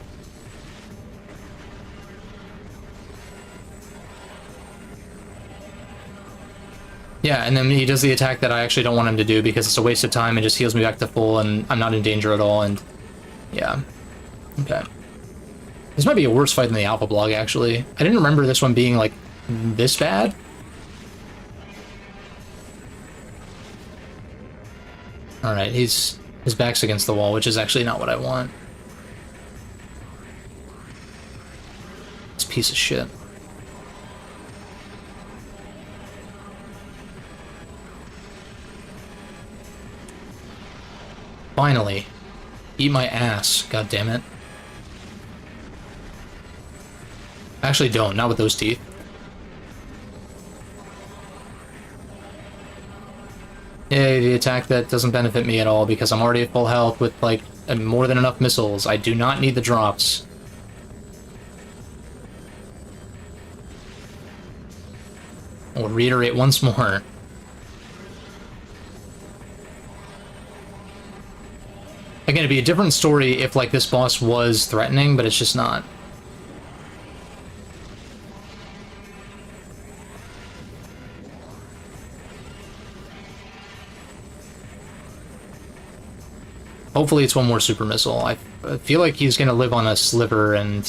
Yeah, and then he does the attack that I actually don't want him to do because it's a waste of time and just heals me back to full and I'm not in danger at all, and... yeah. Okay. This might be a worse fight than the Alpha Blog, actually. I didn't remember this one being, like, this bad. Alright, his back's against the wall, which is actually not what I want. This piece of shit. Finally. Eat my ass, god damn it. Actually don't, not with those teeth. Yay, the attack that doesn't benefit me at all because I'm already at full health with, like, more than enough missiles. I do not need the drops. I'll reiterate once more. Again, it'd be a different story if, like, this boss was threatening, but it's just not. Hopefully it's one more super missile. I feel like he's gonna live on a sliver, and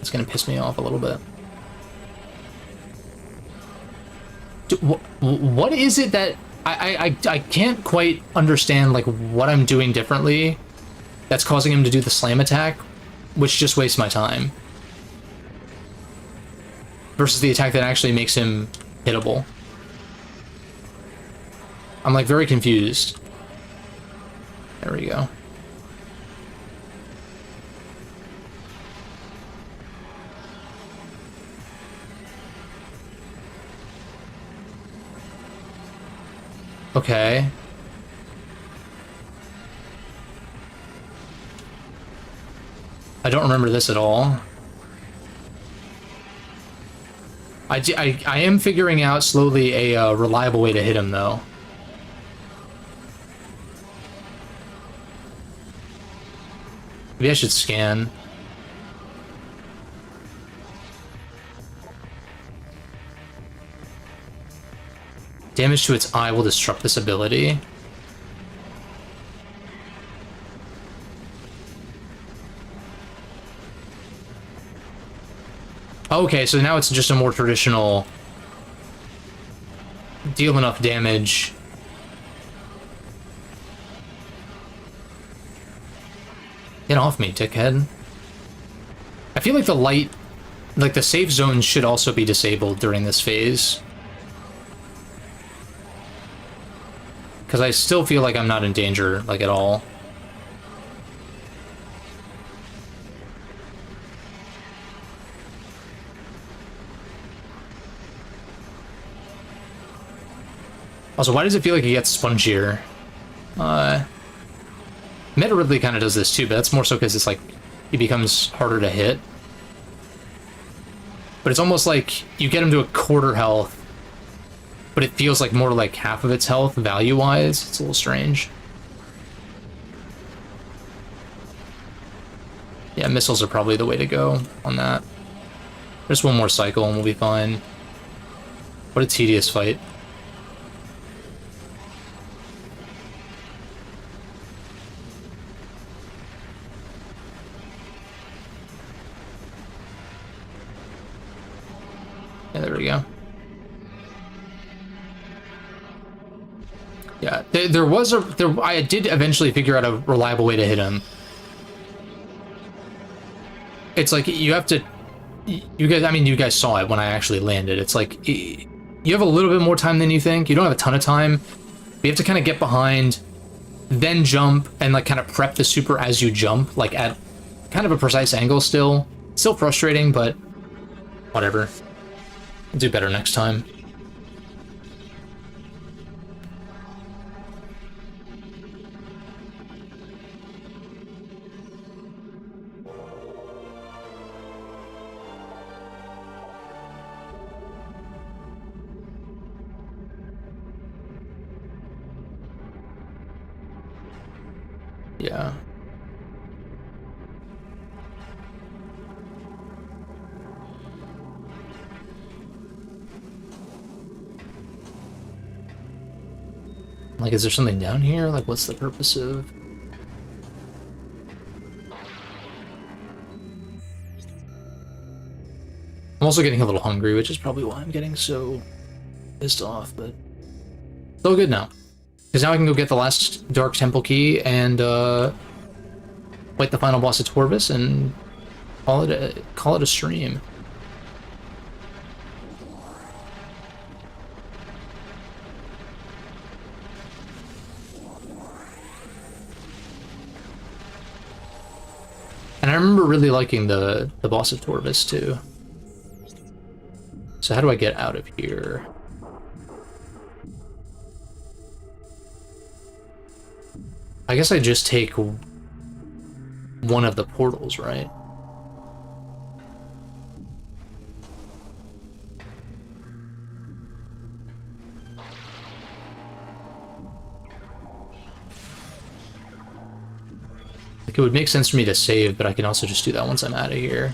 it's gonna piss me off a little bit. What is it that... I can't quite understand, like, what I'm doing differently that's causing him to do the slam attack, which just wastes my time, versus the attack that actually makes him hittable. I'm, like, very confused. There we go. Okay. I don't remember this at all. I am figuring out slowly a reliable way to hit him, though. Maybe I should scan. Damage to its eye will disrupt this ability. Okay, so now it's just a more traditional... deal enough damage. Get off me, dickhead. I feel like the light... like, the safe zones should also be disabled during this phase. Because I still feel like I'm not in danger, like, at all. Also, why does it feel like it gets spongier? Meta Ridley kind of does this too, but that's more so because it's like, he becomes harder to hit. But it's almost like you get him to a quarter health, but it feels like more like half of its health value-wise. It's a little strange. Yeah, missiles are probably the way to go on that. Just one more cycle and we'll be fine. What a tedious fight. Yeah, there we go. Yeah, I did eventually figure out a reliable way to hit him. It's like, you have to... You guys saw it when I actually landed. It's like, you have a little bit more time than you think. You don't have a ton of time. You have to kind of get behind, then jump, and like kind of prep the super as you jump, like at kind of a precise angle still. Still frustrating, but whatever. I'll do better next time. Yeah. Like, is there something down here? Like, what's the purpose of... I'm also getting a little hungry, which is probably why I'm getting so pissed off, but it's all good now. Because now I can go get the last Dark Temple key and fight the final boss of Torvus and call it a stream. And I remember really liking the boss of Torvus too. So how do I get out of here? I guess I just take one of the portals, right? Like, it would make sense for me to save, but I can also just do that once I'm out of here.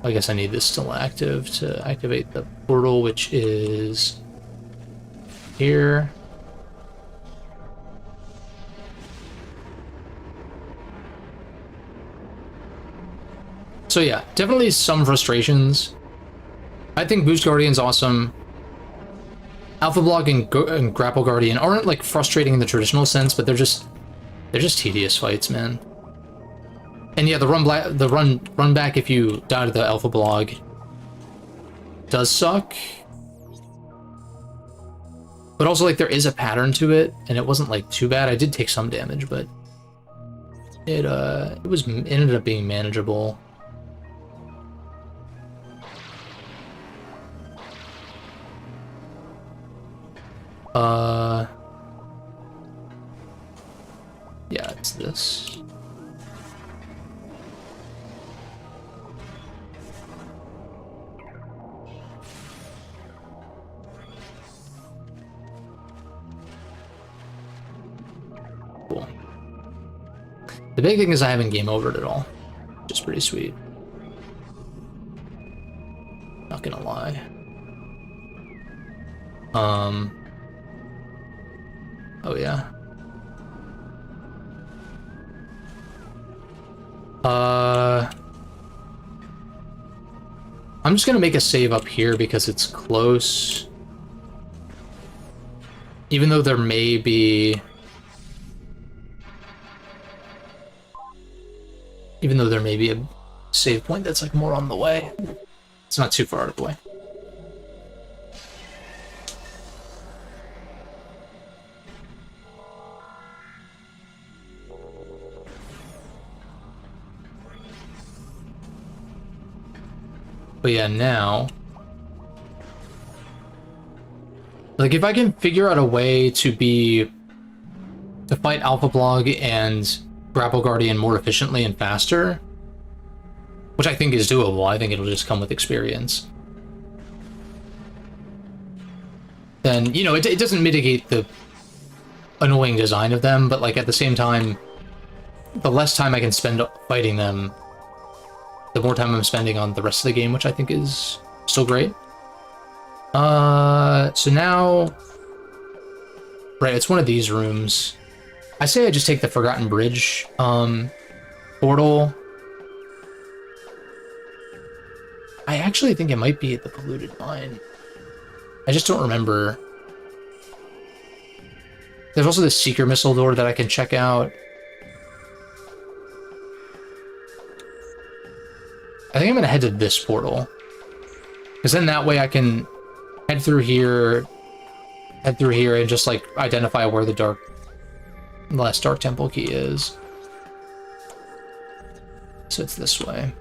I guess I need this still active to activate the portal, which is here. So yeah, definitely some frustrations. I think Boost Guardian's awesome. Alpha Block and Grapple Guardian aren't like frustrating in the traditional sense, but they're just tedious fights, man. And yeah, the run back if you die to the Alpha Blog does suck. But also, like, there is a pattern to it, and it wasn't like too bad. I did take some damage, but it ended up being manageable. Yeah, it's this. Cool. The big thing is I haven't game overed at all, which is pretty sweet. Not gonna lie. Oh yeah. I'm just gonna make a save up here because it's close. Even though there may be... Even though there may be a save point that's like more on the way. It's not too far out of the way. But yeah, now... Like, if I can figure out a way to fight Alpha Blog and Grapple Guardian more efficiently and faster, which I think is doable, I think it'll just come with experience, then, you know, it doesn't mitigate the annoying design of them, but, like, at the same time, the less time I can spend fighting them, the more time I'm spending on the rest of the game, which I think is still great. So now... Right, it's one of these rooms. I say I just take the Forgotten Bridge, portal. I actually think it might be at the Polluted Mine. I just don't remember. There's also the Seeker Missile door that I can check out. I think I'm gonna head to this portal, because then that way I can head through here, and just like identify where the last Dark Temple key is. So it's this way.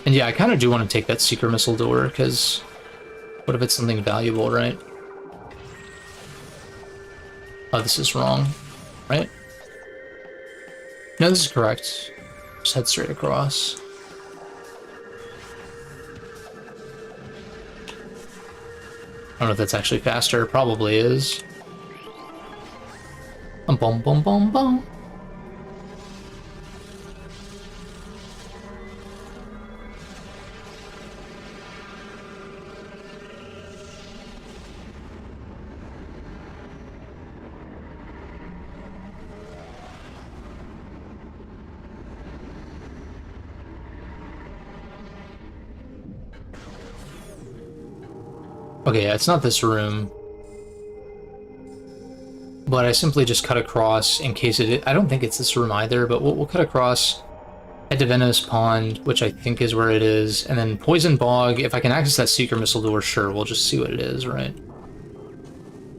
And yeah, I kind of do want to take that Seeker Missile door, because what if it's something valuable, right? Oh, this is wrong, right? No, this is correct. Just head straight across. I don't know if that's actually faster. It probably is. Bum bum bum bum bum. Okay, yeah, it's not this room. But I simply just cut across in case it is. I don't think it's this room either, but we'll cut across, head to Venomous Pond, which I think is where it is, and then Poison Bog. If I can access that Seeker Missile door, sure, we'll just see what it is, right?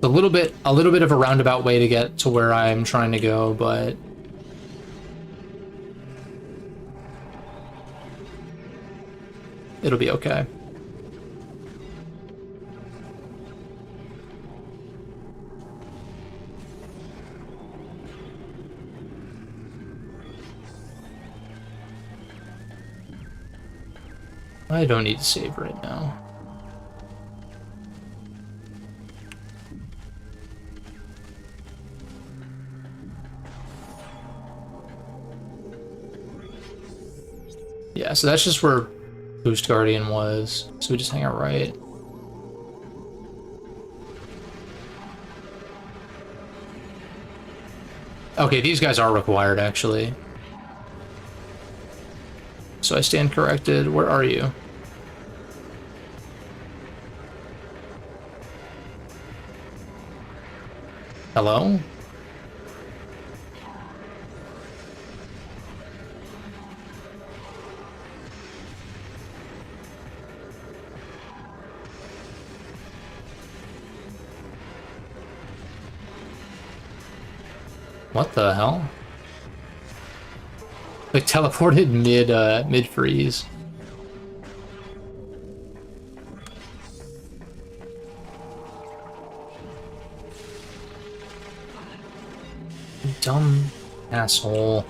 A little bit of a roundabout way to get to where I'm trying to go, but it'll be okay. I don't need to save right now. Yeah, so that's just where Boost Guardian was. So we just hang out right. Okay, these guys are required, actually. So I stand corrected. Where are you? Hello? What the hell? Like teleported mid freeze. Dumb asshole.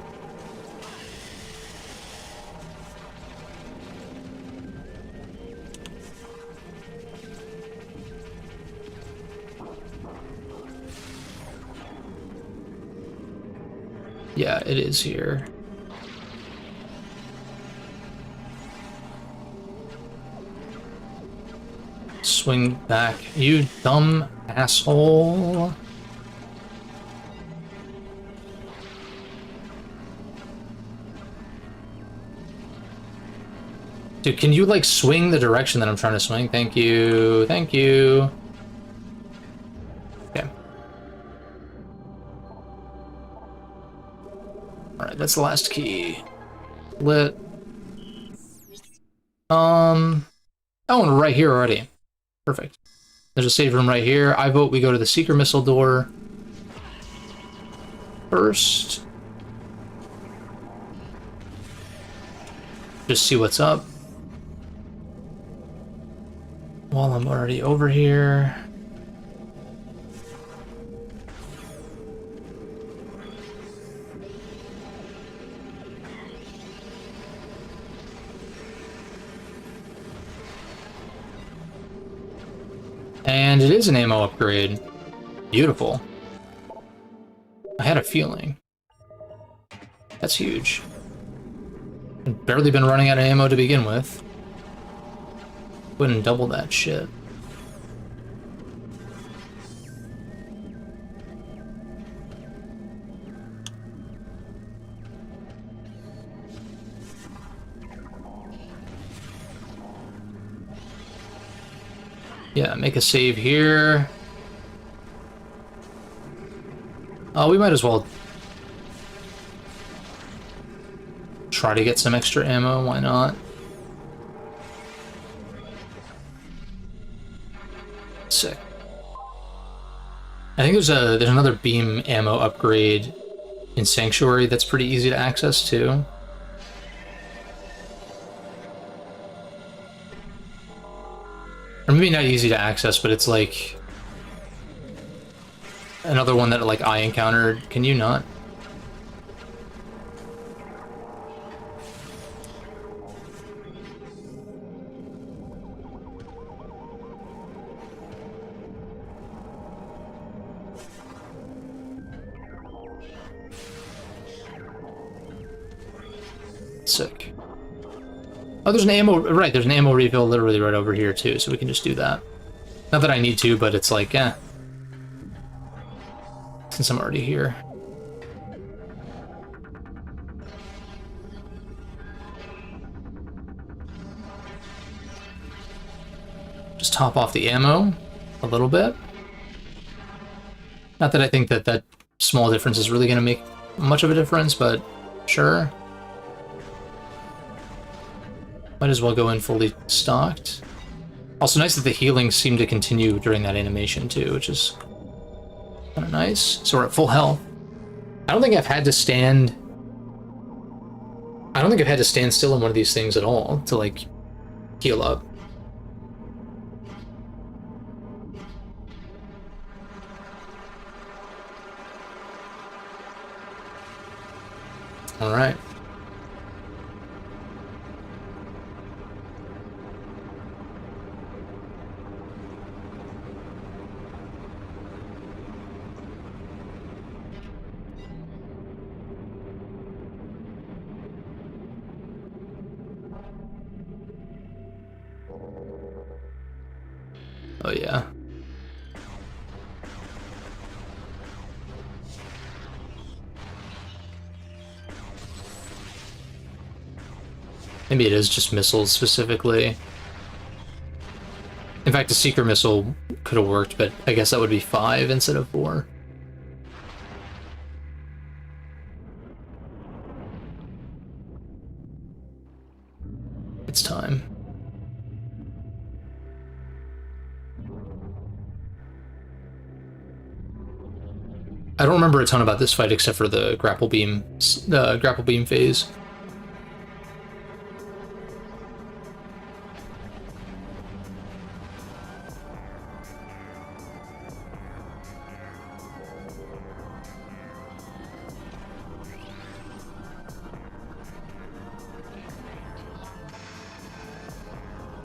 Yeah, it is here. Swing back, you dumb asshole. Dude, can you, like, swing the direction that I'm trying to swing? Thank you. Thank you. Okay. Alright, that's the last key. Lit. Oh, and right here already. Perfect. There's a save room right here. I vote we go to the Seeker Missile door first. Just see what's up. While I'm already over here. And it is an ammo upgrade. Beautiful. I had a feeling. That's huge. I've barely been running out of ammo to begin with. Wouldn't double that shit. Yeah, make a save here. Oh, we might as well try to get some extra ammo, why not? Sick. I think there's another beam ammo upgrade in Sanctuary that's pretty easy to access too. Or maybe not easy to access, but it's like another one that like I encountered. Can you not? Sick. Oh, there's an ammo, right, there's an ammo refill literally right over here too, so we can just do that. Not that I need to, but it's like, eh. Since I'm already here. Just top off the ammo a little bit. Not that I think that that small difference is really going to make much of a difference, but sure. Might as well go in fully stocked. Also nice that the healing seemed to continue during that animation too, which is kind of nice. So we're at full health. I don't think I've had to stand still in one of these things at all to like heal up. All right. Oh yeah. Maybe it is just missiles specifically. In fact, a seeker missile could have worked, but I guess that would be 5 instead of 4. It's time. I don't remember a ton about this fight except for the grapple beam phase.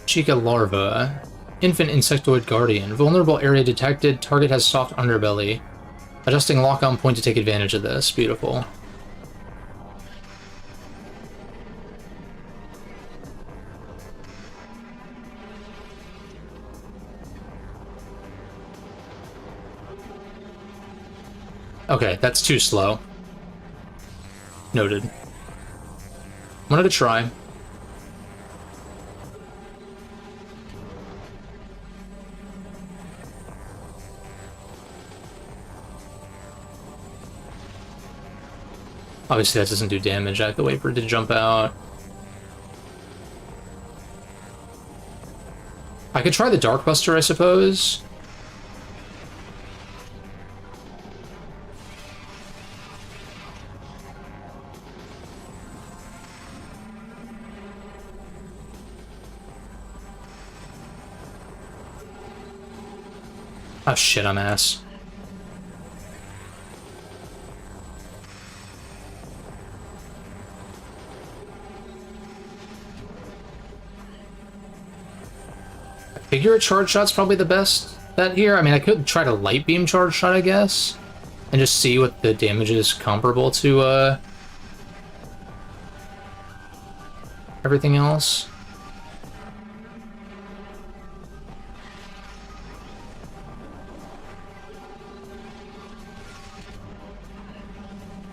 Chica larva. Infant insectoid guardian. Vulnerable area detected. Target has soft underbelly. Adjusting lock-on point to take advantage of this. Beautiful. Okay, that's too slow. Noted. Wanted to try. Obviously that doesn't do damage, I have to wait for it to jump out. I could try the Dark Buster, I suppose. Oh shit, I'm ass. Figure a charge shot's probably the best bet here. I mean, I could try to light beam charge shot, I guess, and just see what the damage is comparable to everything else.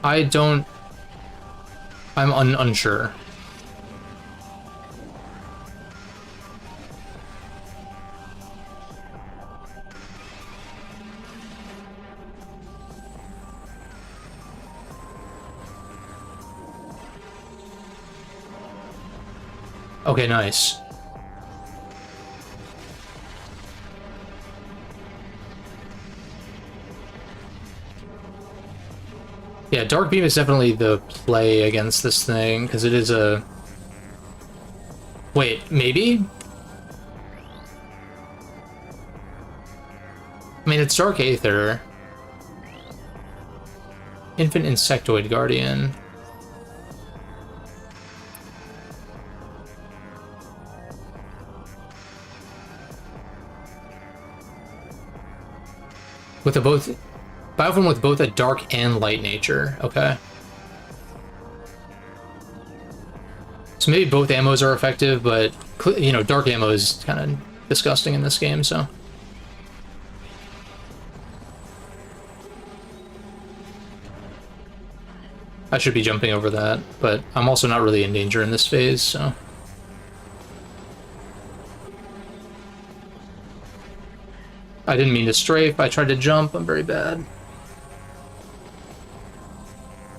I'm unsure. Okay, nice. Yeah, Dark Beam is definitely the play against this thing, because it is a... Wait, maybe? I mean, it's Dark Aether. Infant Insectoid Guardian. With a both... Bioform with both a dark and light nature. Okay. So maybe both ammos are effective, but, you know, dark ammo is kind of disgusting in this game, so... I should be jumping over that, but I'm also not really in danger in this phase, so... I didn't mean to strafe, I tried to jump, I'm very bad.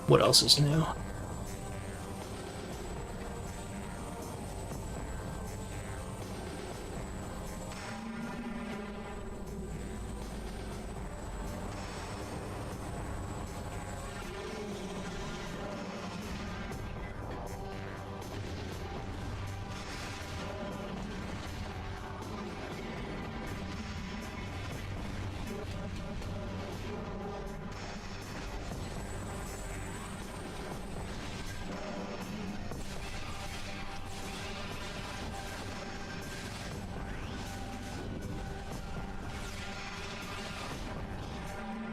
What else is new?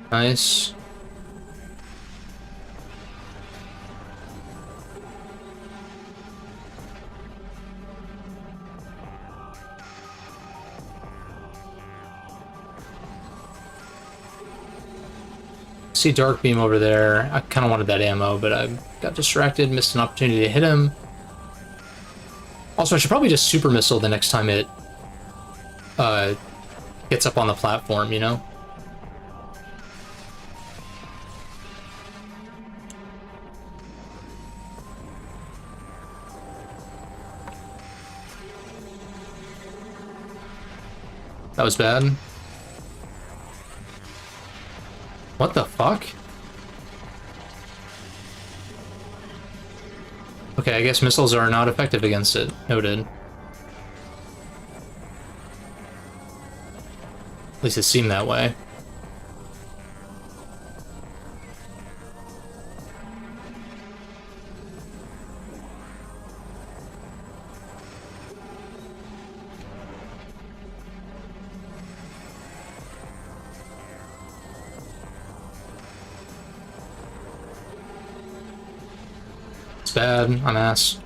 Nice. See Dark Beam over there. I kind of wanted that ammo, but I got distracted, missed an opportunity to hit him. Also, I should probably just Super Missile the next time it gets up on the platform, you know? That was bad. What the fuck? Okay, I guess missiles are not effective against it. Noted. At least it seemed that way. It's bad. I'm ass.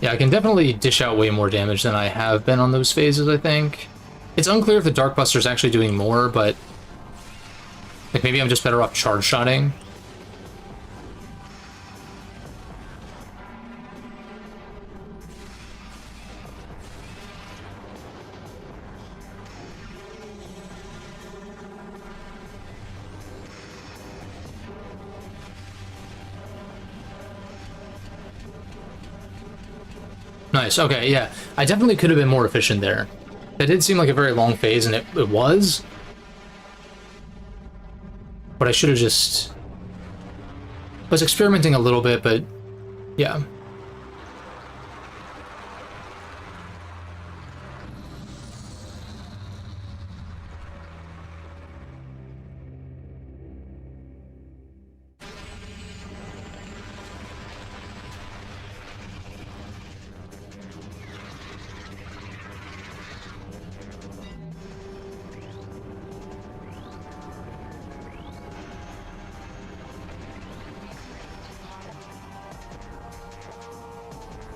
Yeah, I can definitely dish out way more damage than I have been on those phases, I think. It's unclear if the Dark Buster is actually doing more, but like maybe I'm just better off charge shotting. Nice, okay, yeah. I definitely could have been more efficient there. That did seem like a very long phase, and it was. But I should have just... I was experimenting a little bit, but yeah.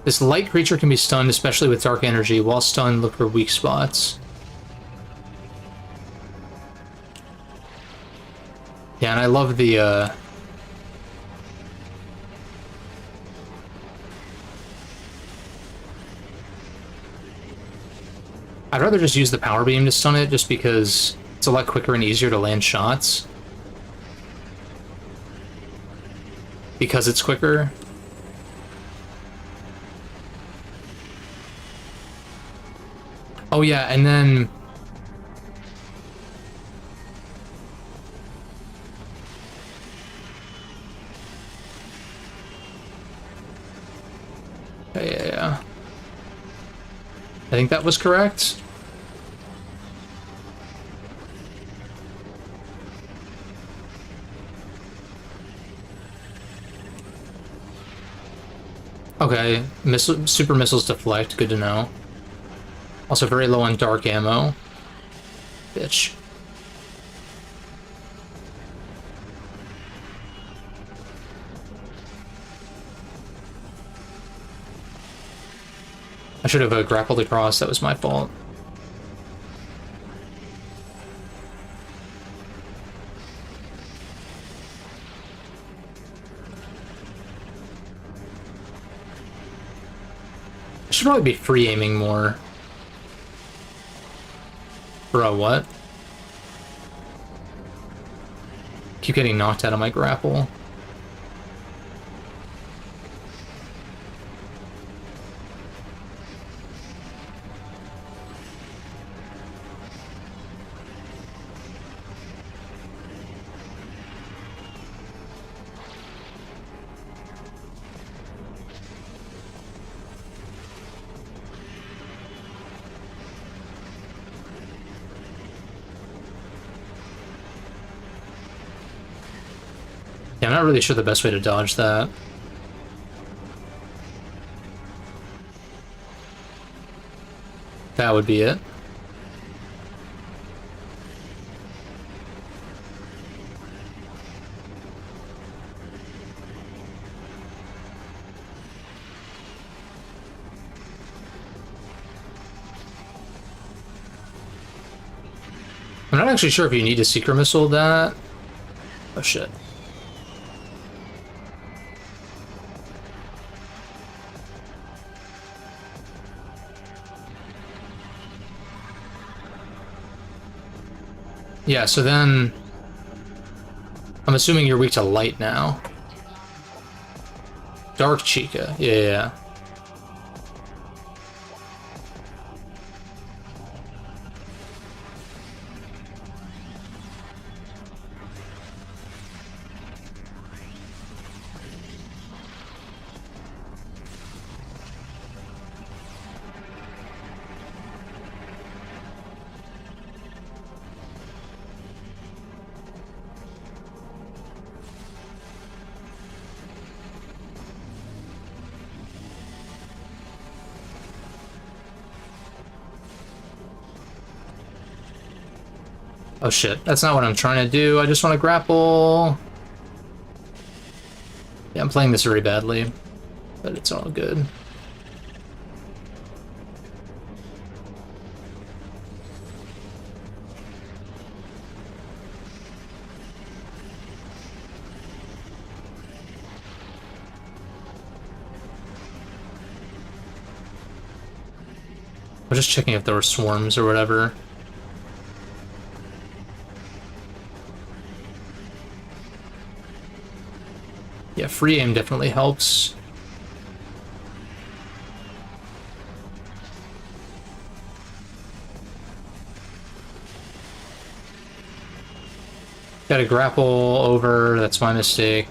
This light creature can be stunned, especially with dark energy. While stunned, look for weak spots. Yeah, and I love the, I'd rather just use the power beam to stun it, just because it's a lot quicker and easier to land shots. Because it's quicker. Oh yeah, and then... Yeah. I think that was correct. Okay, super missiles deflect, good to know. Also very low on dark ammo. Bitch. I should have grappled across, that was my fault. I should probably be free aiming more. Bro, what? Keep getting knocked out of my grapple. I'm not really sure the best way to dodge that. That would be it. I'm not actually sure if you need to secret missile that. Oh shit. Yeah, so then I'm assuming you're weak to light now. Dark Chica, yeah. Oh shit, that's not what I'm trying to do. I just want to grapple. Yeah, I'm playing this very badly, but it's all good. I was just checking if there were swarms or whatever. Yeah, free aim definitely helps. Gotta grapple over, that's my mistake.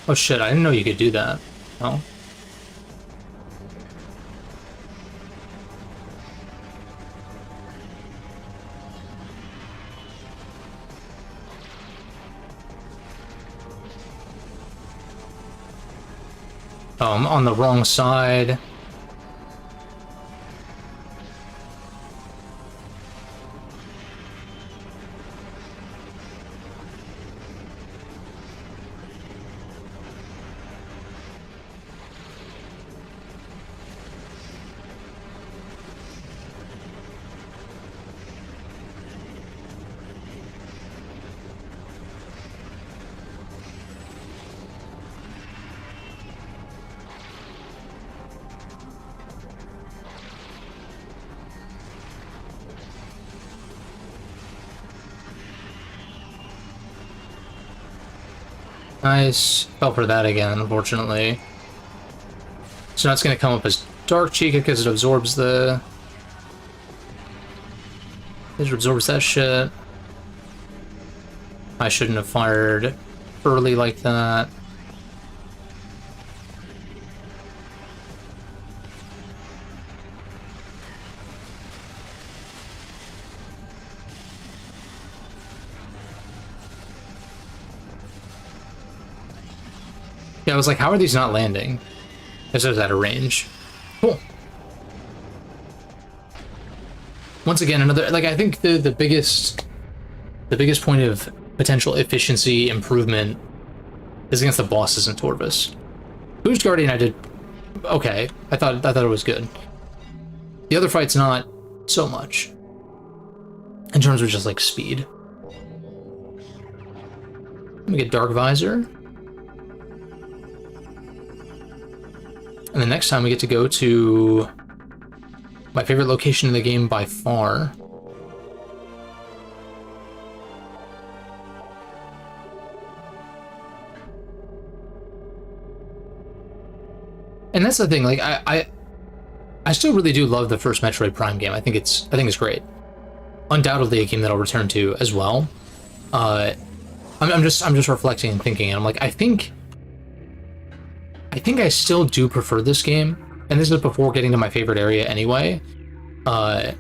Oh shit, I didn't know you could do that. Oh. Oh, I'm on the wrong side. Nice. Fell for that again, unfortunately. So now it's going to come up as Dark Chica because it absorbs the... It absorbs that shit. I shouldn't have fired early like that. Yeah, I was like, how are these not landing? This is out of range. Cool. Once again, another, like, I think the biggest point of potential efficiency improvement is against the bosses in Torvus. Boost Guardian I did okay. I thought it was good. The other fight's not so much. In terms of just like speed. Let me get Dark Visor. And the next time we get to go to my favorite location in the game by far. And that's the thing, like I still really do love the first Metroid Prime game. I think it's great. Undoubtedly a game that I'll return to as well. I'm just reflecting and thinking, and I'm like, I think I still do prefer this game, and this is before getting to my favorite area anyway. And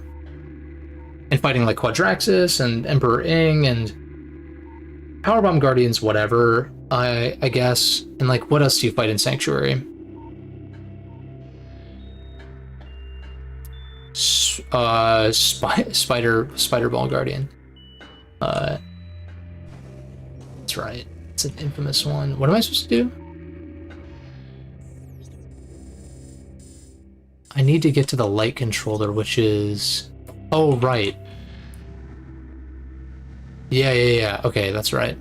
fighting like Quadraxis and Emperor Ing and Powerbomb Guardians, whatever, I guess. And like, what else do you fight in Sanctuary? Spider Ball Guardian. That's right. It's an infamous one. What am I supposed to do? I need to get to the light controller, which is... Oh, right. Yeah. Okay, that's right.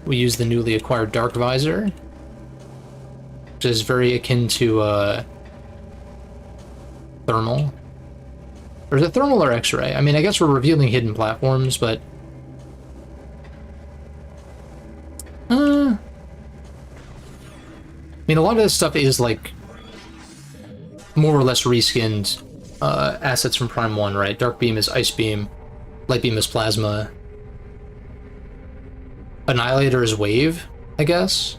We use the newly acquired Dark Visor, which is very akin to, Thermal. Or is it Thermal or X-Ray? I mean, I guess we're revealing hidden platforms, but... I mean, a lot of this stuff is, like, more or less reskinned assets from Prime 1, right? Dark Beam is Ice Beam, Light Beam is Plasma, Annihilator is Wave, I guess?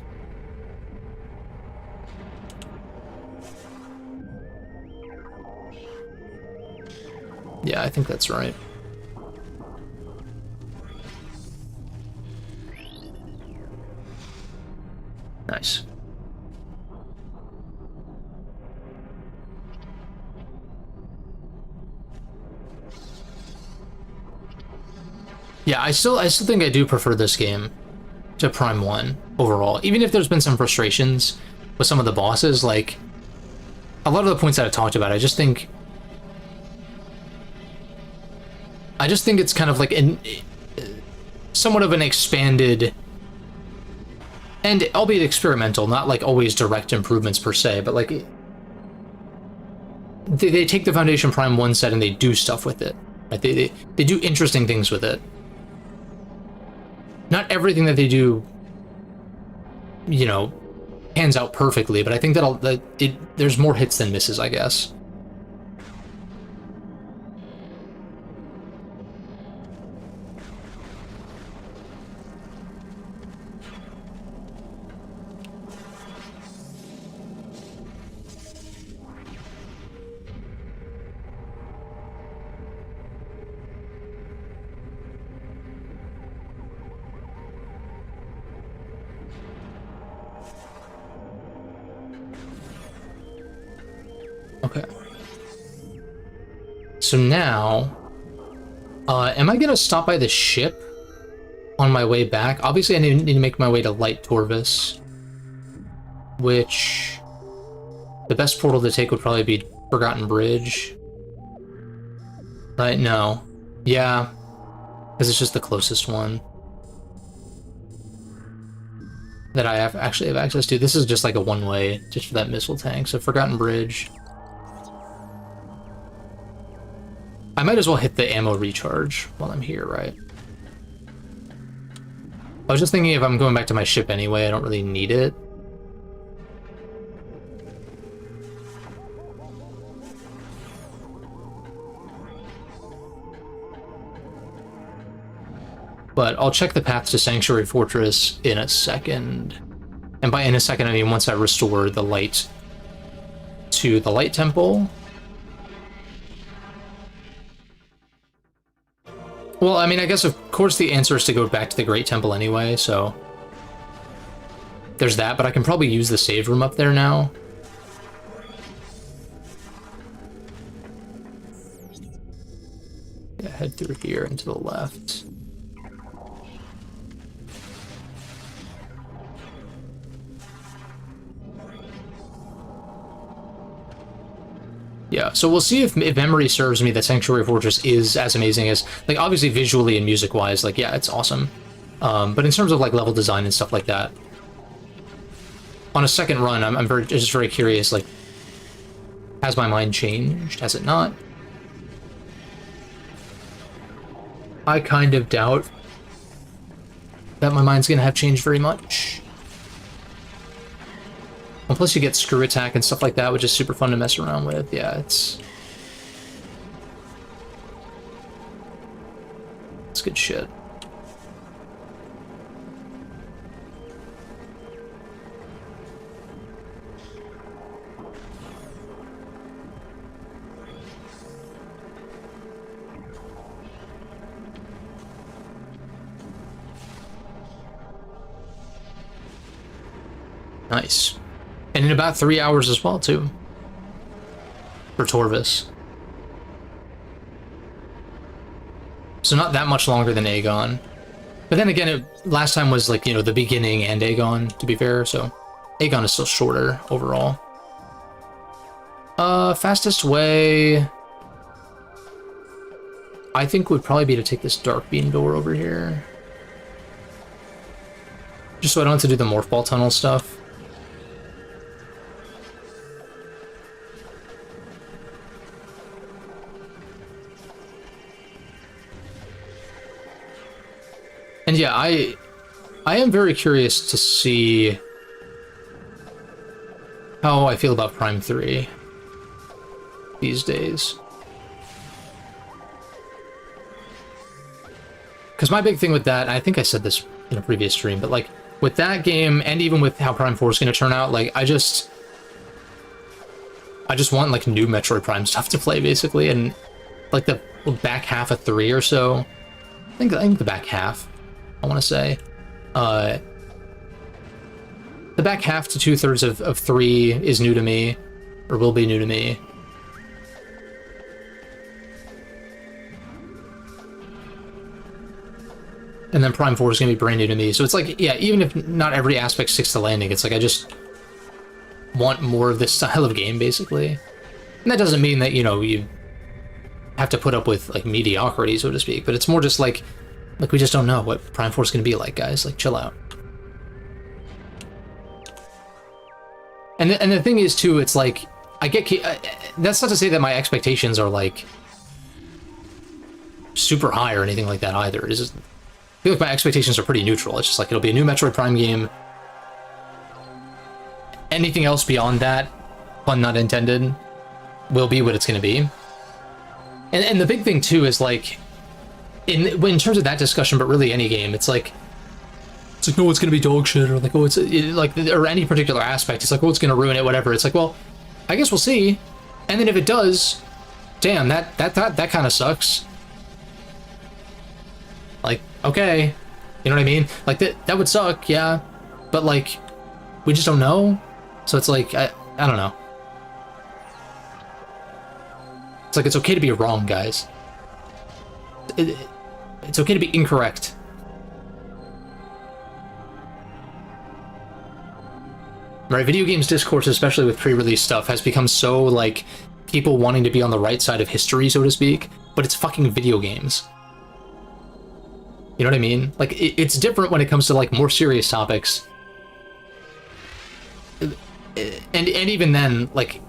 Yeah, I think that's right. Nice. Yeah, I still think I do prefer this game to Prime 1 overall. Even if there's been some frustrations with some of the bosses, like a lot of the points that I talked about, I just think it's kind of like somewhat of an expanded and albeit experimental, not like always direct improvements per se, but like they take the Foundation Prime 1 set and they do stuff with it. Right? They do interesting things with it. Not everything that they do, you know, pans out perfectly, but I think there's more hits than misses, I guess. Okay. So now, am I gonna stop by the ship on my way back? Obviously, I need to make my way to Light Torvus, which the best portal to take would probably be Forgotten Bridge. Right? No. Yeah, because it's just the closest one that I actually have access to. This is just like a one-way, just for that missile tank. So Forgotten Bridge. I might as well hit the ammo recharge while I'm here, right? I was just thinking if I'm going back to my ship anyway, I don't really need it. But I'll check the path to Sanctuary Fortress in a second. And by in a second, I mean once I restore the light to the Light Temple. Well, I mean, I guess, of course, the answer is to go back to the Great Temple anyway, so... There's that, but I can probably use the save room up there now. Yeah, head through here and to the left. Yeah, so we'll see if memory serves me that Sanctuary Fortress is as amazing as, like, obviously visually and music-wise, like, yeah, it's awesome. But in terms of, like, level design and stuff like that, on a second run, I'm just very curious, like, has my mind changed? Has it not? I kind of doubt that my mind's gonna have changed very much. I'll plus you get screw attack and stuff like that, which is super fun to mess around with. Yeah, it's good shit. Nice. And in about 3 hours as well, too. For Torvus. So not that much longer than Aegon. But then again, last time was like, you know, the beginning and Aegon, to be fair, so Aegon is still shorter overall. Fastest way... I think would probably be to take this Dark Beam door over here. Just so I don't have to do the Morph Ball Tunnel stuff. And yeah, I am very curious to see how I feel about Prime 3 these days. Because my big thing with that, I think I said this in a previous stream, but like with that game, and even with how Prime 4 is going to turn out, like I just want like new Metroid Prime stuff to play, basically, and like the back half of 3 or so. I think the back half, I want to say. The back half to 2/3 of 3 is new to me, or will be new to me. And then Prime 4 is going to be brand new to me. So it's like, yeah, even if not every aspect sticks to landing, it's like I just want more of this style of game, basically. And that doesn't mean that, you know, you have to put up with, like, mediocrity, so to speak. But it's more just like we just don't know what Prime 4 is going to be like, guys. Like, chill out. And the thing is, too, it's like, that's not to say that my expectations are, like, super high or anything like that, either. It's just... I feel like my expectations are pretty neutral. It's just like, it'll be a new Metroid Prime game. Anything else beyond that, pun not intended, will be what it's going to be. And the big thing, too, is like, in terms of that discussion, but really any game, it's like, no, it's going to be dog shit, or like, oh, like, or any particular aspect. It's like, oh, it's going to ruin it, whatever. It's like, well, I guess we'll see. And then if it does, damn, that kind of sucks. Like, okay, you know what I mean? Like, that would suck, yeah, but, like, we just don't know, so it's like, I don't know. It's like, it's okay to be wrong, guys. It's okay to be incorrect. Right, video games discourse, especially with pre-release stuff, has become so, like, people wanting to be on the right side of history, so to speak, but it's fucking video games. You know what I mean? Like, it's different when it comes to, like, more serious topics. And even then, like,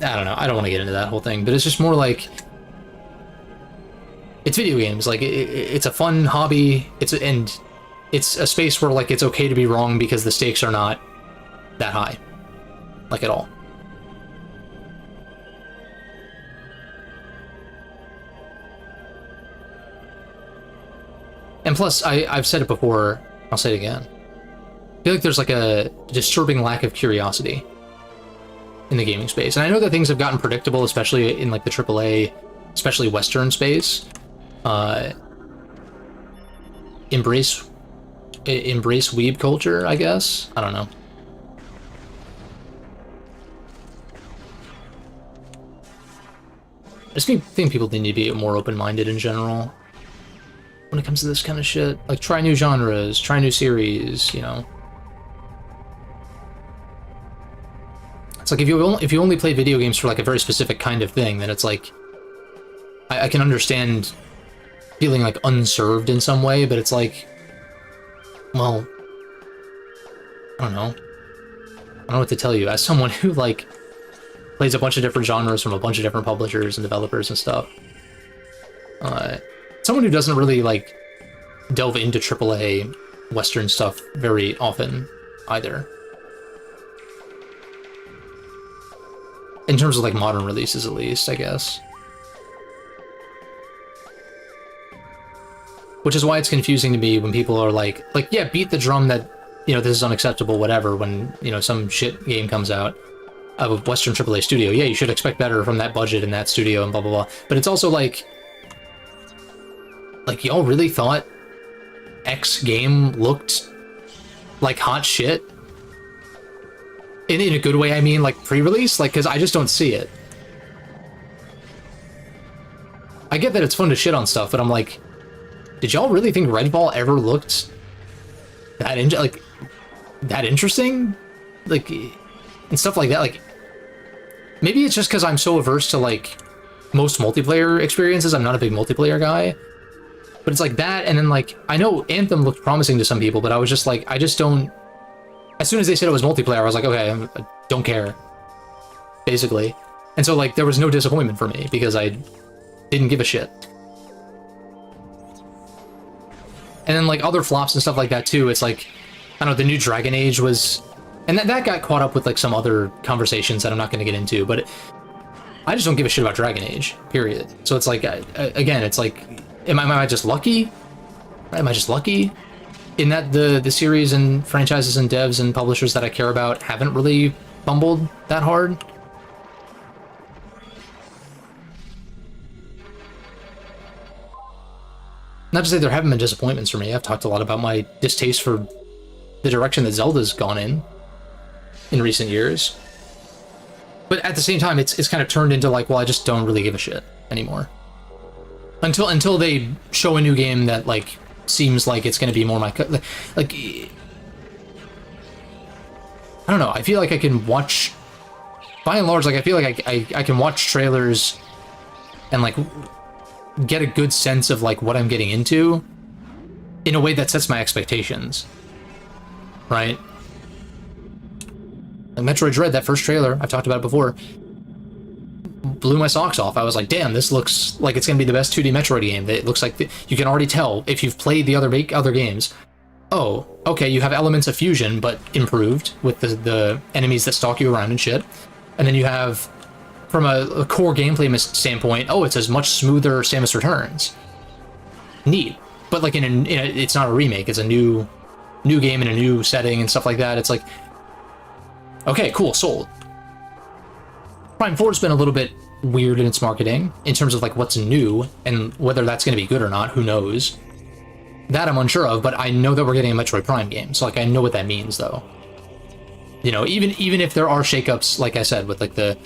I don't know, I don't want to get into that whole thing, but it's just more like, it's video games. Like, it's a fun hobby, and it's a space where, like, it's okay to be wrong because the stakes are not that high. Like, at all. And plus, I've said it before, I'll say it again. I feel like there's like a disturbing lack of curiosity in the gaming space. And I know that things have gotten predictable, especially in like the AAA, especially Western space. Embrace weeb culture, I guess? I don't know. I just think people need to be more open-minded in general when it comes to this kind of shit. Like, try new genres, try new series, you know. It's like, if you only play video games for like a very specific kind of thing, then it's like, I can understand feeling like unserved in some way, but it's like, well, I don't know. I don't know what to tell you. As someone who like plays a bunch of different genres from a bunch of different publishers and developers and stuff, someone who doesn't really like delve into AAA Western stuff very often either. In terms of like modern releases, at least, I guess. Which is why it's confusing to me when people are like, yeah, beat the drum that, you know, this is unacceptable, whatever, when, you know, some shit game comes out of a Western AAA studio. Yeah, you should expect better from that budget and that studio and blah, blah, blah. But it's also like y'all really thought X game looked like hot shit? In a good way, I mean, like pre-release? Like, because I just don't see it. I get that it's fun to shit on stuff, but I'm like, did y'all really think Redfall ever looked that interesting? Like, and stuff like that. Like, maybe it's just because I'm so averse to like most multiplayer experiences. I'm not a big multiplayer guy, but it's like that. And then like, I know Anthem looked promising to some people, but I was just like, I just don't. As soon as they said it was multiplayer, I was like, okay, I don't care, basically. And so like, there was no disappointment for me because I didn't give a shit. And then like other flops and stuff like that too. It's like, I don't know, the new Dragon Age was, and that got caught up with like some other conversations that I'm not going to get into, but I just don't give a shit about Dragon Age, period. So it's like, again, it's like, am I just lucky? Am I just lucky in that the series and franchises and devs and publishers that I care about haven't really fumbled that hard? Not to say there haven't been disappointments for me. I've talked a lot about my distaste for the direction that Zelda's gone in recent years. But at the same time, it's kind of turned into like, well, I just don't really give a shit anymore. Until they show a new game that like seems like it's going to be more my like. I don't know. I feel like I can watch. By and large, like I feel like I can watch trailers and like get a good sense of like what I'm getting into in a way that sets my expectations, right? Like Metroid Dread, that first trailer, I've talked about it before, blew my socks off. I was like, damn, this looks like it's gonna be the best 2D Metroid game. It looks like you can already tell if you've played the other games. Oh, okay, you have elements of fusion, but improved with the enemies that stalk you around and shit. And then you have, from a core gameplay standpoint, oh, it's a much smoother Samus Returns. Neat. But like it's not a remake, it's a new game in a new setting and stuff like that. It's like, okay, cool, sold. Prime 4's been a little bit weird in its marketing, in terms of like what's new, and whether that's going to be good or not, who knows. That I'm unsure of, but I know that we're getting a Metroid Prime game, so like I know what that means, though. You know, even if there are shakeups, like I said, with like the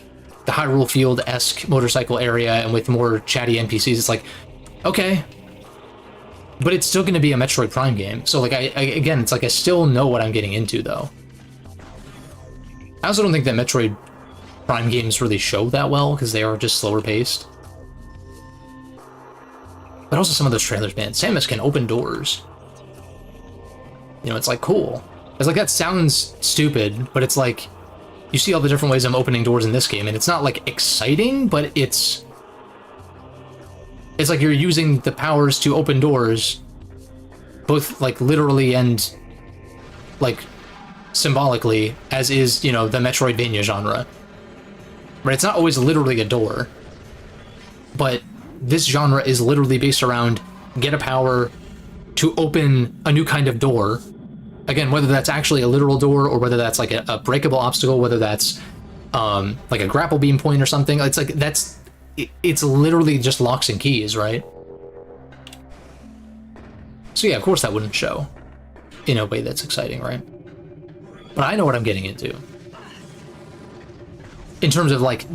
Hyrule Field-esque motorcycle area and with more chatty NPCs, it's like, okay. But it's still going to be a Metroid Prime game, so like again, it's like I still know what I'm getting into, though. I also don't think that Metroid Prime games really show that well, because they are just slower paced. But also some of those trailers, man, Samus can open doors. You know, it's like, cool. It's like, that sounds stupid, but it's like, you see all the different ways I'm opening doors in this game, and it's not like exciting, but it's like you're using the powers to open doors, both like literally and like symbolically, as is, you know, the Metroidvania genre. Right? It's not always literally a door, but this genre is literally based around get a power to open a new kind of door. Again, whether that's actually a literal door or whether that's like a breakable obstacle, whether that's like a grapple beam point or something. It's like it's literally just locks and keys, right? So yeah, of course that wouldn't show in a way that's exciting, right? But I know what I'm getting into. In terms of like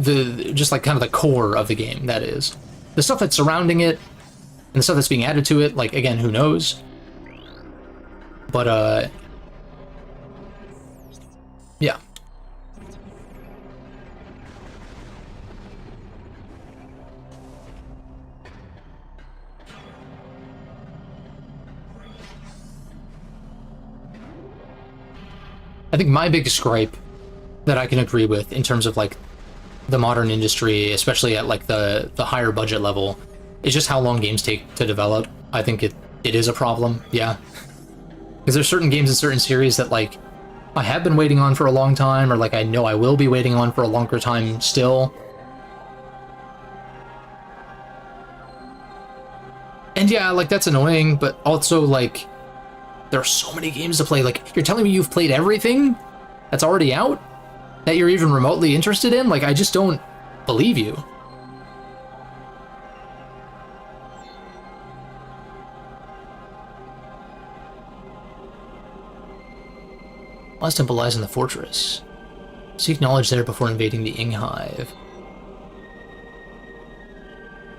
just like kind of the core of the game, that is. The stuff that's surrounding it and the stuff that's being added to it, like, again, who knows? But yeah. I think my biggest gripe that I can agree with in terms of like the modern industry, especially at like the higher budget level, is just how long games take to develop. I think it is a problem, yeah. Because there's certain games and certain series that like I have been waiting on for a long time, or like I know I will be waiting on for a longer time still. And yeah, like that's annoying, but also like there are so many games to play. Like you're telling me you've played everything that's already out that you're even remotely interested in? Like I just don't believe you. Last temple lies in the fortress. Seek knowledge there before invading the Ing Hive.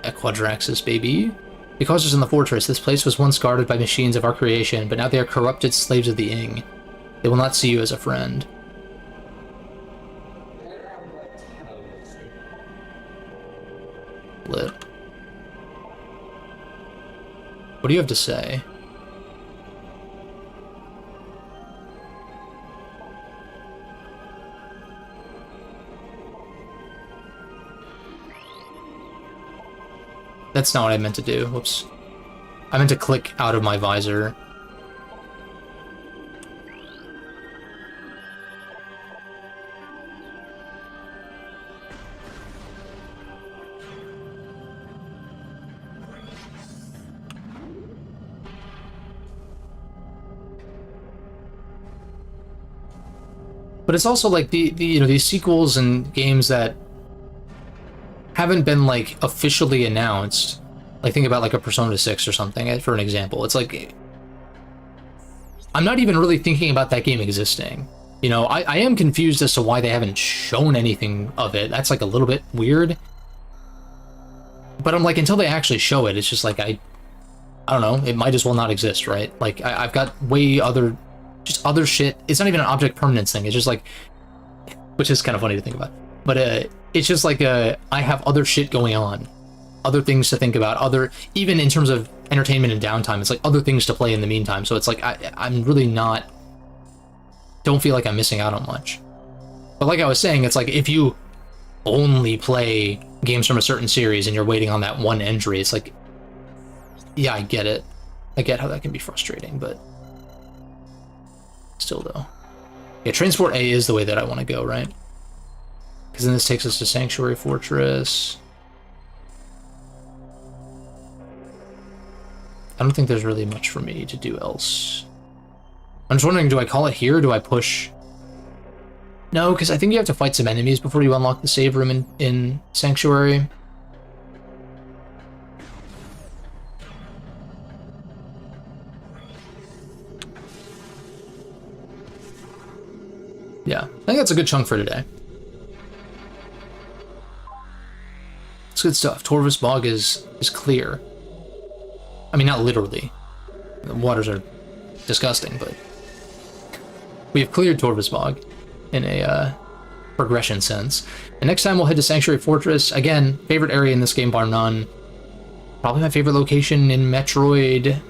Quadraxis, baby. Because it's in the fortress, this place was once guarded by machines of our creation, but now they are corrupted slaves of the Ing. They will not see you as a friend. Lit. What do you have to say? That's not what I meant to do. Whoops. I meant to click out of my visor. But it's also like the you know, these sequels and games that haven't been like officially announced. Like think about like a Persona 6 or something for an example. It's like I'm not even really thinking about that game existing. You know, I am confused as to why they haven't shown anything of it. That's like a little bit weird. But I'm like, until they actually show it, it's just like I don't know, it might as well not exist, right? Like I've got way other shit. It's not even an object permanence thing. It's just like, which is kind of funny to think about. But it's just like I have other shit going on, other things to think about, even in terms of entertainment and downtime, it's like other things to play in the meantime. So it's like I'm really don't feel like I'm missing out on much. But like I was saying, it's like if you only play games from a certain series and you're waiting on that one entry, it's like, yeah, I get it. I get how that can be frustrating, but still though. Yeah, Transport A is the way that I want to go, right? Because then this takes us to Sanctuary Fortress. I don't think there's really much for me to do else. I'm just wondering, do I call it here or do I push? No, because I think you have to fight some enemies before you unlock the save room in Sanctuary. Yeah, I think that's a good chunk for today. It's good stuff. Torvus Bog is clear. I mean, not literally. The waters are disgusting, but we have cleared Torvus Bog in a progression sense. And next time we'll head to Sanctuary Fortress. Again, favorite area in this game, bar none. Probably my favorite location in Metroid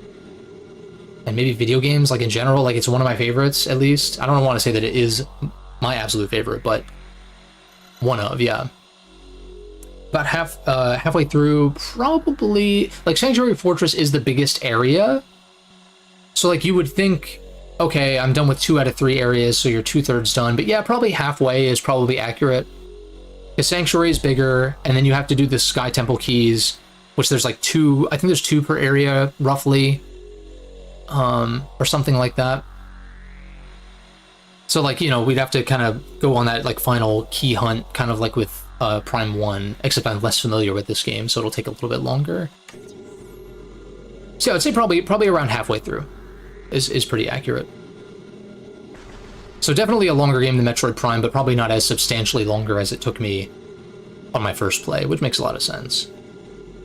and maybe video games, like in general. Like it's one of my favorites, at least. I don't want to say that it is my absolute favorite, but one of, yeah. About halfway through, probably, like Sanctuary Fortress is the biggest area. So like you would think, okay, I'm done with 2 out of 3 areas, so you're 2/3 done. But yeah, probably halfway is probably accurate. Because Sanctuary is bigger, and then you have to do the Sky Temple keys, which there's like 2, I think there's 2 per area, roughly. Or something like that. So like, you know, we'd have to kind of go on that like final key hunt, kind of like with Prime 1, except I'm less familiar with this game, so it'll take a little bit longer. So yeah, I'd say probably around halfway through is pretty accurate. So definitely a longer game than Metroid Prime, but probably not as substantially longer as it took me on my first play, which makes a lot of sense.